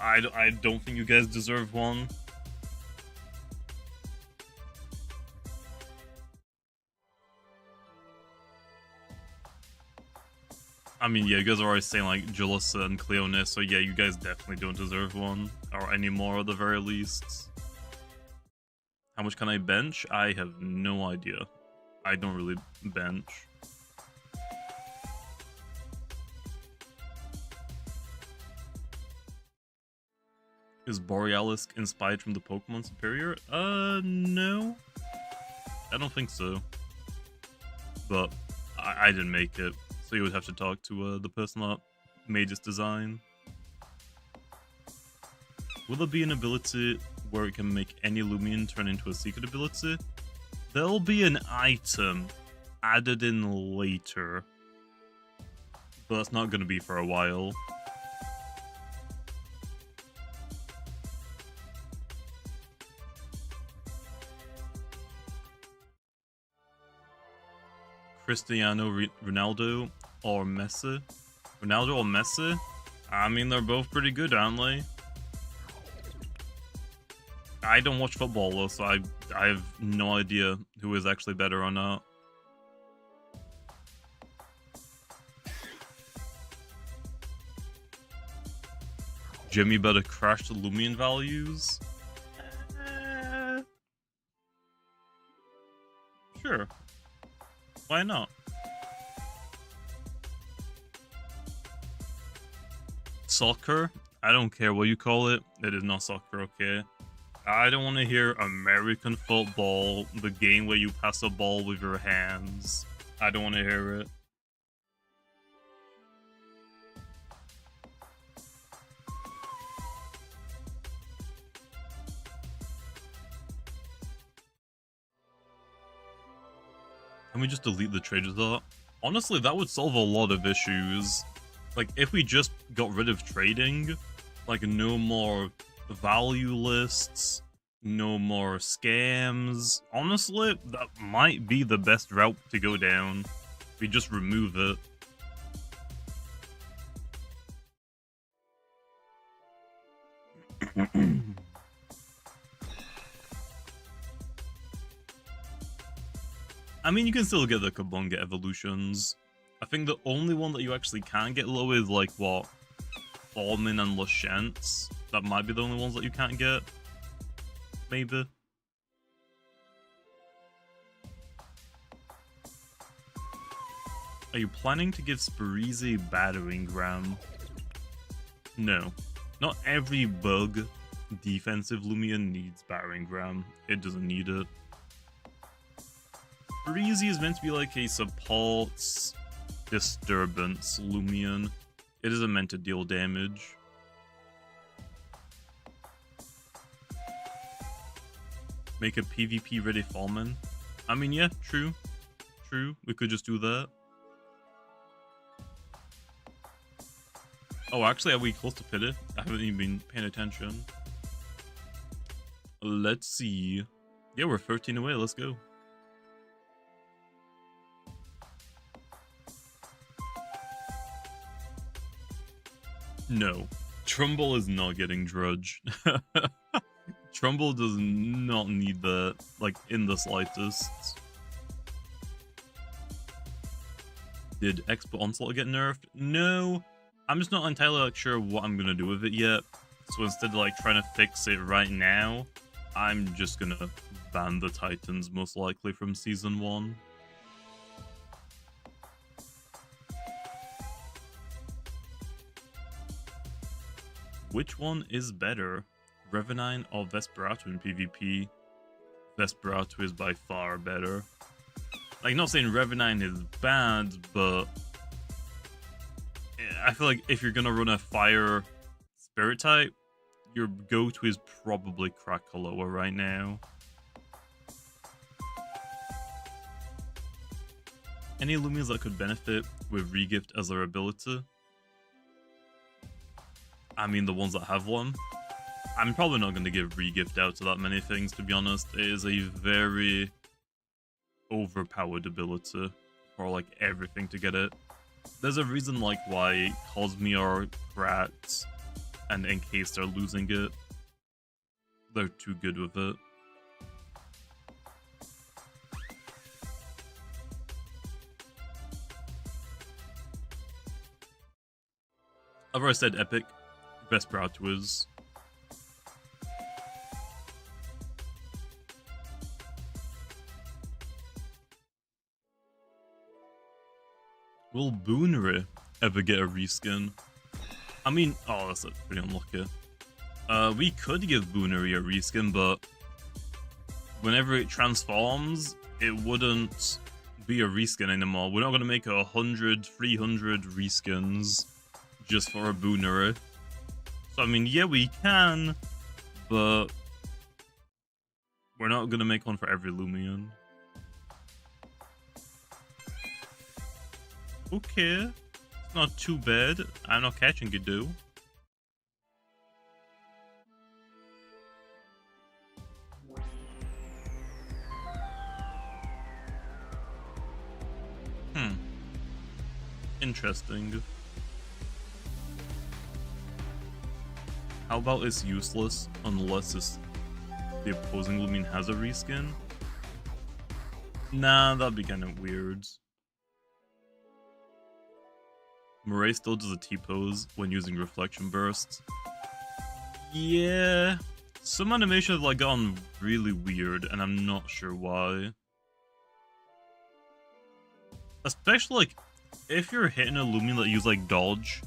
Speaker 1: I don't think you guys deserve one. I mean, yeah, you guys are already saying, like, Julissa and Cleonis, so yeah, you guys definitely don't deserve one. Or any more, at the very least. How much can I bench? I have no idea. I don't really bench. Is Borealis inspired from the Pokemon Superior? No. I don't think so. But I didn't make it. So you would have to talk to the person that made this design. Will there be an ability where it can make any Lumion turn into a secret ability. There'll be an item added in later, but that's not going to be for a while. Cristiano Ronaldo or Messi? Ronaldo or Messi? I mean, they're both pretty good, aren't they? I don't watch football though, so I have no idea who is actually better or not. Jimmy better crash the Lumion values? Sure. Why not? Soccer? I don't care what you call it. It is not soccer, okay? I don't want to hear American football, the game where you pass a ball with your hands. I don't want to hear it. Can we just delete the trader thought? Honestly, that would solve a lot of issues. Like, if we just got rid of trading, like, no more value lists, no more scams. Honestly, that might be the best route to go down. We just remove it. I mean, you can still get the Kabunga evolutions. I think the only one that you actually can get low is, like, what? Ormin and Lashent's. That might be the only ones that you can't get. Maybe. Are you planning to give Spirizi battering ram? No. Not every bug defensive Lumion needs battering ram. It doesn't need it. Spirizi is meant to be like a support disturbance Lumion. It isn't meant to deal damage. Make a PvP ready Fallman. I mean, yeah, true. True. We could just do that. Oh, actually, are we close to Pity? I haven't even been paying attention. Let's see. Yeah, we're 13 away. Let's go. No. Trumbull is not getting Drudge. Trumbull does not need that, like, in the slightest. Did Expert Onslaught get nerfed? No. I'm just not entirely, like, sure what I'm gonna do with it yet. So instead of, like, trying to fix it right now, I'm just gonna ban the Titans, most likely, from Season 1. Which one is better? Revenine or Vesperatu in PvP? Vesperatu is by far better. Like, not saying Revenine is bad, but I feel like if you're gonna run a fire spirit type, your go-to is probably Krakaloa right now. Any Lumias that could benefit with Regift as their ability? I mean, the ones that have one. I'm probably not going to give Regift out to that many things, to be honest. It is a very overpowered ability for, like, everything to get it. There's a reason, like, why Cosmeor, Krat, and Encased are losing it. They're too good with it. I've already said Epic. Vesperatu is. Will Boonery ever get a reskin? I mean, oh, that's pretty unlucky. We could give Boonery a reskin, but whenever it transforms, it wouldn't be a reskin anymore. We're not going to make 100, 300 reskins just for a Boonery. So, I mean, yeah, we can, but We're not gonna make one for every Lumion. Okay. It's not too bad. I'm not catching it though. Interesting. How about it's useless unless the opposing Lumion has a reskin? Nah, that'd be kind of weird. Murray still does a T-pose when using reflection bursts. Yeah, some animations have like gotten really weird, and I'm not sure why. Especially like if you're hitting a Lumion that use like dodge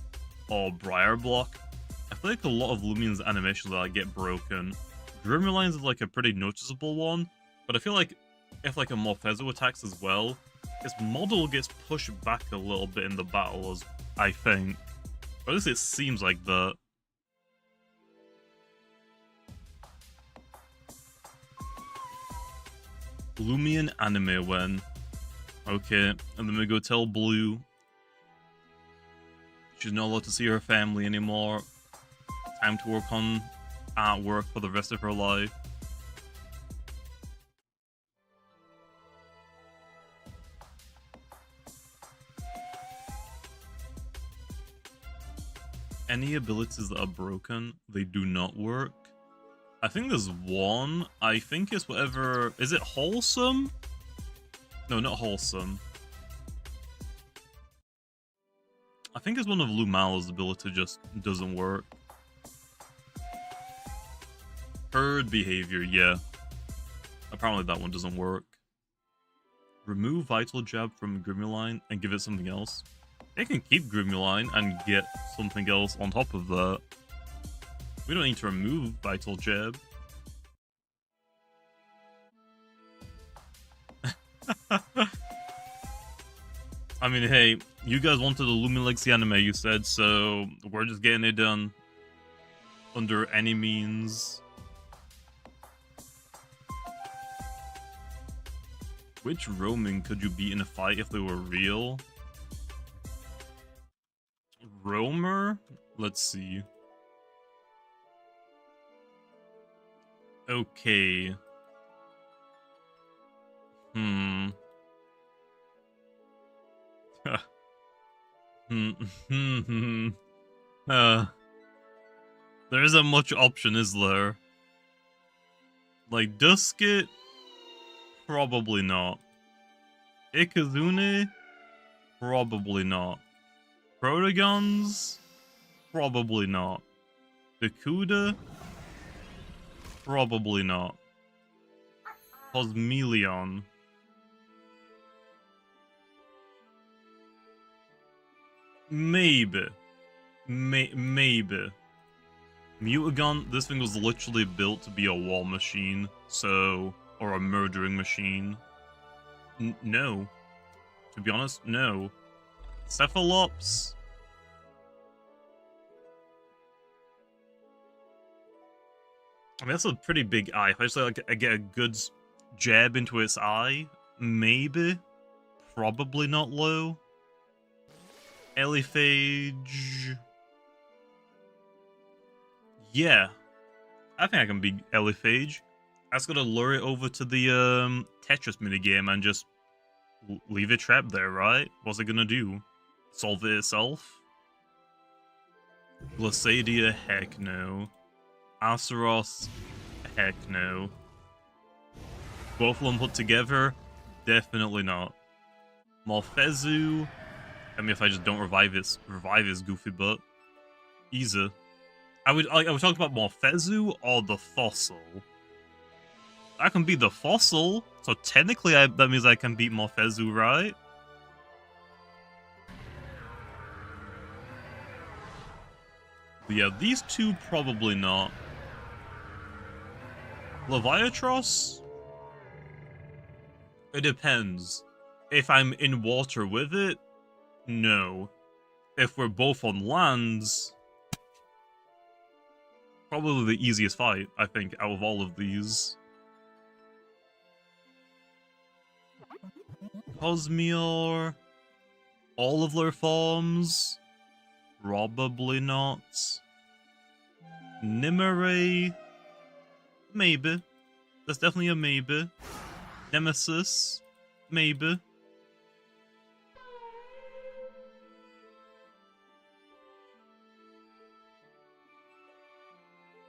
Speaker 1: or Briar Block, I feel like a lot of Lumion's animations that like, get broken. Grimmerline's is like a pretty noticeable one, but I feel like if like a Morphezo attacks as well, his model gets pushed back a little bit in the battle, as I think. Or at least it seems like that. Lumion anime when. Okay, and then we go tell Blue she's not allowed to see her family anymore. Time to work on artwork for the rest of her life. Any abilities that are broken, they do not work. I think there's one. I think it's whatever... Is it Wholesome? No, not Wholesome. I think it's one of Lumala's ability just doesn't work. Herd behavior, yeah. Apparently that one doesn't work. Remove Vital Jab from Grimmuline and give it something else. It can keep Grimmuline and get something else on top of that. We don't need to remove Vital Jab. I mean, hey, you guys wanted a Lumion Legacy anime, you said, so we're just getting it done. Under any means. Which roaming could you beat in a fight if they were real? Roamer? Let's see. Okay. There isn't much option, is there? Like, Dusket? Probably not. Ikazune? Probably not. Protagons? Probably not. Dakuda? Probably not. Cosmeleon? Maybe. Maybe. Mutagon, this thing was literally built to be a war machine, so... Or a murdering machine. No. To be honest, no. Cephalops? I mean, that's a pretty big eye. If I just like, I get a good jab into its eye, maybe. Probably not low. Elephage. Yeah. I think I can beat Elephage. I just gotta lure it over to the Tetris minigame and just leave it trapped there, right? What's it gonna do? Solve it itself? Glacidia? Heck no. Aceros? Heck no. Both of them put together? Definitely not. Morphezo? I mean, if I just don't revive his goofy butt. Easy. I would talk about Morphezo or the fossil. I can beat the fossil, so technically that means I can beat Morphezo, right? But yeah, these two probably not. Leviatros? It depends. If I'm in water with it, no. If we're both on lands, probably the easiest fight, I think, out of all of these. Cosmeor. All of their forms? Probably not. Nimere? Maybe. That's definitely a maybe. Nemesis? Maybe.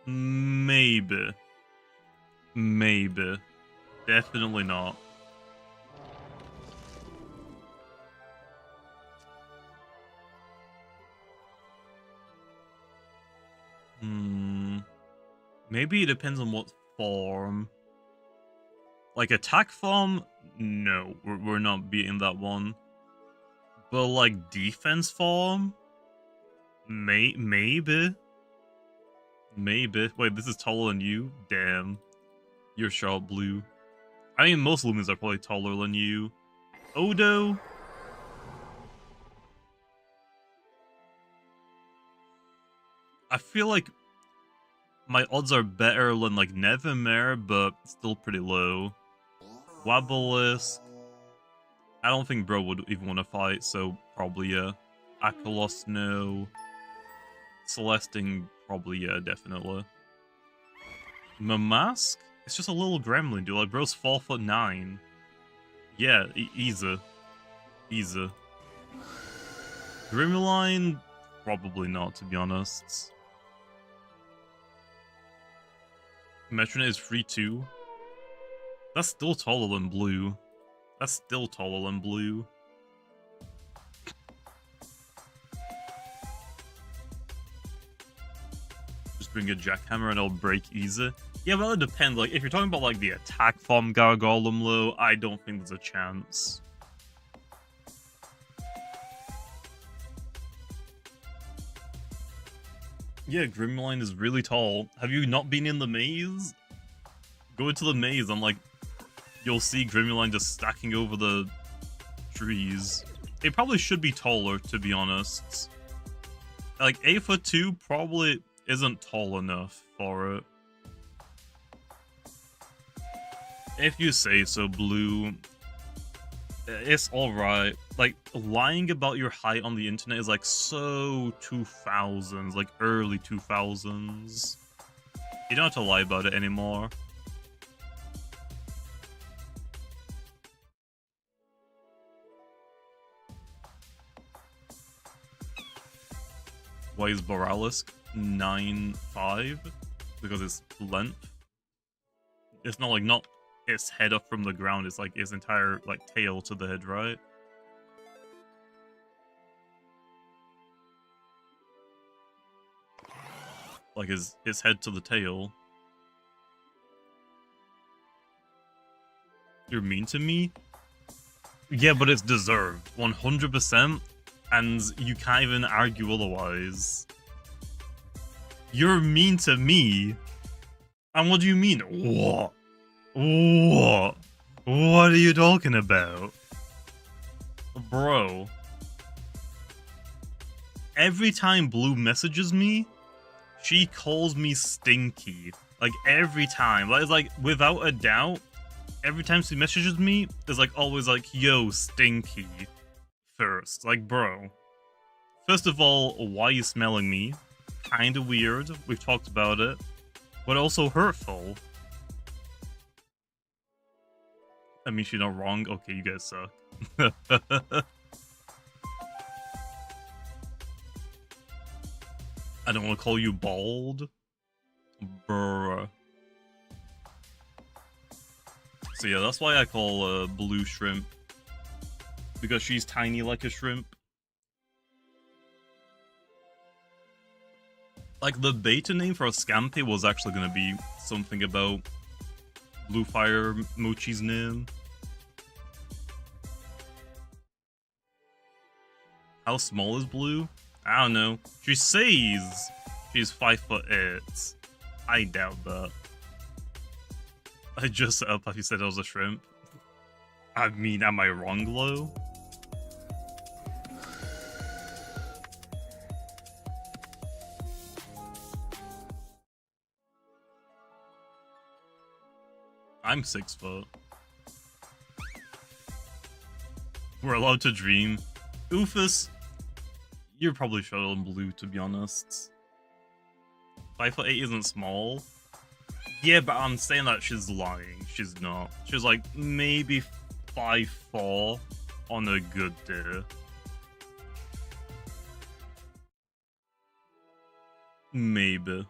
Speaker 1: Maybe. Maybe. Definitely not. Maybe it depends on what form. Like attack form? No, we're not beating that one. But like defense form? Maybe. Maybe. Wait, this is taller than you? Damn. You're sharp blue. I mean, most Lumens are probably taller than you. Odo? I feel like my odds are better than like Nevermare, but still pretty low. Wabalisk. I don't think bro would even want to fight, so probably yeah. Akalos, no. Celesting, probably yeah, definitely. Mamask? It's just a little gremlin, dude. Like, bro's 4'9". Yeah, easy. Easy. Grimline? Probably not, to be honest. Metronite is 3'2". That's still taller than blue. That's still taller than blue. Just bring a jackhammer and it'll break easy. Yeah, well, it depends. Like, if you're talking about, like, the attack form Gargolem low, I don't think there's a chance. Yeah, Grimline is really tall. Have you not been in the maze? Go into the maze and, like, you'll see Grimline just stacking over the trees. It probably should be taller, to be honest. Like, 8'2" probably isn't tall enough for it. If you say so, Blue. It's alright. Like, lying about your height on the internet is, like, so 2000s, like, early 2000s. You don't have to lie about it anymore. Why is Boralisk 9'5"? Because it's length. It's not, like, not its head up from the ground, it's, like, its entire, like, tail to the head, right? Like, his head to the tail. You're mean to me? Yeah, but it's deserved. 100%. And you can't even argue otherwise. You're mean to me? And what do you mean? What? What? What are you talking about? Bro. Every time Blue messages me, she calls me stinky. Like, every time. Like, without a doubt, every time she messages me, it's, like, always like, yo, stinky. First. Like, bro. First of all, why are you smelling me? Kinda weird. We've talked about it. But also hurtful. I mean, she's not wrong. Okay, you guys suck. I don't want to call you bald. Bruh. So yeah, that's why I call Blue Shrimp. Because she's tiny like a shrimp. Like, the beta name for a Scampi was actually gonna be something about Blue Fire Mochi's name. How small is Blue? I don't know. She says she's 5'8". I doubt that. I just set up if you said I was a shrimp. I mean, am I wrong, Lo? I'm 6 foot. We're allowed to dream. Oofus, you're probably short on blue, to be honest. 5'8" isn't small. Yeah, but I'm saying that she's lying. She's not. She's like maybe 5'4" on a good day. Maybe.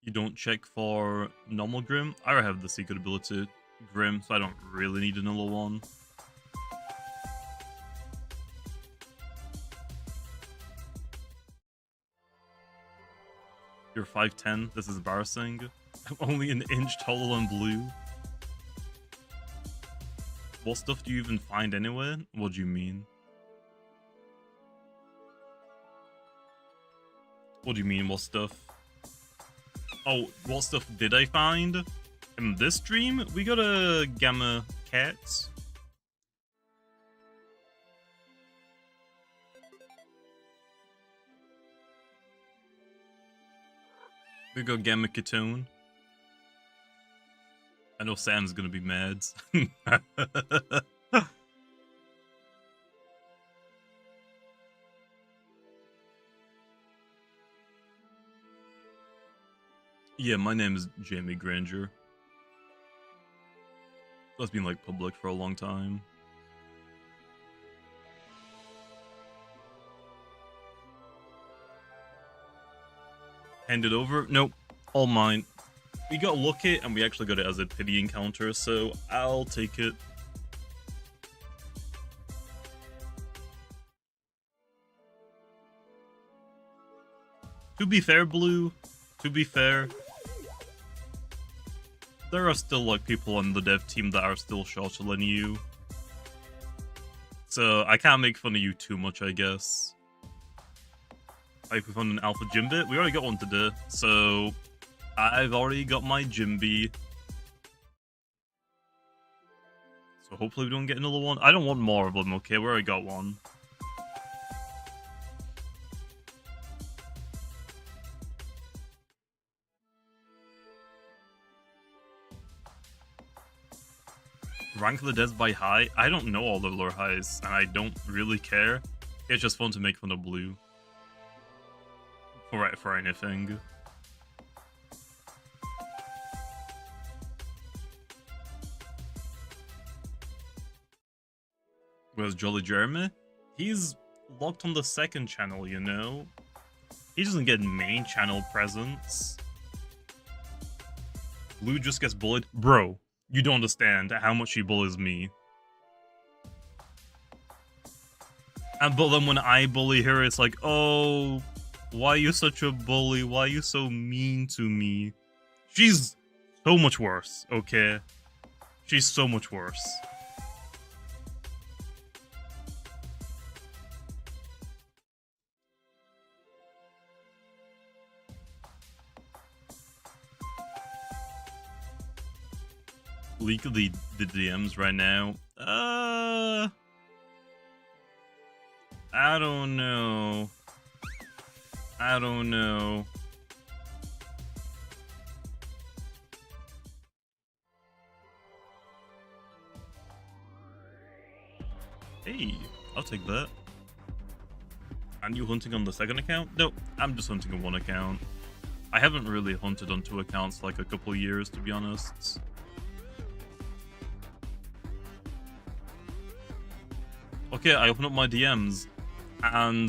Speaker 1: You don't check for normal Grim? I already have the secret ability Grim, so I don't really need another one. You're 5'10". This is embarrassing. I'm only an inch taller than blue. What stuff do you even find anywhere? What do you mean? What do you mean, what stuff? Oh, what stuff did I find? In this dream, we got a gamma cat. We got gamma ketone. I know Sam's gonna be mad. Yeah, my name is Jamie Granger. That's been like public for a long time. Hand it over? Nope. All mine. We got lucky and we actually got it as a pity encounter, so I'll take it. To be fair, Blue, to be fair, there are still like people on the dev team that are still shorter than you. So I can't make fun of you too much, I guess. Like we found an alpha Jimbit. We already got one today, so I've already got my Jimby. So hopefully we don't get another one. I don't want more of them, okay? We already got one. Rank the devs by high? I don't know all the lore highs, and I don't really care. It's just fun to make fun of Blue. For anything. Where's Jolly Jeremy? He's locked on the second channel, you know? He doesn't get main channel presence. Blue just gets bullied. Bro, you don't understand how much he bullies me. But then when I bully her, it's like, oh, why are you such a bully? Why are you so mean to me? She's so much worse, okay? She's so much worse. Leak of the DMs right now. I don't know. I don't know. Hey, I'll take that. Are you hunting on the second account? Nope, I'm just hunting on one account. I haven't really hunted on 2 accounts like a couple years, to be honest. Okay, I opened up my DMs, and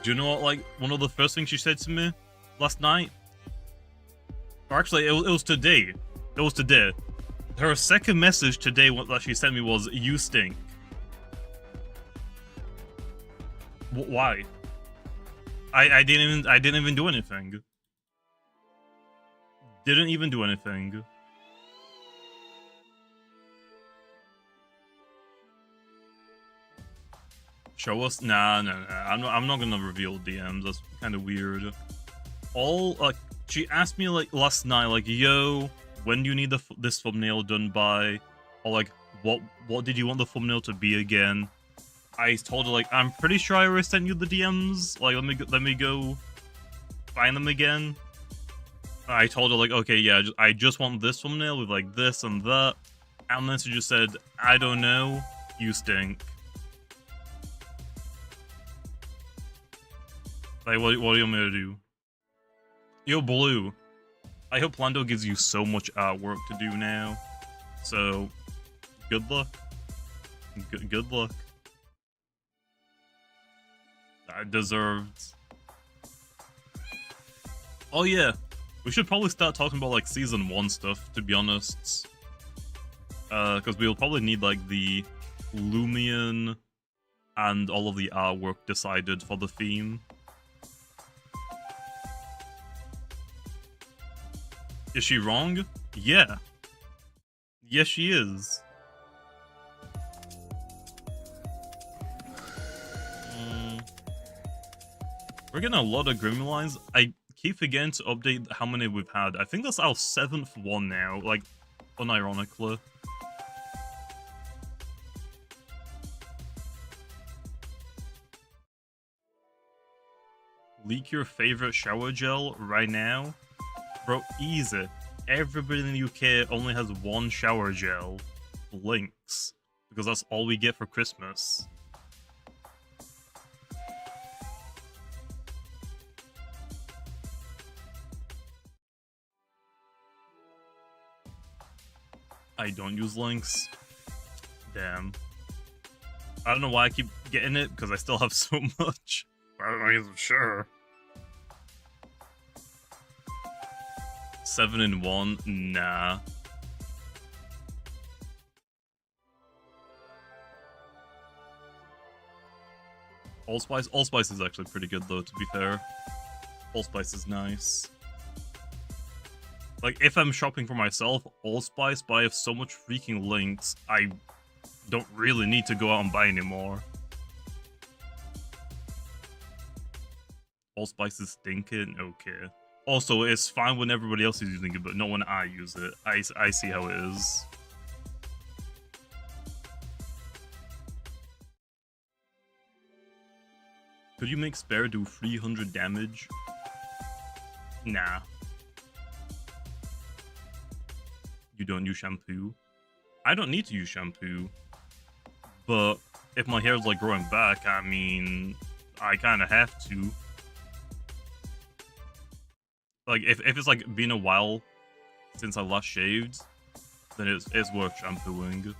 Speaker 1: do you know what, like, one of the first things she said to me last night? Or actually, it was today. It was today. Her second message today that she sent me was, "You stink." Why? I didn't even do anything. Didn't even do anything. Show us? Nah. I'm not gonna reveal DMs. That's kind of weird. She asked me like last night, like, "Yo, when do you need this thumbnail done by?" Or like, "What did you want the thumbnail to be again?" I told her like, "I'm pretty sure I already sent you the DMs. Like, let me go find them again." I told her, like, okay, yeah, I just want this thumbnail with, like, this and that. And then she just said, I don't know, you stink. Like, what do you want me to do? Yo, Blue. I hope Lando gives you so much artwork to do now. So, good luck. Good luck. I deserved. Oh yeah, we should probably start talking about like season 1 stuff, to be honest. Because we'll probably need like the Lumion and all of the artwork decided for the theme. Is she wrong? Yeah. Yes, she is. We're getting a lot of Grim lines. I keep forgetting to update how many we've had. I think that's our 7th one now, like, unironically. Leak your favorite shower gel right now? Bro, easy. Everybody in the UK only has one shower gel. Lynx. Because that's all we get for Christmas. I don't use Lynx. Damn. I don't know why I keep getting it, because I still have so much. I don't use them, sure. 7 in 1? Nah. Allspice? Allspice is actually pretty good though, to be fair. Allspice is nice. Like, if I'm shopping for myself, Allspice, but I have so much freaking Lynx, I don't really need to go out and buy anymore. Allspice is stinking? Okay. Also, it's fine when everybody else is using it, but not when I use it. I see how it is. Could you make Spare do 300 damage? Nah. You don't use shampoo? I don't need to use shampoo. But if my hair's like growing back, I mean, I kind of have to. Like, if it's like been a while since I last shaved, then it's worth shampooing.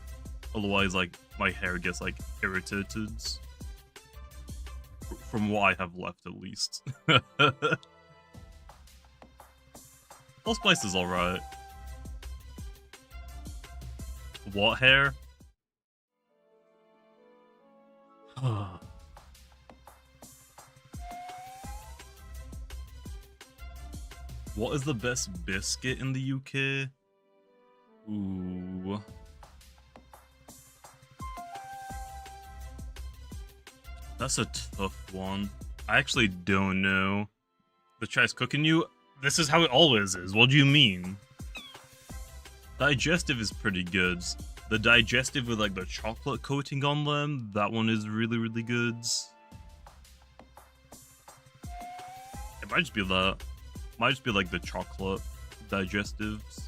Speaker 1: Otherwise, like, my hair gets like irritated. From what I have left, at least. Allspice is alright. What hair? What is the best biscuit in the UK? Ooh. That's a tough one. I actually don't know. The chat's cooking you? This is how it always is. What do you mean? Digestive is pretty good. The digestive with like the chocolate coating on them, that one is really, really good. It might just be that. Might just be like the chocolate digestives.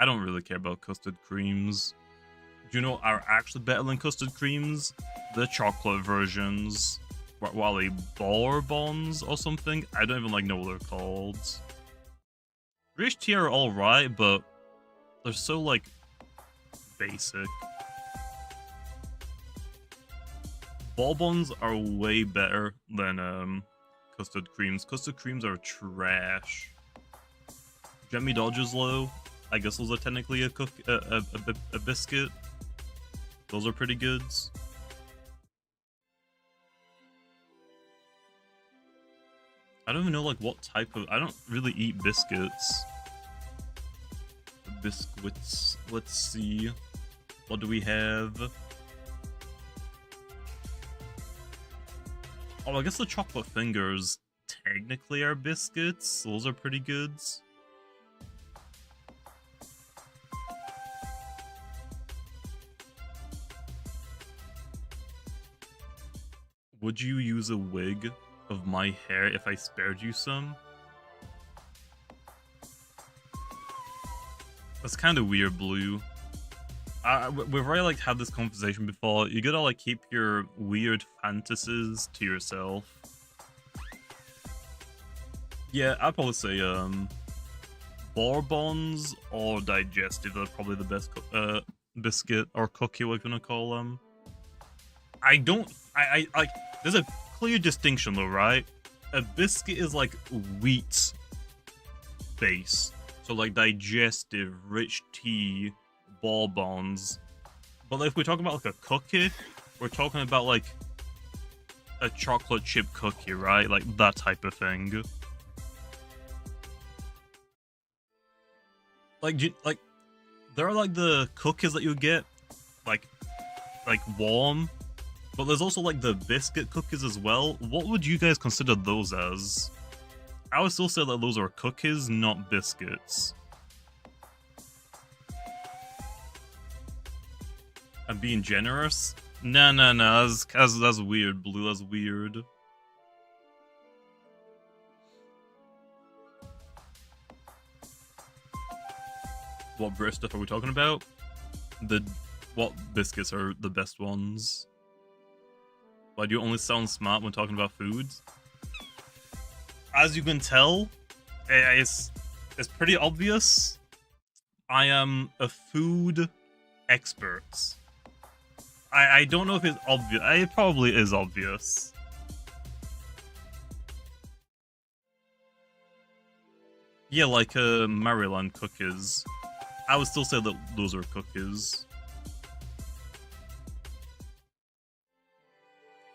Speaker 1: I don't really care about custard creams. Do you know are actually better than custard creams? The chocolate versions. Wally Bourbons or something? I don't even like know what they're called. Rich tea are alright, but they're so like basic. Bourbons are way better than custard creams. Custard creams are trash. Jemmy Dodgers low. I guess those are technically a biscuit. Those are pretty good. I don't even know like what type of. I don't really eat biscuits. Biscuits. Let's see. What do we have? Oh, I guess the chocolate fingers technically are biscuits. Those are pretty good. Would you use a wig of my hair if I spared you some? That's kind of weird, Blue. We've already like had this conversation before. You gotta like keep your weird fantasies to yourself. Yeah, I'd probably say bourbons or digestive are probably the best biscuit or cookie, we're gonna call them. I like. There's a clear distinction though, right? A biscuit is like wheat base, so like digestive, rich tea, bourbons. But if we talk about like a cookie, we're talking about like a chocolate chip cookie, right? Like that type of thing. Like there are like the cookies that you get like warm, but there's also like the biscuit cookies as well. What would you guys consider those as? I would still say that those are cookies, not biscuits. I'm being generous? No, that's weird, Blue, that's weird. What British stuff are we talking about? What biscuits are the best ones? Why do you only sound smart when talking about foods? As you can tell, it's pretty obvious. I am a food expert. I don't know if it's obvious. It probably is obvious. Yeah, like Maryland cookies. I would still say that those are cookies.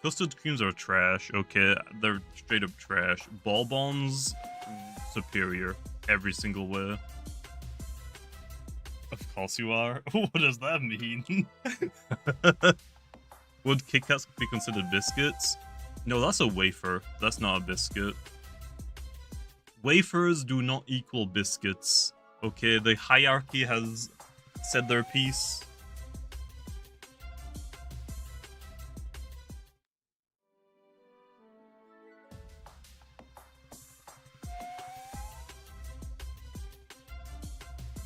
Speaker 1: Custard creams are trash. Okay, they're straight up trash. Bonbons, superior every single way. Of course you are. What does that mean? Would Kit Kats be considered biscuits? No, that's a wafer. That's not a biscuit. Wafers do not equal biscuits. Okay, the hierarchy has said their piece.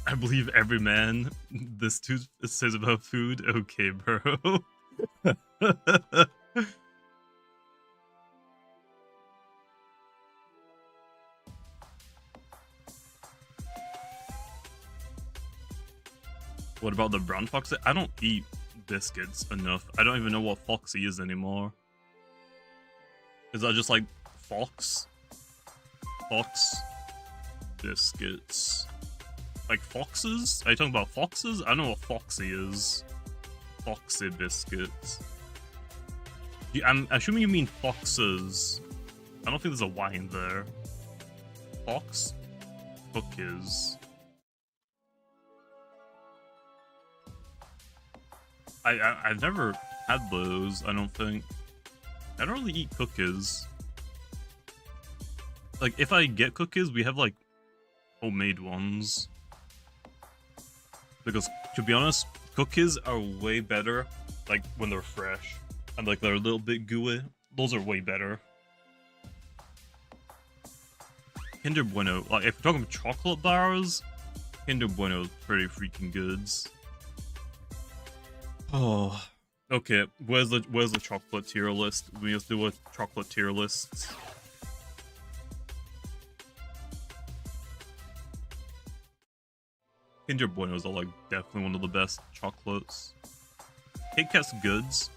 Speaker 1: I believe every man this tooth says about food. Okay, bro. What about the brown foxy? I don't eat biscuits enough. I don't even know what foxy is anymore. Is that just like fox? Fox biscuits. Like foxes? Are you talking about foxes? I don't know what foxy is. Foxy biscuits. I'm assuming you mean foxes. I don't think there's a Y in there. Fox cookies. I've never had those, I don't think. I don't really eat cookies. Like, if I get cookies, we have, like, homemade ones. Because, to be honest, cookies are way better, like, when they're fresh. And, like, they're a little bit gooey. Those are way better. Kinder Bueno. Like, if we're talking chocolate bars, Kinder Bueno is pretty freaking good. Oh, okay. Where's the chocolate tier list? We have to do a chocolate tier list. Kinder Buenos are like definitely one of the best chocolates. Kit Kat's goods.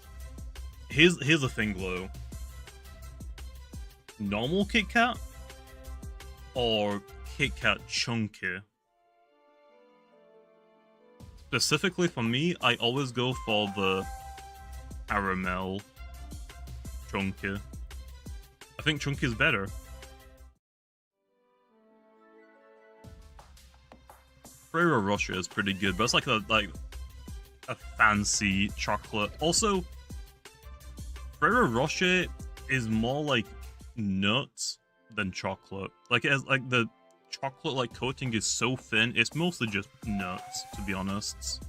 Speaker 1: Here's the thing, though. Normal Kit Kat or Kit Kat Chunky? Specifically for me, I always go for the caramel Chunky. I think Chunky is better. Ferrero Rocher is pretty good, but it's like a fancy chocolate. Also, Ferrero Rocher is more like nuts than chocolate. Like it has like the chocolate like coating is so thin, it's mostly just nuts, to be honest.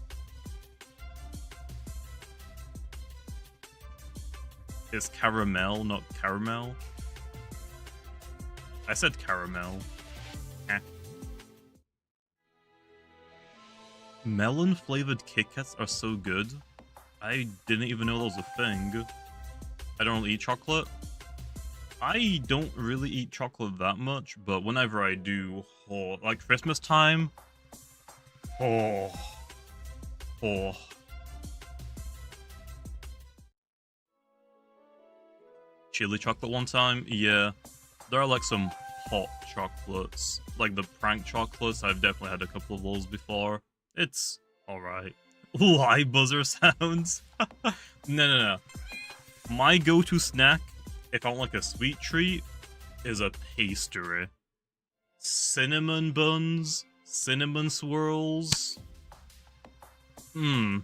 Speaker 1: It's caramel, not caramel. I said caramel. Eh. Melon flavored Kit Kats are so good. I didn't even know that was a thing. I don't really eat chocolate. I don't really eat chocolate that much, but whenever I do, oh, like Christmas time, oh. Chili chocolate one time, yeah. There are like some hot chocolates, like the prank chocolates. I've definitely had a couple of those before. It's alright. Lie buzzer sounds. No. My go-to snack, if I want like a sweet treat, is a pastry. Cinnamon buns, cinnamon swirls. I'll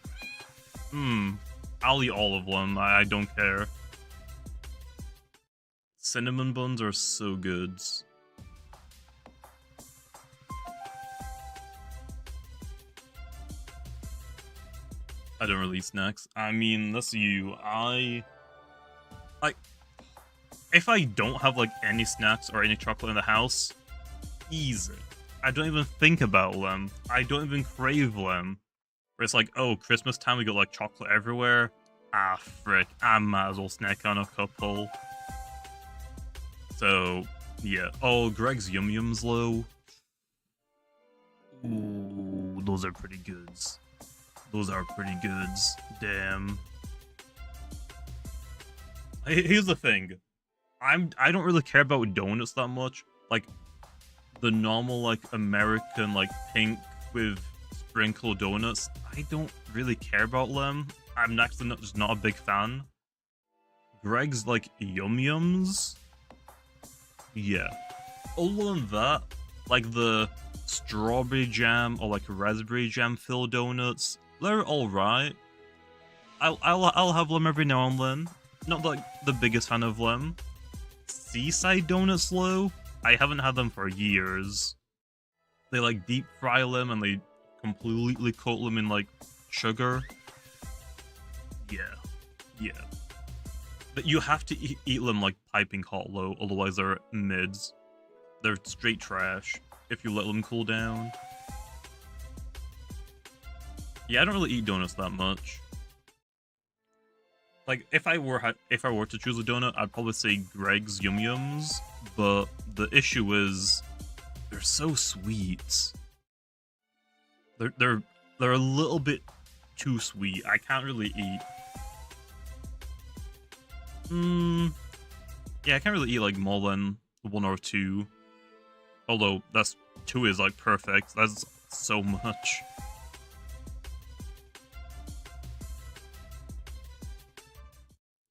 Speaker 1: eat all of them. I don't care. Cinnamon buns are so good. I don't really eat snacks. I mean, that's you. If I don't have like any snacks or any chocolate in the house, easy. I don't even think about them. I don't even crave them. Where it's like, oh, Christmas time we got like chocolate everywhere. Ah, frick. I might as well snack on a couple. So, yeah. Oh, Greg's Yum Yums low. Ooh, those are pretty goods. Those are pretty goods. Damn. Here's the thing. I don't really care about donuts that much. Like, the normal, like, American, like, pink with sprinkle donuts, I don't really care about them. I'm actually just not a big fan. Greg's, like, Yum Yums? Yeah. Other than that, like, the strawberry jam or, like, raspberry jam filled donuts, they're alright. I'll have them every now and then. Not, like, the biggest fan of them. Seaside donuts, though, I haven't had them for years. They, like, deep fry them and they completely coat them in, like, sugar. Yeah. But you have to eat them, like, piping hot, though, otherwise they're mids. They're straight trash if you let them cool down. Yeah, I don't really eat donuts that much. Like, if I were to choose a donut, I'd probably say Greg's Yum Yums, but the issue is they're so sweet. They're a little bit too sweet. I can't really eat. Yeah, I can't really eat like more than 1 or 2. Although that's 2 is like perfect. That's so much.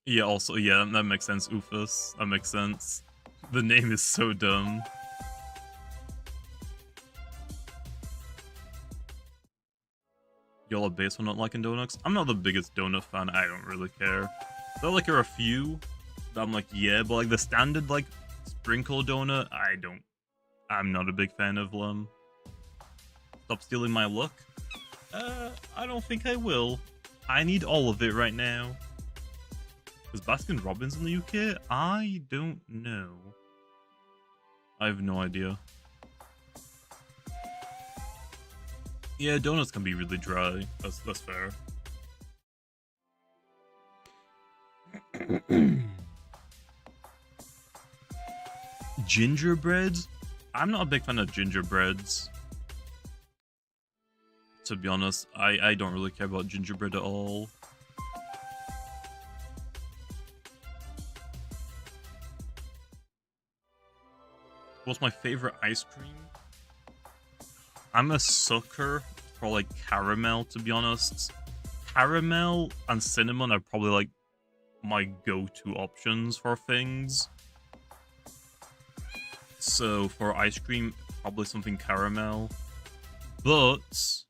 Speaker 1: Yeah, also, yeah, that makes sense, Oofus. That makes sense. The name is so dumb. Y'all are based on not liking donuts? I'm not the biggest donut fan, I don't really care. There like are a few that I'm like, yeah, but like the standard like sprinkle donut, I'm not a big fan of them. Stop stealing my look? I don't think I will. I need all of it right now. Is Baskin Robbins in the UK? I don't know. I have no idea. Yeah, donuts can be really dry. That's fair. Gingerbreads? I'm not a big fan of gingerbreads. To be honest, I don't really care about gingerbread at all. What's my favorite ice cream? I'm a sucker for like caramel, to be honest. Caramel and cinnamon are probably like my go-to options for things. So for ice cream, probably something caramel. But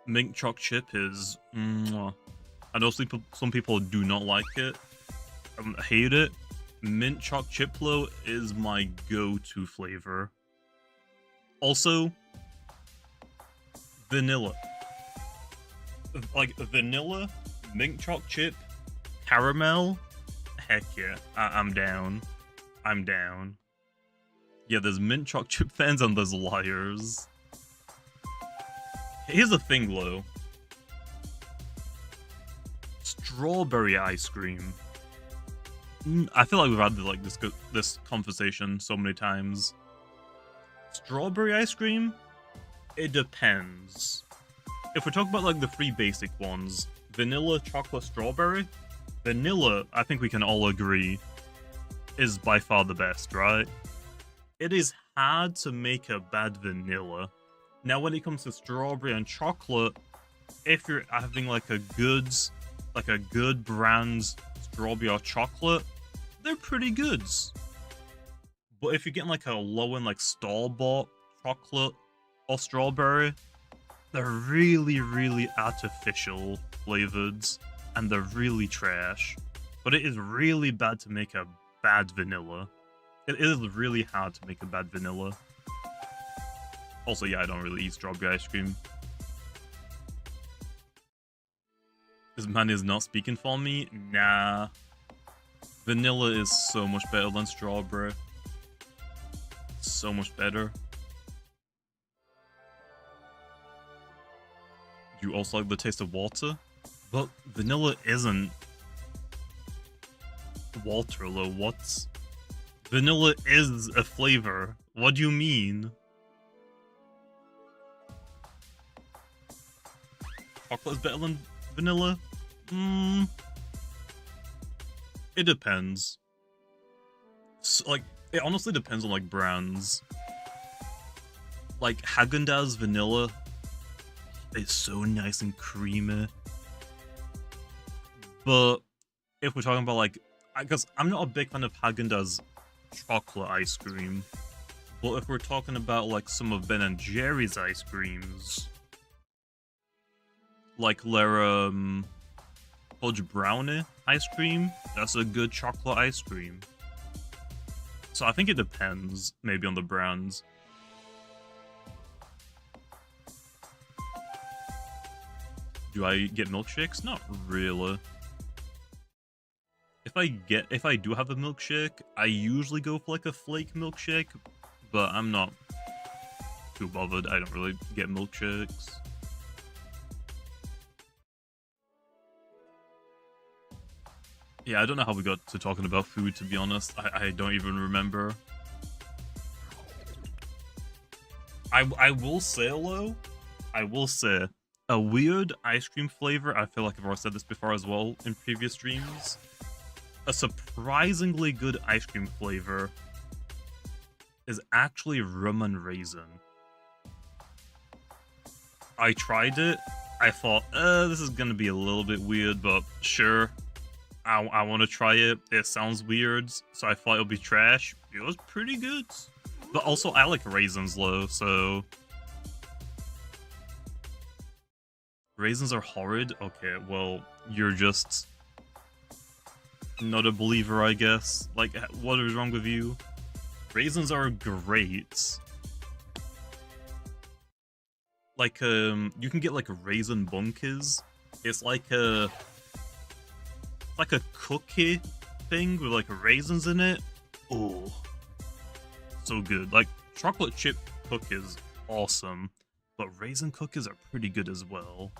Speaker 1: mint choc chip is mwah. I know some people do not like it. Hate it. Mint choc chip though is my go-to flavor. Also, vanilla. Like vanilla, mint choc chip, caramel. Heck yeah, I'm down. I'm down. Yeah, there's mint choc chip fans and there's liars. Here's the thing, though. Strawberry ice cream. I feel like we've had like this conversation so many times. Strawberry ice cream? It depends. If we're talking about like the three basic ones, vanilla, chocolate, strawberry, vanilla, I think we can all agree, is by far the best, right? It is hard to make a bad vanilla. Now, when it comes to strawberry and chocolate, if you're having like a good brand strawberry or chocolate, they're pretty good. But if you're getting like a low-end like store-bought chocolate or strawberry, they're really, really artificial flavored, and they're really trash. But it is really bad to make a bad vanilla. It is really hard to make a bad vanilla. Also, yeah, I don't really eat strawberry ice cream. This man is not speaking for me? Nah. Vanilla is so much better than strawberry. So much better. Do you also like the taste of water? But vanilla isn't water, though. What? Vanilla is a flavor. What do you mean? Chocolate is better than vanilla? It depends. So, like, it honestly depends on like brands. Like Haagen-Dazs vanilla is so nice and creamy. But if we're talking about like, because I'm not a big fan of Haagen-Dazs chocolate ice cream, but if we're talking about like some of Ben & Jerry's ice creams, like their fudge brownie ice cream, that's a good chocolate ice cream. So I think it depends, maybe, on the brands. Do I get milkshakes? Not really. If I do have a milkshake, I usually go for like a flake milkshake, but I'm not too bothered. I don't really get milkshakes. Yeah, I don't know how we got to talking about food, to be honest. I don't even remember. I will say, though, I will say, a weird ice cream flavor, I feel like I've already said this before as well in previous streams, a surprisingly good ice cream flavor is actually rum and raisin. I tried it, I thought, this is gonna be a little bit weird, but sure. I want to try it. It sounds weird, so I thought it would be trash. It was pretty good. But also, I like raisins, though, so... Raisins are horrid? Okay, well, you're just... not a believer, I guess. Like, what is wrong with you? Raisins are great. Like, you can get, like, raisin bunkies. It's like a cookie thing with like raisins in it. Oh, so good. Like chocolate chip cookies, awesome, but raisin cookies are pretty good as well.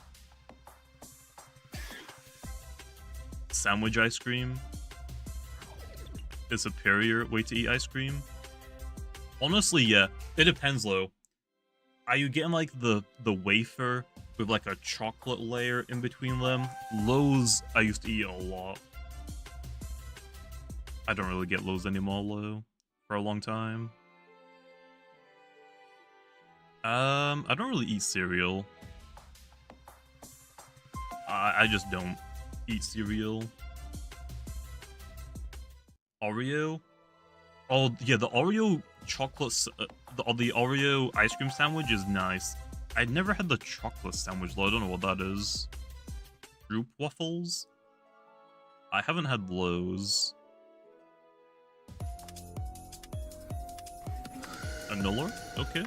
Speaker 1: Sandwich ice cream is a superior way to eat ice cream. Honestly, yeah, it depends though. Are you getting like the wafer with like a chocolate layer in between them? Those I used to eat a lot. I don't really get those anymore though, for a long time. I don't really eat cereal. I just don't eat cereal. Oreo? Oh yeah, the Oreo chocolate, the Oreo ice cream sandwich is nice. I'd never had the chocolate sandwich though, I don't know what that is. Droop waffles? I haven't had those. A Nuller? Okay.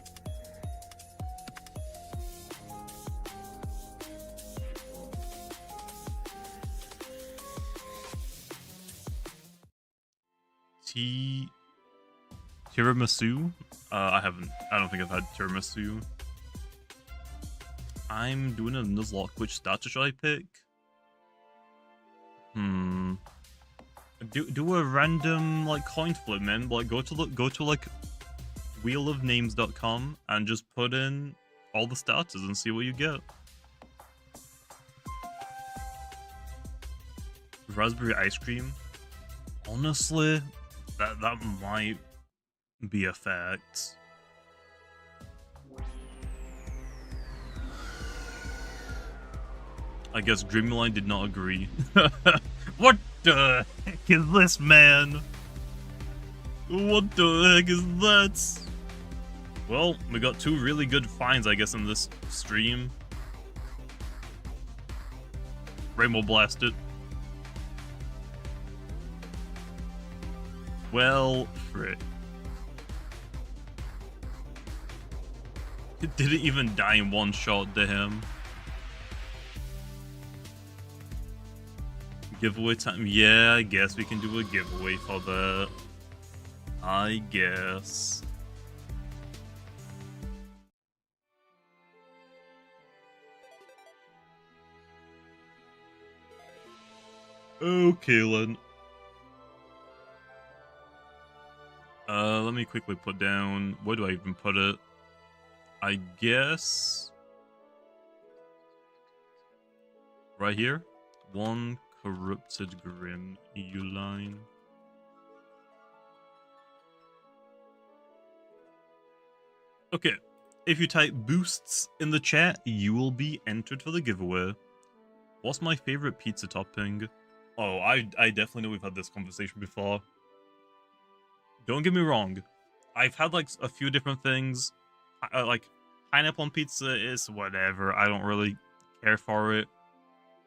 Speaker 1: Tiramisu? I don't think I've had tiramisu. I'm doing a Nuzlocke. Which starter should I pick? Do a random like coin flip, man. Like go to like wheelofnames.com and just put in all the starters and see what you get. Raspberry ice cream. Honestly, that might be a fact. I guess Dreamline did not agree. What the heck is this, man? What the heck is that? Well, we got 2 really good finds, I guess, in this stream. Rainbow Blast it. Well, frick. It didn't even die in one shot to him. Giveaway time? Yeah, I guess we can do a giveaway for that. I guess. Okay, then. Let me quickly put down... Where do I even put it? I guess... right here? 1 corrupted grim EU line. Okay, if you type boosts in the chat, you will be entered for the giveaway. What's my favorite pizza topping? Oh, I definitely know we've had this conversation before. Don't get me wrong. I've had like a few different things. Like pineapple on pizza is whatever. I don't really care for it.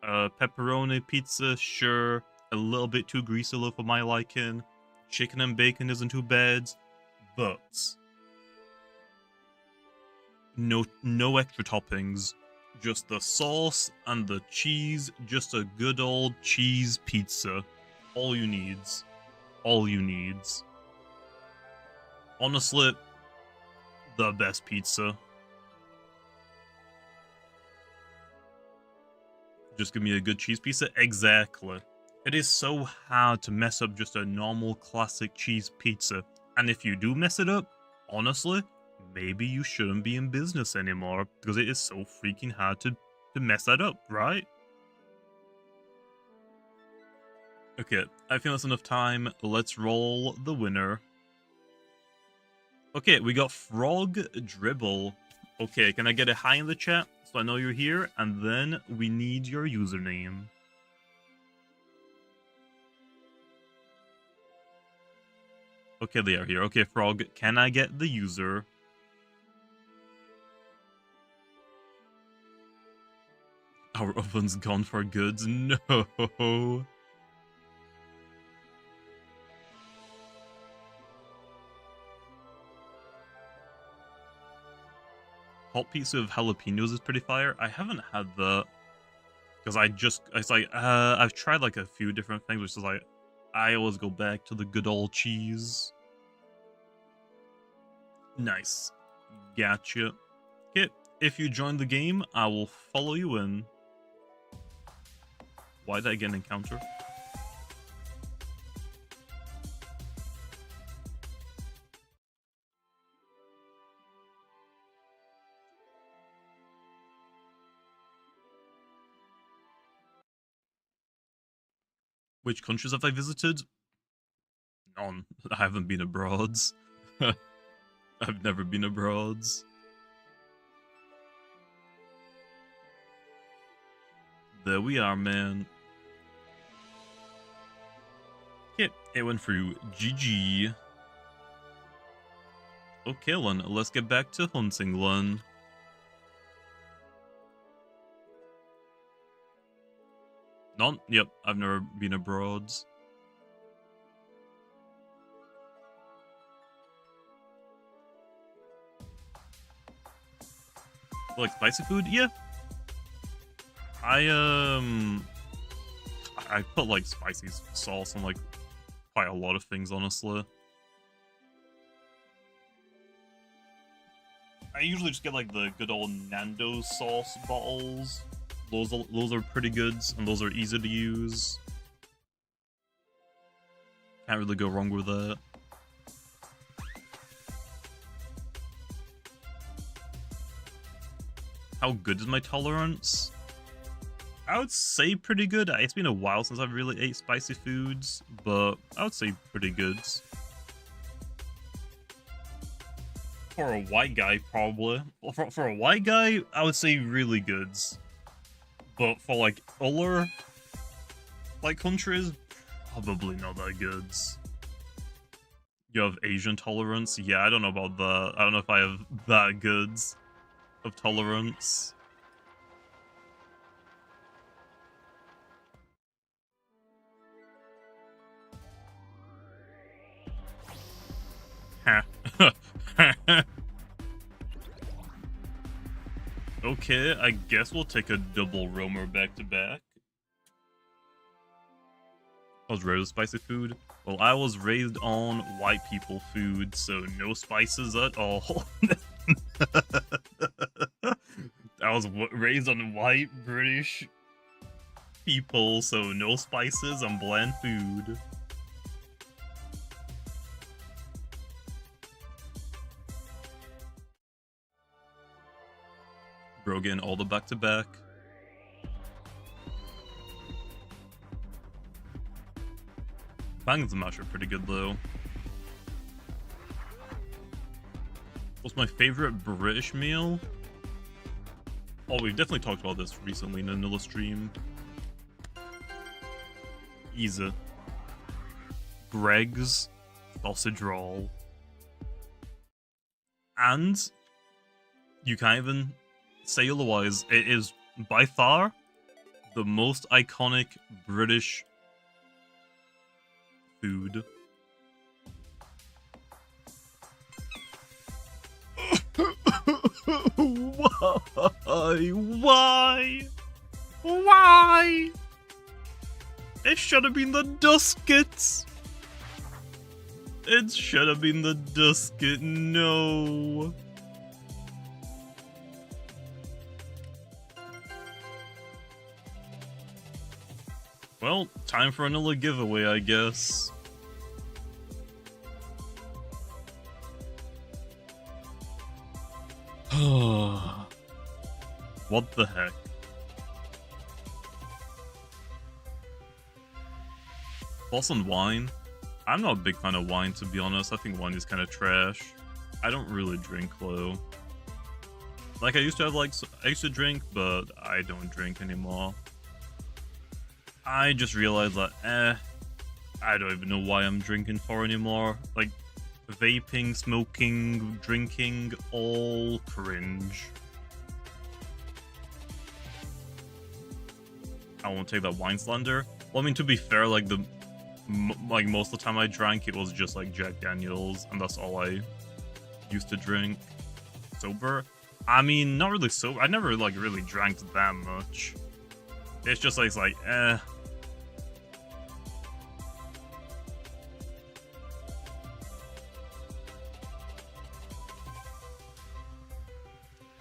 Speaker 1: Pepperoni pizza, sure. A little bit too greasy for my liking. Chicken and bacon isn't too bad. But no extra toppings. Just the sauce and the cheese. Just a good old cheese pizza. All you needs. All you needs. Honestly, the best pizza. Just give me a good cheese pizza? Exactly. It is so hard to mess up just a normal classic cheese pizza. And if you do mess it up, honestly, maybe you shouldn't be in business anymore because it is so freaking hard to mess that up, right? Okay, I think that's enough time. Let's roll the winner. Okay, we got Frog Dribble. Okay, can I get a hi in the chat so I know you're here? And then we need your username. Okay, they are here. Okay, Frog, can I get the user? Our oven's gone for good. No. Hot pizza with jalapenos is pretty fire. I haven't had that because I've tried like a few different things, which is like I always go back to the good old cheese. Nice, gotcha. Okay, if you join the game, I will follow you in. Why did I get an encounter? Which countries have I visited? None. I haven't been abroad. I've never been abroad. There we are, man. Okay, it went through. GG. Okay, then, let's get back to hunting, then. None? Yep, I've never been abroad. Like spicy food? Yeah. I put like spicy sauce on like quite a lot of things, honestly. I usually just get like the good old Nando sauce bottles. Those are pretty good, and those are easy to use. Can't really go wrong with that. How good is my tolerance? I would say pretty good. It's been a while since I've really ate spicy foods, but I would say pretty good. For a white guy, probably. For a white guy, I would say really good. But for like other countries, probably not that good. You have Asian tolerance? Yeah, I don't know about that. I don't know if I have that good of tolerance. Okay, I guess we'll take a double roamer back to back. I was raised with spicy food. Well, I was raised on white people food, so no spices at all. I was raised on white British people, so no spices and bland food. Bro, getting all the back-to-back. Bangs and mash are pretty good, though. What's my favorite British meal? Oh, we've definitely talked about this recently in another stream. Easy. Greg's sausage roll. And you can't even say otherwise. It is by far the most iconic British food. Why? Why? It should have been the duskets. It should have been the dusket. No. Well, time for another giveaway, I guess. What the heck? Plus on wine. I'm not a big fan of wine, to be honest. I think wine is kind of trash. I don't really drink, though. Like, I used to drink, but I don't drink anymore. I just realized that, I don't even know why I'm drinking for anymore. Like, vaping, smoking, drinking, all cringe. I won't take that wine slander. Well, I mean, to be fair, like, most of the time I drank, it was just, like, Jack Daniels, and that's all I used to drink. Sober? I mean, not really sober. I never, like, really drank that much. It's just, like, it's like,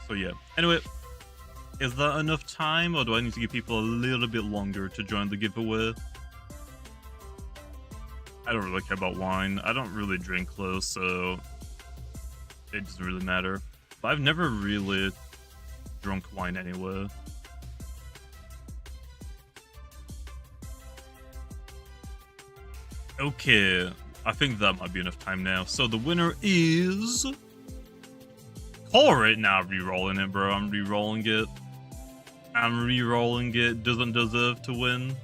Speaker 1: So yeah. Anyway, is that enough time, or do I need to give people a little bit longer to join the giveaway? I don't really care about wine. I don't really drink close, so it doesn't really matter. But I've never really drunk wine anyway. Okay, I think that might be enough time now. So the winner is... Alright, now I'm re-rolling it, bro. I'm re-rolling it. I'm re-rolling it. Doesn't deserve to win.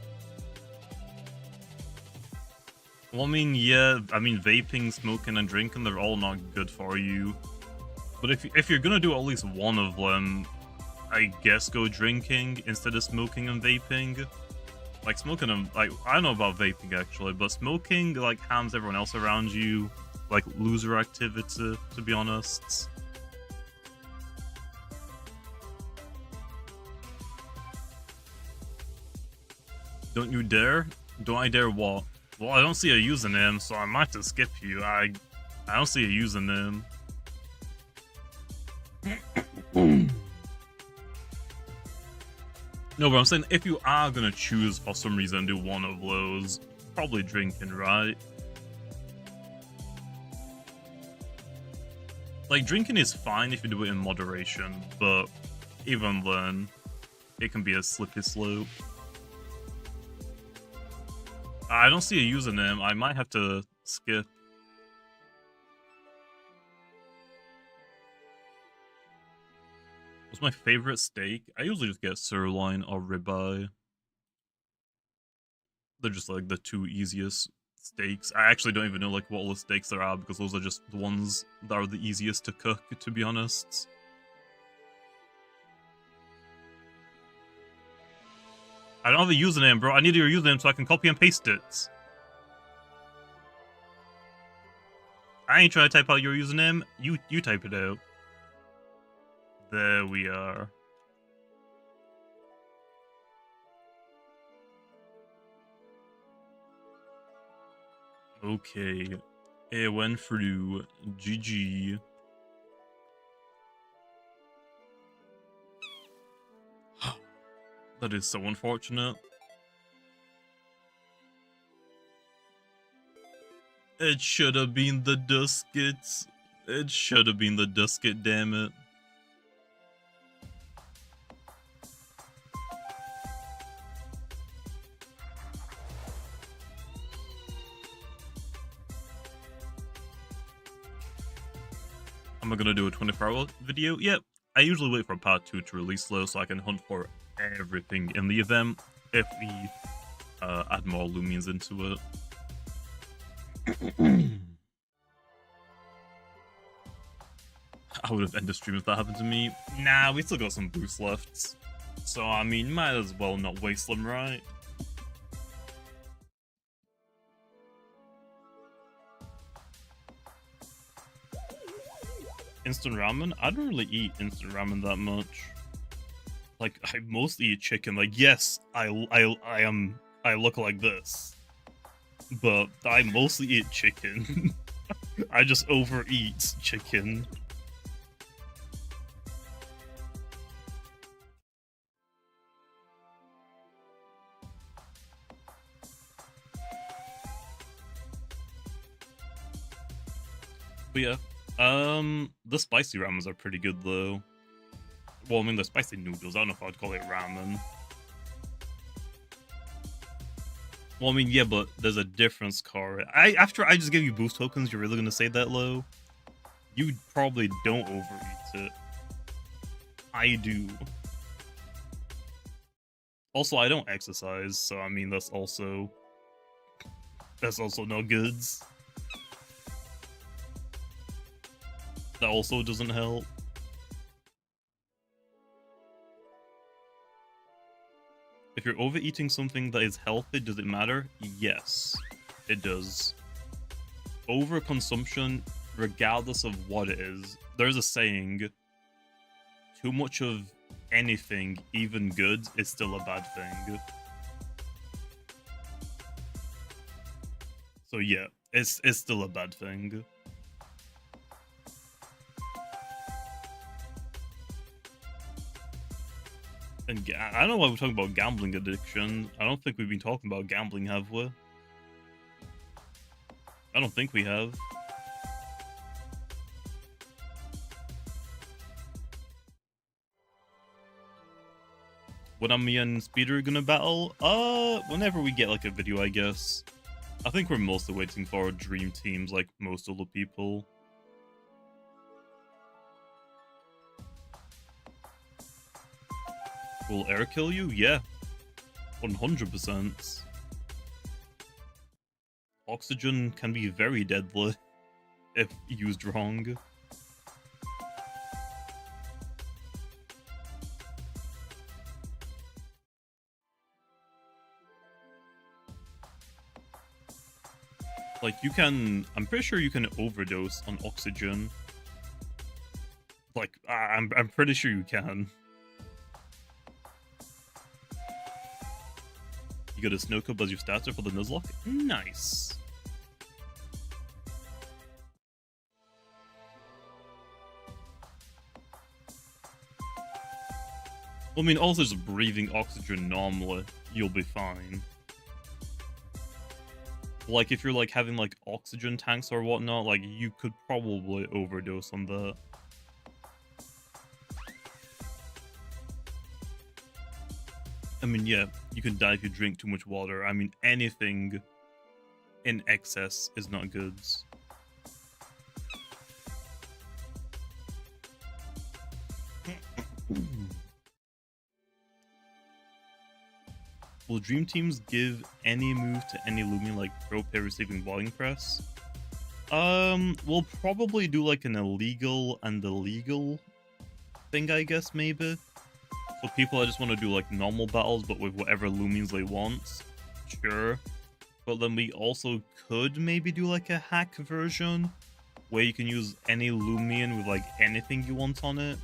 Speaker 1: Well, I mean, yeah. I mean, vaping, smoking, and drinking, they're all not good for you. But if you're gonna do at least one of them, I guess go drinking instead of smoking and vaping. Like, smoking and, like, I don't know about vaping, actually, but smoking, like, harms everyone else around you. Like, loser activity, to be honest. Don't you dare? Don't I dare what? Well, I don't see a username, so I might just skip you. I don't see a username. No, but I'm saying if you are gonna choose for some reason do one of those, probably drinking, right? Like, drinking is fine if you do it in moderation, but even then, it can be a slippery slope. I don't see a username. I might have to skip. What's my favorite steak? I usually just get sirloin or ribeye. They're just like the two easiest steaks. I actually don't even know like what all the steaks there are because those are just the ones that are the easiest to cook, to be honest. I don't have a username, bro. I need your username so I can copy and paste it. I ain't trying to type out your username. You type it out. There we are. Okay. It went through. GG. That is so unfortunate. It should have been the Duskets. It should have been the Dusket, damn it. Am I gonna do a 24-hour video? Yep. I usually wait for part 2 to release though, so I can hunt for everything in the event if we add more Lumines into it. I would have ended the stream if that happened to me. Nah, we still got some boosts left. So, I mean, might as well not waste them, right? Instant ramen? I don't really eat instant ramen that much. Like, I mostly eat chicken. Like, yes, I look like this. But I mostly eat chicken. I just overeat chicken. But yeah, the spicy ramens are pretty good though. Well, I mean, the spicy noodles, I don't know if I'd call it ramen. Well, I mean, yeah, but there's a difference, Cara. After I just gave you boost tokens, you're really gonna say that low? You probably don't overeat it. I do. Also, I don't exercise, so I mean, that's also no goods. That also doesn't help. If you're overeating something that is healthy, does it matter? Yes, it does. Overconsumption, regardless of what it is, there's a saying, too much of anything, even good, is still a bad thing. So yeah, it's still a bad thing. And I don't know why we're talking about gambling addiction. I don't think we've been talking about gambling, have we? I don't think we have. When are me and Speeder gonna battle? Whenever we get like a video, I guess. I think we're mostly waiting for our dream teams, like most of the people. Will air kill you? Yeah. 100%. Oxygen can be very deadly if used wrong. Like, you can... I'm pretty sure you can overdose on oxygen. Like, I'm pretty sure you can. You get a snow cube as your starter for the Nuzlocke? Nice. I mean, also just breathing oxygen normally, you'll be fine. Like, if you're, like, having, like, oxygen tanks or whatnot, like, you could probably overdose on that. I mean, yeah, you can die if you drink too much water. I mean, anything in excess is not good. Will Dream Teams give any move to any Lumion like pro player receiving Volleying Press? We'll probably do like an illegal and illegal thing, I guess, maybe. So people that just want to do like normal battles, but with whatever Lumions they want, sure. But then we also could maybe do like a hack version, where you can use any Lumion with like anything you want on it.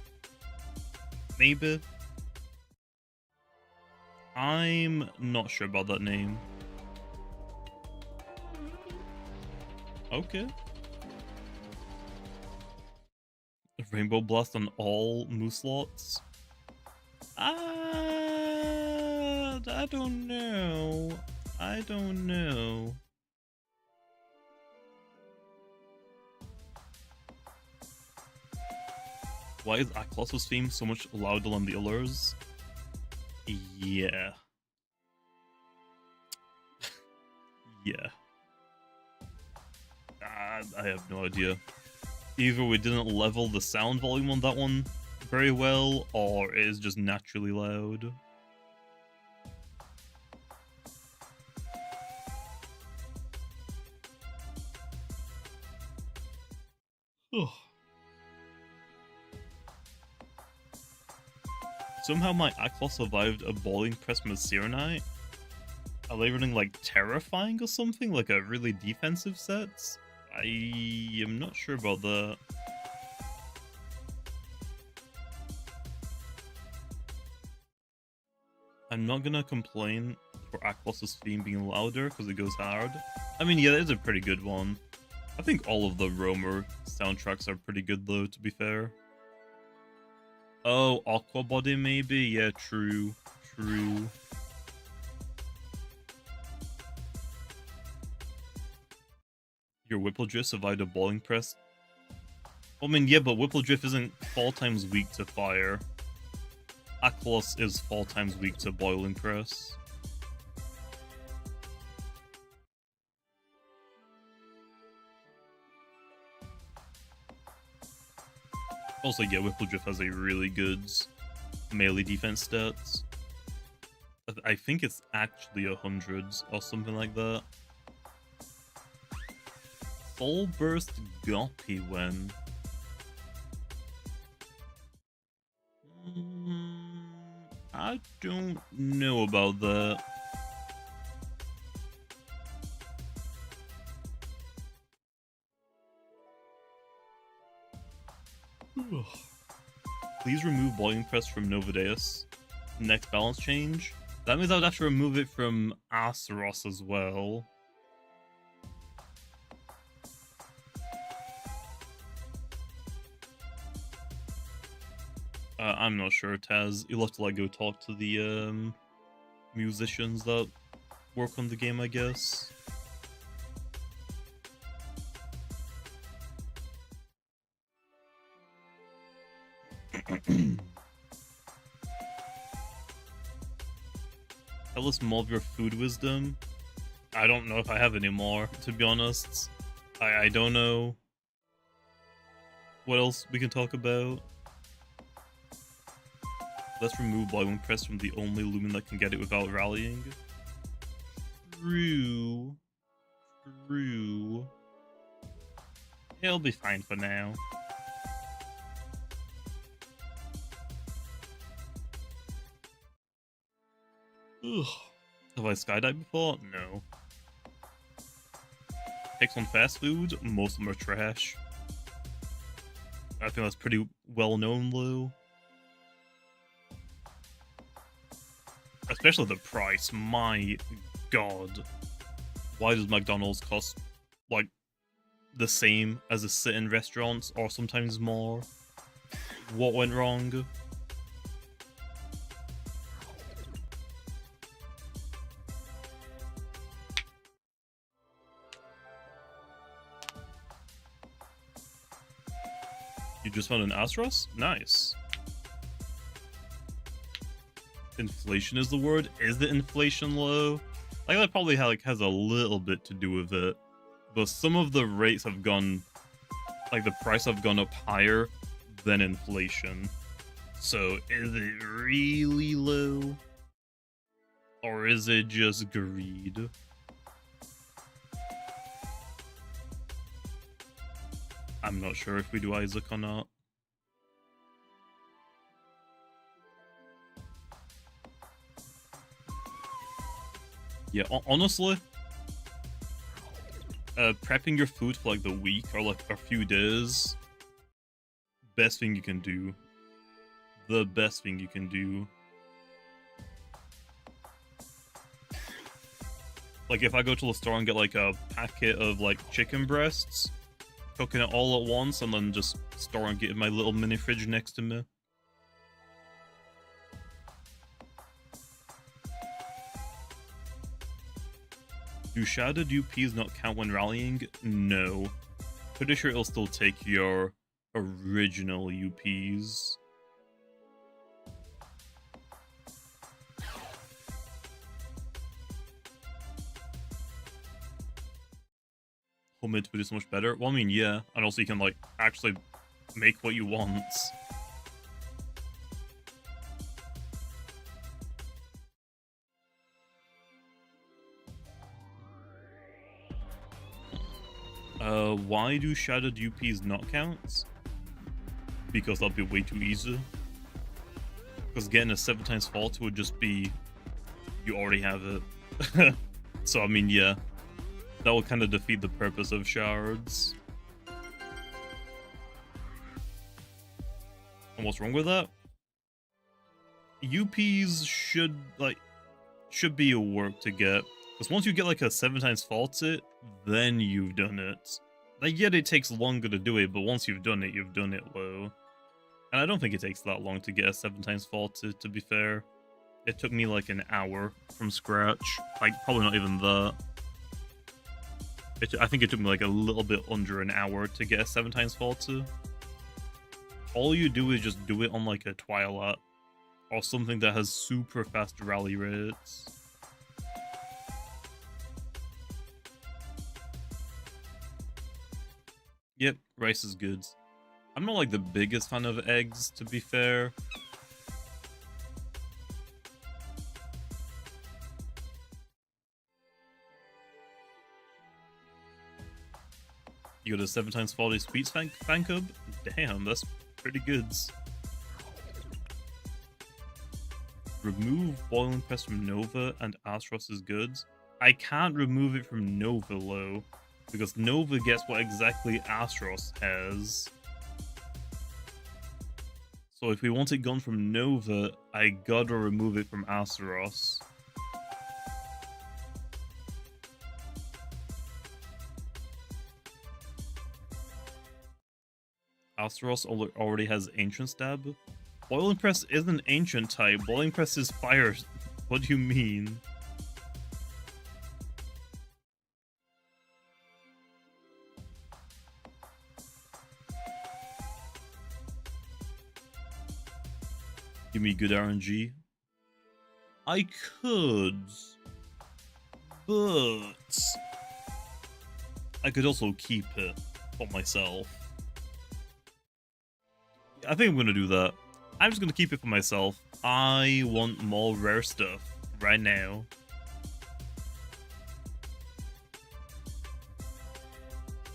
Speaker 1: Maybe. I'm not sure about that name. Okay. Rainbow Blast on all move slots? I don't know. I don't know. Why is Akhlos's theme so much louder than the others? Yeah. Yeah. I have no idea. Either we didn't level the sound volume on that one very well, or it is just naturally loud. Somehow my Akhlos survived a bowling press from a Serenite. Are they running like Terrifying or something? Like a really defensive set? I am not sure about that. I'm not gonna complain for Akhlos's theme being louder because it goes hard. I mean, yeah, that is a pretty good one. I think all of the Roamer soundtracks are pretty good though, to be fair. Oh, Aqua Body maybe? Yeah, true. True. Your Whippledrift survived a bowling press? I mean, yeah, but Whippledrift isn't 4 times weak to fire. Akhlos is 4 times weak to boiling press. Also, yeah, Whippledrift has a really good melee defense stats. I think it's actually 100s or something like that. Full burst Goppy when? I don't know about that. Please remove Volume Press from Novadeus. Next balance change. That means I would have to remove it from Azeroth as well. I'm not sure, Taz. You'll have to like go talk to the musicians that work on the game, I guess. Tell us more of your food wisdom. I don't know if I have any more, to be honest. I don't know what else we can talk about. Let's remove Boiling Press from the only Lumen that can get it without rallying. True. True. It'll be fine for now. Ugh. Have I skydived before? No. Picks on fast food? Most of them are trash. I think that's pretty well known, though. Especially the price, my god. Why does McDonald's cost, like, the same as a sit-in restaurants, or sometimes more? What went wrong? just found an Astros? Nice. Inflation is the word. Is the inflation low? Like, that probably has a little bit to do with it. But some of the rates have gone, like, the price have gone up higher than inflation. So, is it really low? Or is it just greed? I'm not sure if we do Isaac or not. Yeah, honestly, prepping your food for like the week or like a few days, best thing you can do. The best thing you can do. Like if I go to the store and get like a packet of like chicken breasts, cooking it all at once and then just store and get in my little mini fridge next to me. Do shadowed UPs not count when rallying? No. Pretty sure it'll still take your original UPs. Homemade food is so much better. Well, I mean, yeah. And also you can, like, actually make what you want. Why do shadowed UPs not count? Because that'd be way too easy. Because getting a 7x fault would just be... you already have it. So, I mean, yeah. That will kind of defeat the purpose of shards. And what's wrong with that? UPs should be a work to get. Because once you get like a 7x faulted, then you've done it. Like, yet it takes longer to do it, but once you've done it low. And I don't think it takes that long to get a 7x faulted, to be fair. It took me like an hour from scratch. Like, probably not even that. I think it took me like a little bit under an hour to get a 7x faulted. All you do is just do it on like a Twilight. Or something that has super fast rally rates. Yep, rice is good. I'm not like the biggest fan of eggs, to be fair. You got a 7x faulty sweets fan cub? Damn, that's pretty good. Remove boiling press from Nova and Astros is good. I can't remove it from Nova, though. Because Nova gets what exactly Astros has. So if we want it gone from Nova, I gotta remove it from Astros. Astros already has Ancient Stab. Boiling Press isn't Ancient type. Boiling Press is Fire. What do you mean? Give me good RNG. I could, but I could also keep it for myself. I think I'm gonna do that. I'm just gonna keep it for myself. I want more rare stuff right now.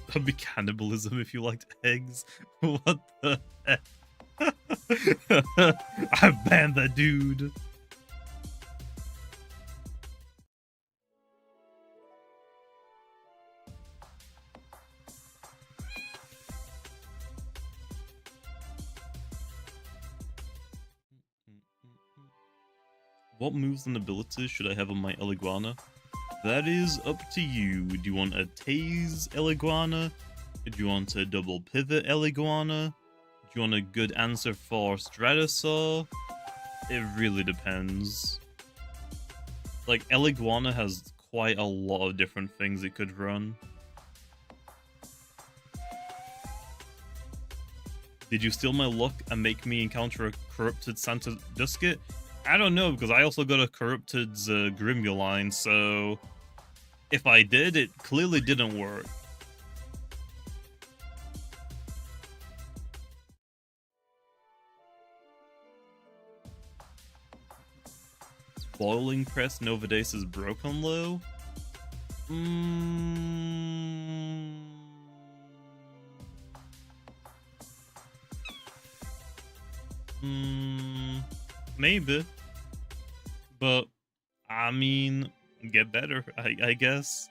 Speaker 1: That'd be cannibalism if you liked eggs. What the heck? I banned that dude. What moves and abilities should I have on my Eliguana? That is up to you. Do you want a Tase Eliguana? Do you want a double pivot Eliguana? Do you want a good answer for Stratosaur? It really depends. Like, Eliguana has quite a lot of different things it could run. Did you steal my luck and make me encounter a corrupted Santa Dusket? I don't know, because I also got a corrupted Grimuline, so if I did, it clearly didn't work. Boiling Press Novadace is broken low? Maybe. But, I mean, get better, I guess.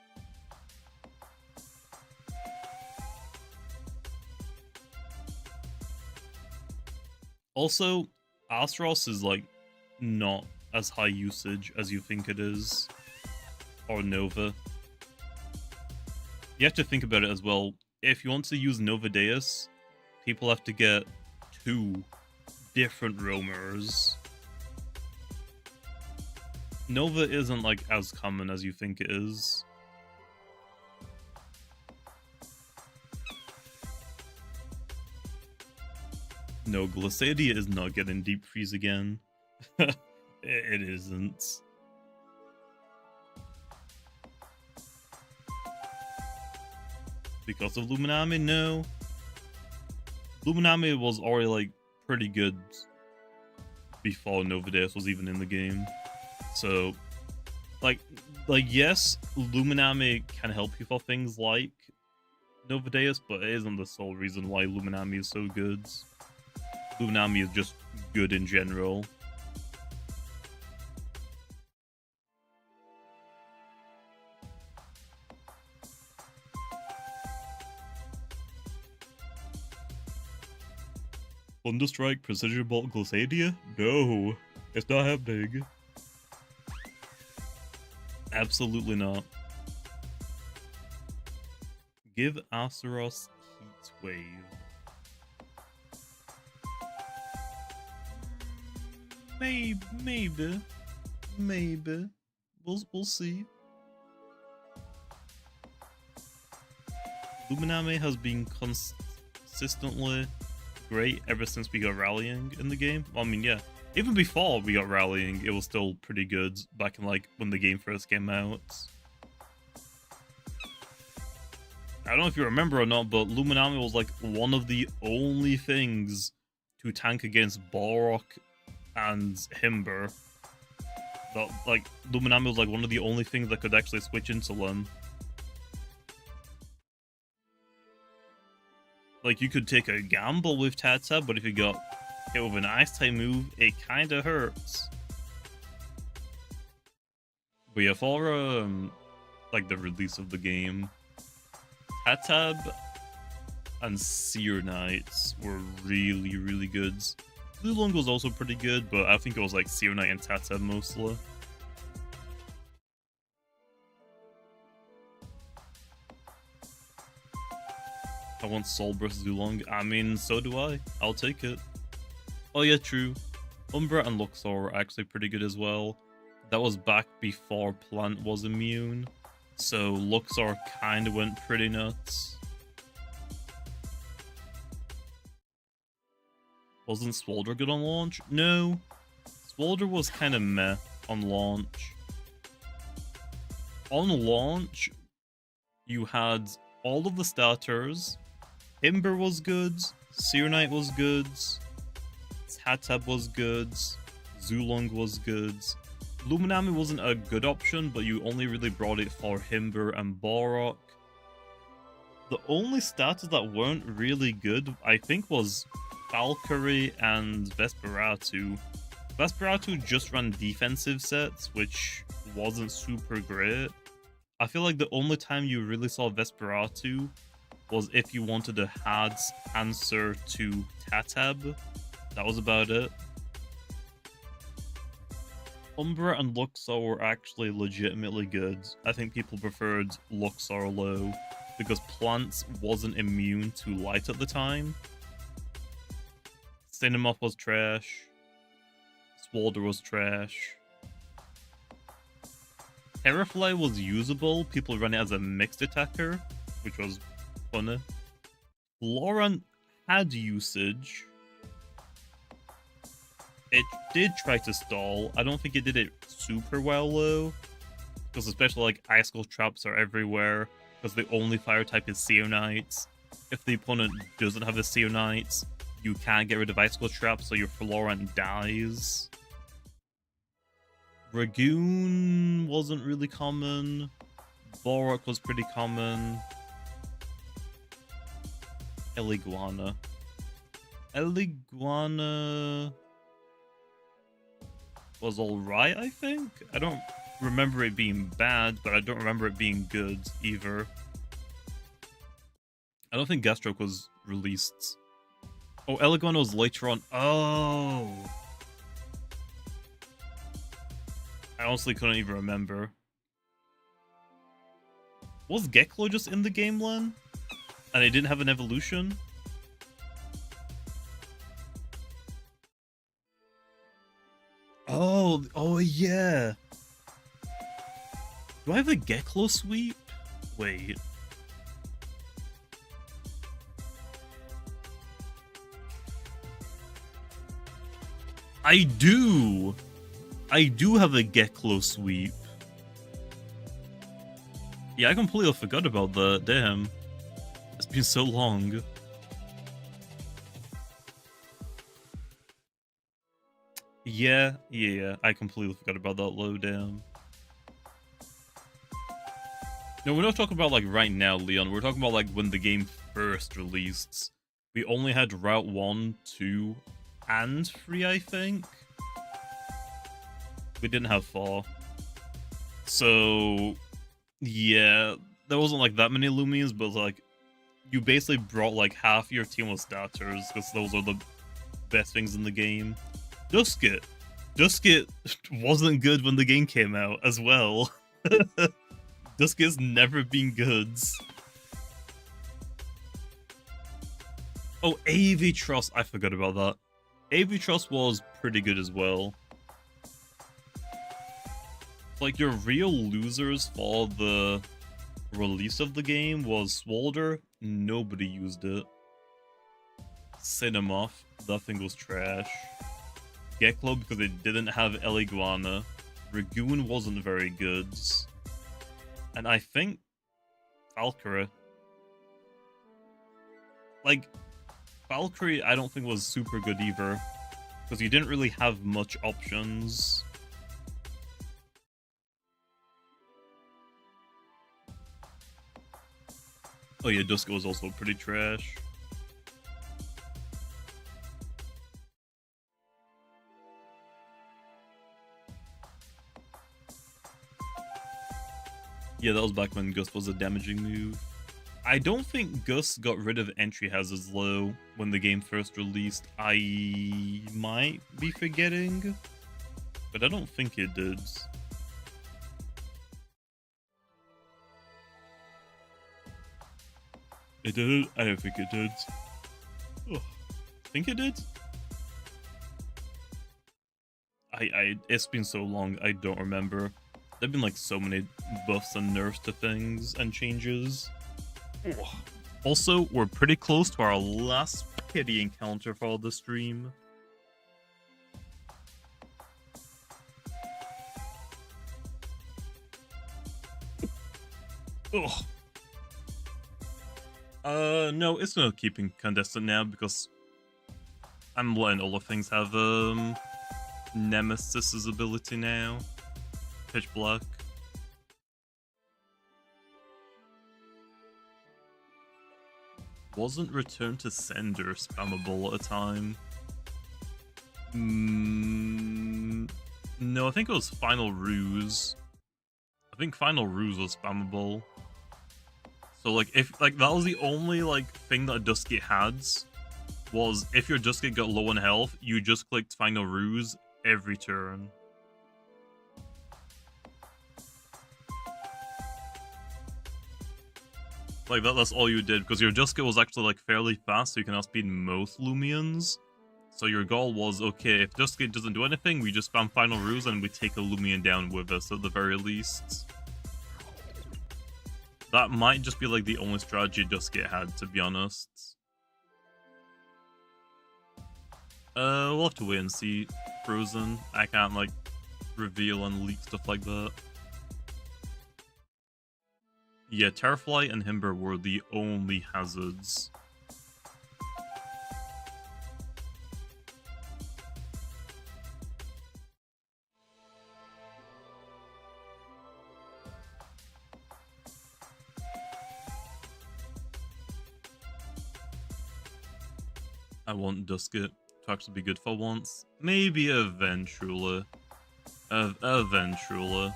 Speaker 1: Also, Astaros is, like, not as high usage as you think it is. Or Nova. You have to think about it as well. If you want to use Novadeus, people have to get 2 different roamers. Nova isn't like as common as you think it is. No, Glissadia is not getting deep freeze again. It isn't. Because of Luminami? No. Luminami was already like pretty good before Novadeus was even in the game. So like yes, Luminami can help you for things like Novadeus, but it isn't the sole reason why Luminami is so good. Luminami is just good in general. Thunderstrike Precision Bolt Glissadia? No, it's not happening. Absolutely not. Give Astaros Heat Wave. Maybe. We'll see. Luminami has been consistently great ever since we got rallying in the game. Well, I mean, yeah, even before we got rallying, it was still pretty good back in like when the game first came out. I don't know if you remember or not, but Luminami was like one of the only things to tank against Balrog and Himber. That, like, Luminami was like one of the only things that could actually switch into them. Like, you could take a gamble with Tata, but if you got hit with an Ice type move, it kinda hurts. But yeah, for like the release of the game, Tatab and Seer Knights were really good. Blue Lung was also pretty good, but I think it was like Seer Knight and Tatab mostly. I want Soul versus Zulong. I mean, so do I. I'll take it. Oh yeah, true. Umbra and Luxor were actually pretty good as well. That was back before Plant was immune, so Luxor kind of went pretty nuts. Wasn't Swalder good on launch? No. Swalder was kind of meh on launch. On launch, you had all of the starters. Himber was good, Seer Knight was good, Tatab was good, Zulong was good. Luminami wasn't a good option, but you only really brought it for Himber and Balrog. The only starters that weren't really good, I think, was Valkyrie and Vesperatu. Vesperatu just ran defensive sets, which wasn't super great. I feel like the only time you really saw Vesperatu was if you wanted a hard answer to Tatab. That was about it. Umbra and Luxor were actually legitimately good. I think people preferred Luxor low because Plants wasn't immune to light at the time. Cinemoth was trash. Swalder was trash. Terrafly was usable. People ran it as a mixed attacker, which was funny. Laurent had usage. It did try to stall. I don't think it did it super well though, because especially like icicle traps are everywhere, because the only fire type is Seonites. If the opponent doesn't have the Seonites, you can't get rid of icicle traps, so your Florent dies. Dragoon wasn't really common. Borok was pretty common. Eliguana. Eliguana was alright, I think? I don't remember it being bad, but I don't remember it being good either. I don't think Gastroke was released. Oh, Eliguana was later on. Oh! I honestly couldn't even remember. Was Geklo just in the game, Len? And it didn't have an evolution? Oh yeah. Do I have a Geklo sweep? Wait. I do! I do have a Geklo sweep. Yeah, I completely forgot about that. Damn. It's been so long. Yeah, I completely forgot about that low, damn. No, we're not talking about like right now, Leon. We're talking about like when the game first released. We only had Route 1, 2, and 3, I think. We didn't have 4. So, yeah, there wasn't like that many Lumias, but like, you basically brought like half your team with starters, because those are the best things in the game. Duskit. Duskit wasn't good when the game came out as well. Duskit's never been good. Oh, AV Trust. I forgot about that. AV Trust was pretty good as well. Like, your real losers for the release of the game was Swolder. Nobody used it. Cinemoth. That thing was trash. Geklo because it didn't have Eliguana. Dragoon wasn't very good. And I think Valkyrie. Like, Valkyrie I don't think was super good either, because you didn't really have much options. Oh yeah, Duska was also pretty trash. Yeah, that was back when Gus was a damaging move. I don't think Gus got rid of entry hazards low when the game first released. I might be forgetting, but I don't think it did. It did? I don't think it did. Oh, I think it did? It's been so long, I don't remember. There've been like so many buffs and nerfs to things and changes. Oh. Also, we're pretty close to our last pity encounter for the stream. Ugh. No, it's not keeping Candescent now because I'm letting all the things have Nemesis's ability now. Pitch Black. Wasn't Return to Sender spammable at a time? No, I think it was Final Ruse. I think Final Ruse was spammable. So like if like that was the only like thing that Dusky had, was if your Dusky got low on health, you just clicked Final Ruse every turn. Like that's all you did, because your Duska was actually like fairly fast, so you can outspeed most Lumians. So your goal was, okay, if Duska doesn't do anything, we just spam Final Ruse and we take a Lumian down with us at the very least. That might just be like the only strategy Duska had, to be honest. We'll have to wait and see. Frozen. I can't, like, reveal and leak stuff like that. Yeah, Terrafly and Himber were the only hazards. I want Dusket to actually be good for once. Maybe eventually. Eventually.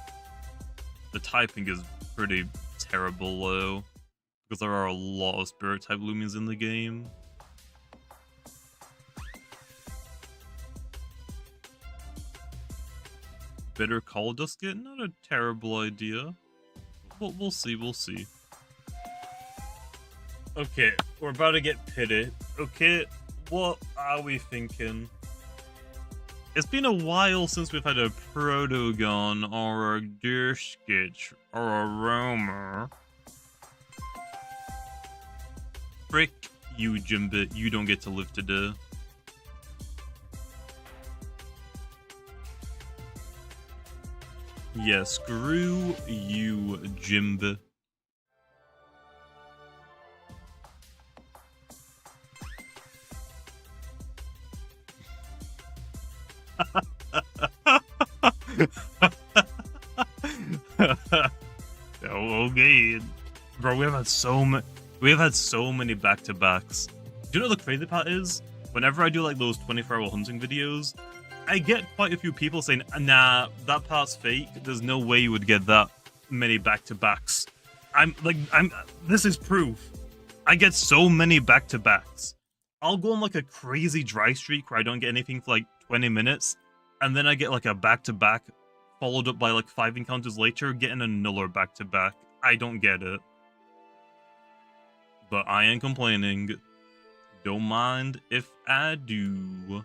Speaker 1: The typing is pretty terrible though, because there are a lot of spirit type Lumias in the game. Bitter Call Dusket? Not a terrible idea. We'll see, we'll see. Okay, we're about to get pitted. Okay, what are we thinking? It's been a while since we've had a Protogon or a Durskitch or a Roamer. Frick you, Jimbit. You don't get to live today. Yeah, screw you, Jimbit. Okay, bro. We have had so many back-to-backs. Do you know what the crazy part is? Whenever I do like those 24-hour hunting videos, I get quite a few people saying, "Nah, that part's fake. There's no way you would get that many back-to-backs." This is proof. I get so many back-to-backs. I'll go on like a crazy dry streak where I don't get anything for like 20 minutes, and then I get like a back-to-back followed up by like 5 encounters later, getting another back-to-back. I don't get it. But I ain't complaining. Don't mind if I do.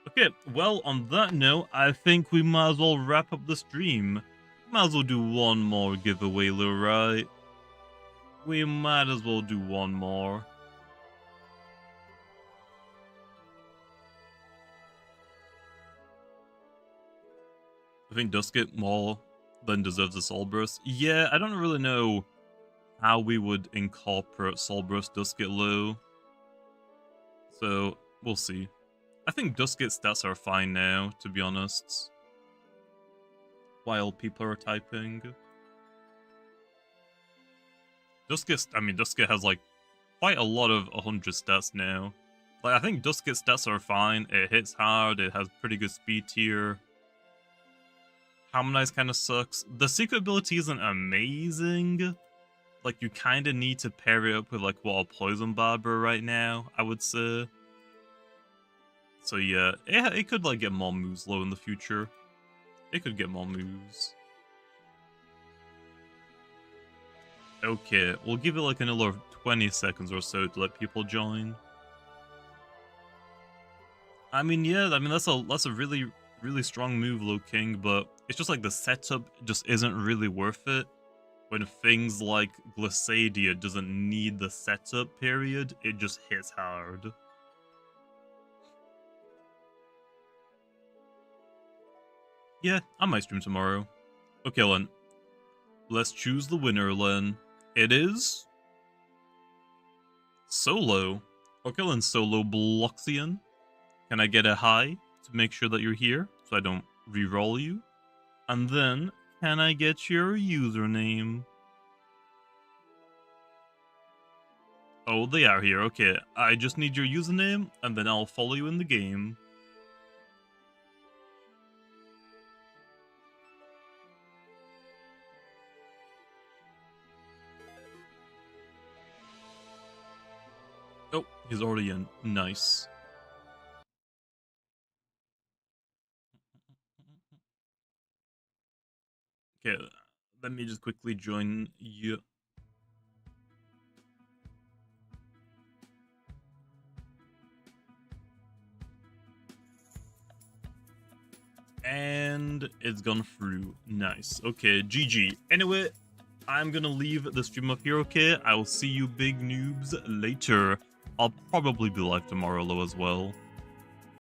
Speaker 1: Okay, well, on that note, I think we might as well wrap up the stream. Might as well do one more giveaway, right? We might as well do one more. I think Dusket more than deserves a Soul Burst. Yeah, I don't really know how we would incorporate Soul Burst Dusket low. So, we'll see. I think Dusket's stats are fine now, to be honest. While people are typing. Dusket has like quite a lot of 100 stats now. Like, I think Dusket's stats are fine. It hits hard, it has pretty good speed tier. Harmonize kind of sucks. The secret ability isn't amazing. Like, you kind of need to pair it up with, like, a Poison Barber right now, I would say. So yeah, it could, like, get more moves low in the future. It could get more moves. Okay, we'll give it, like, another 20 seconds or so to let people join. I mean, yeah, that's a really strong move, Low King, but it's just like the setup just isn't really worth it. When things like Glissadia doesn't need the setup period, it just hits hard. Yeah, I might stream tomorrow. Okay, Len. Let's choose the winner, Len. It is... Solo. Okay, Len, Solo Bloxian. Can I get a hi to make sure that you're here so I don't re-roll you? And then, can I get your username? Oh, they are here. Okay, I just need your username, and then I'll follow you in the game. Oh, he's already in. Nice. Okay, let me just quickly join you. And it's gone through. Nice. Okay, GG. Anyway, I'm gonna leave the stream up here, okay? I will see you big noobs later. I'll probably be live tomorrow, though, as well.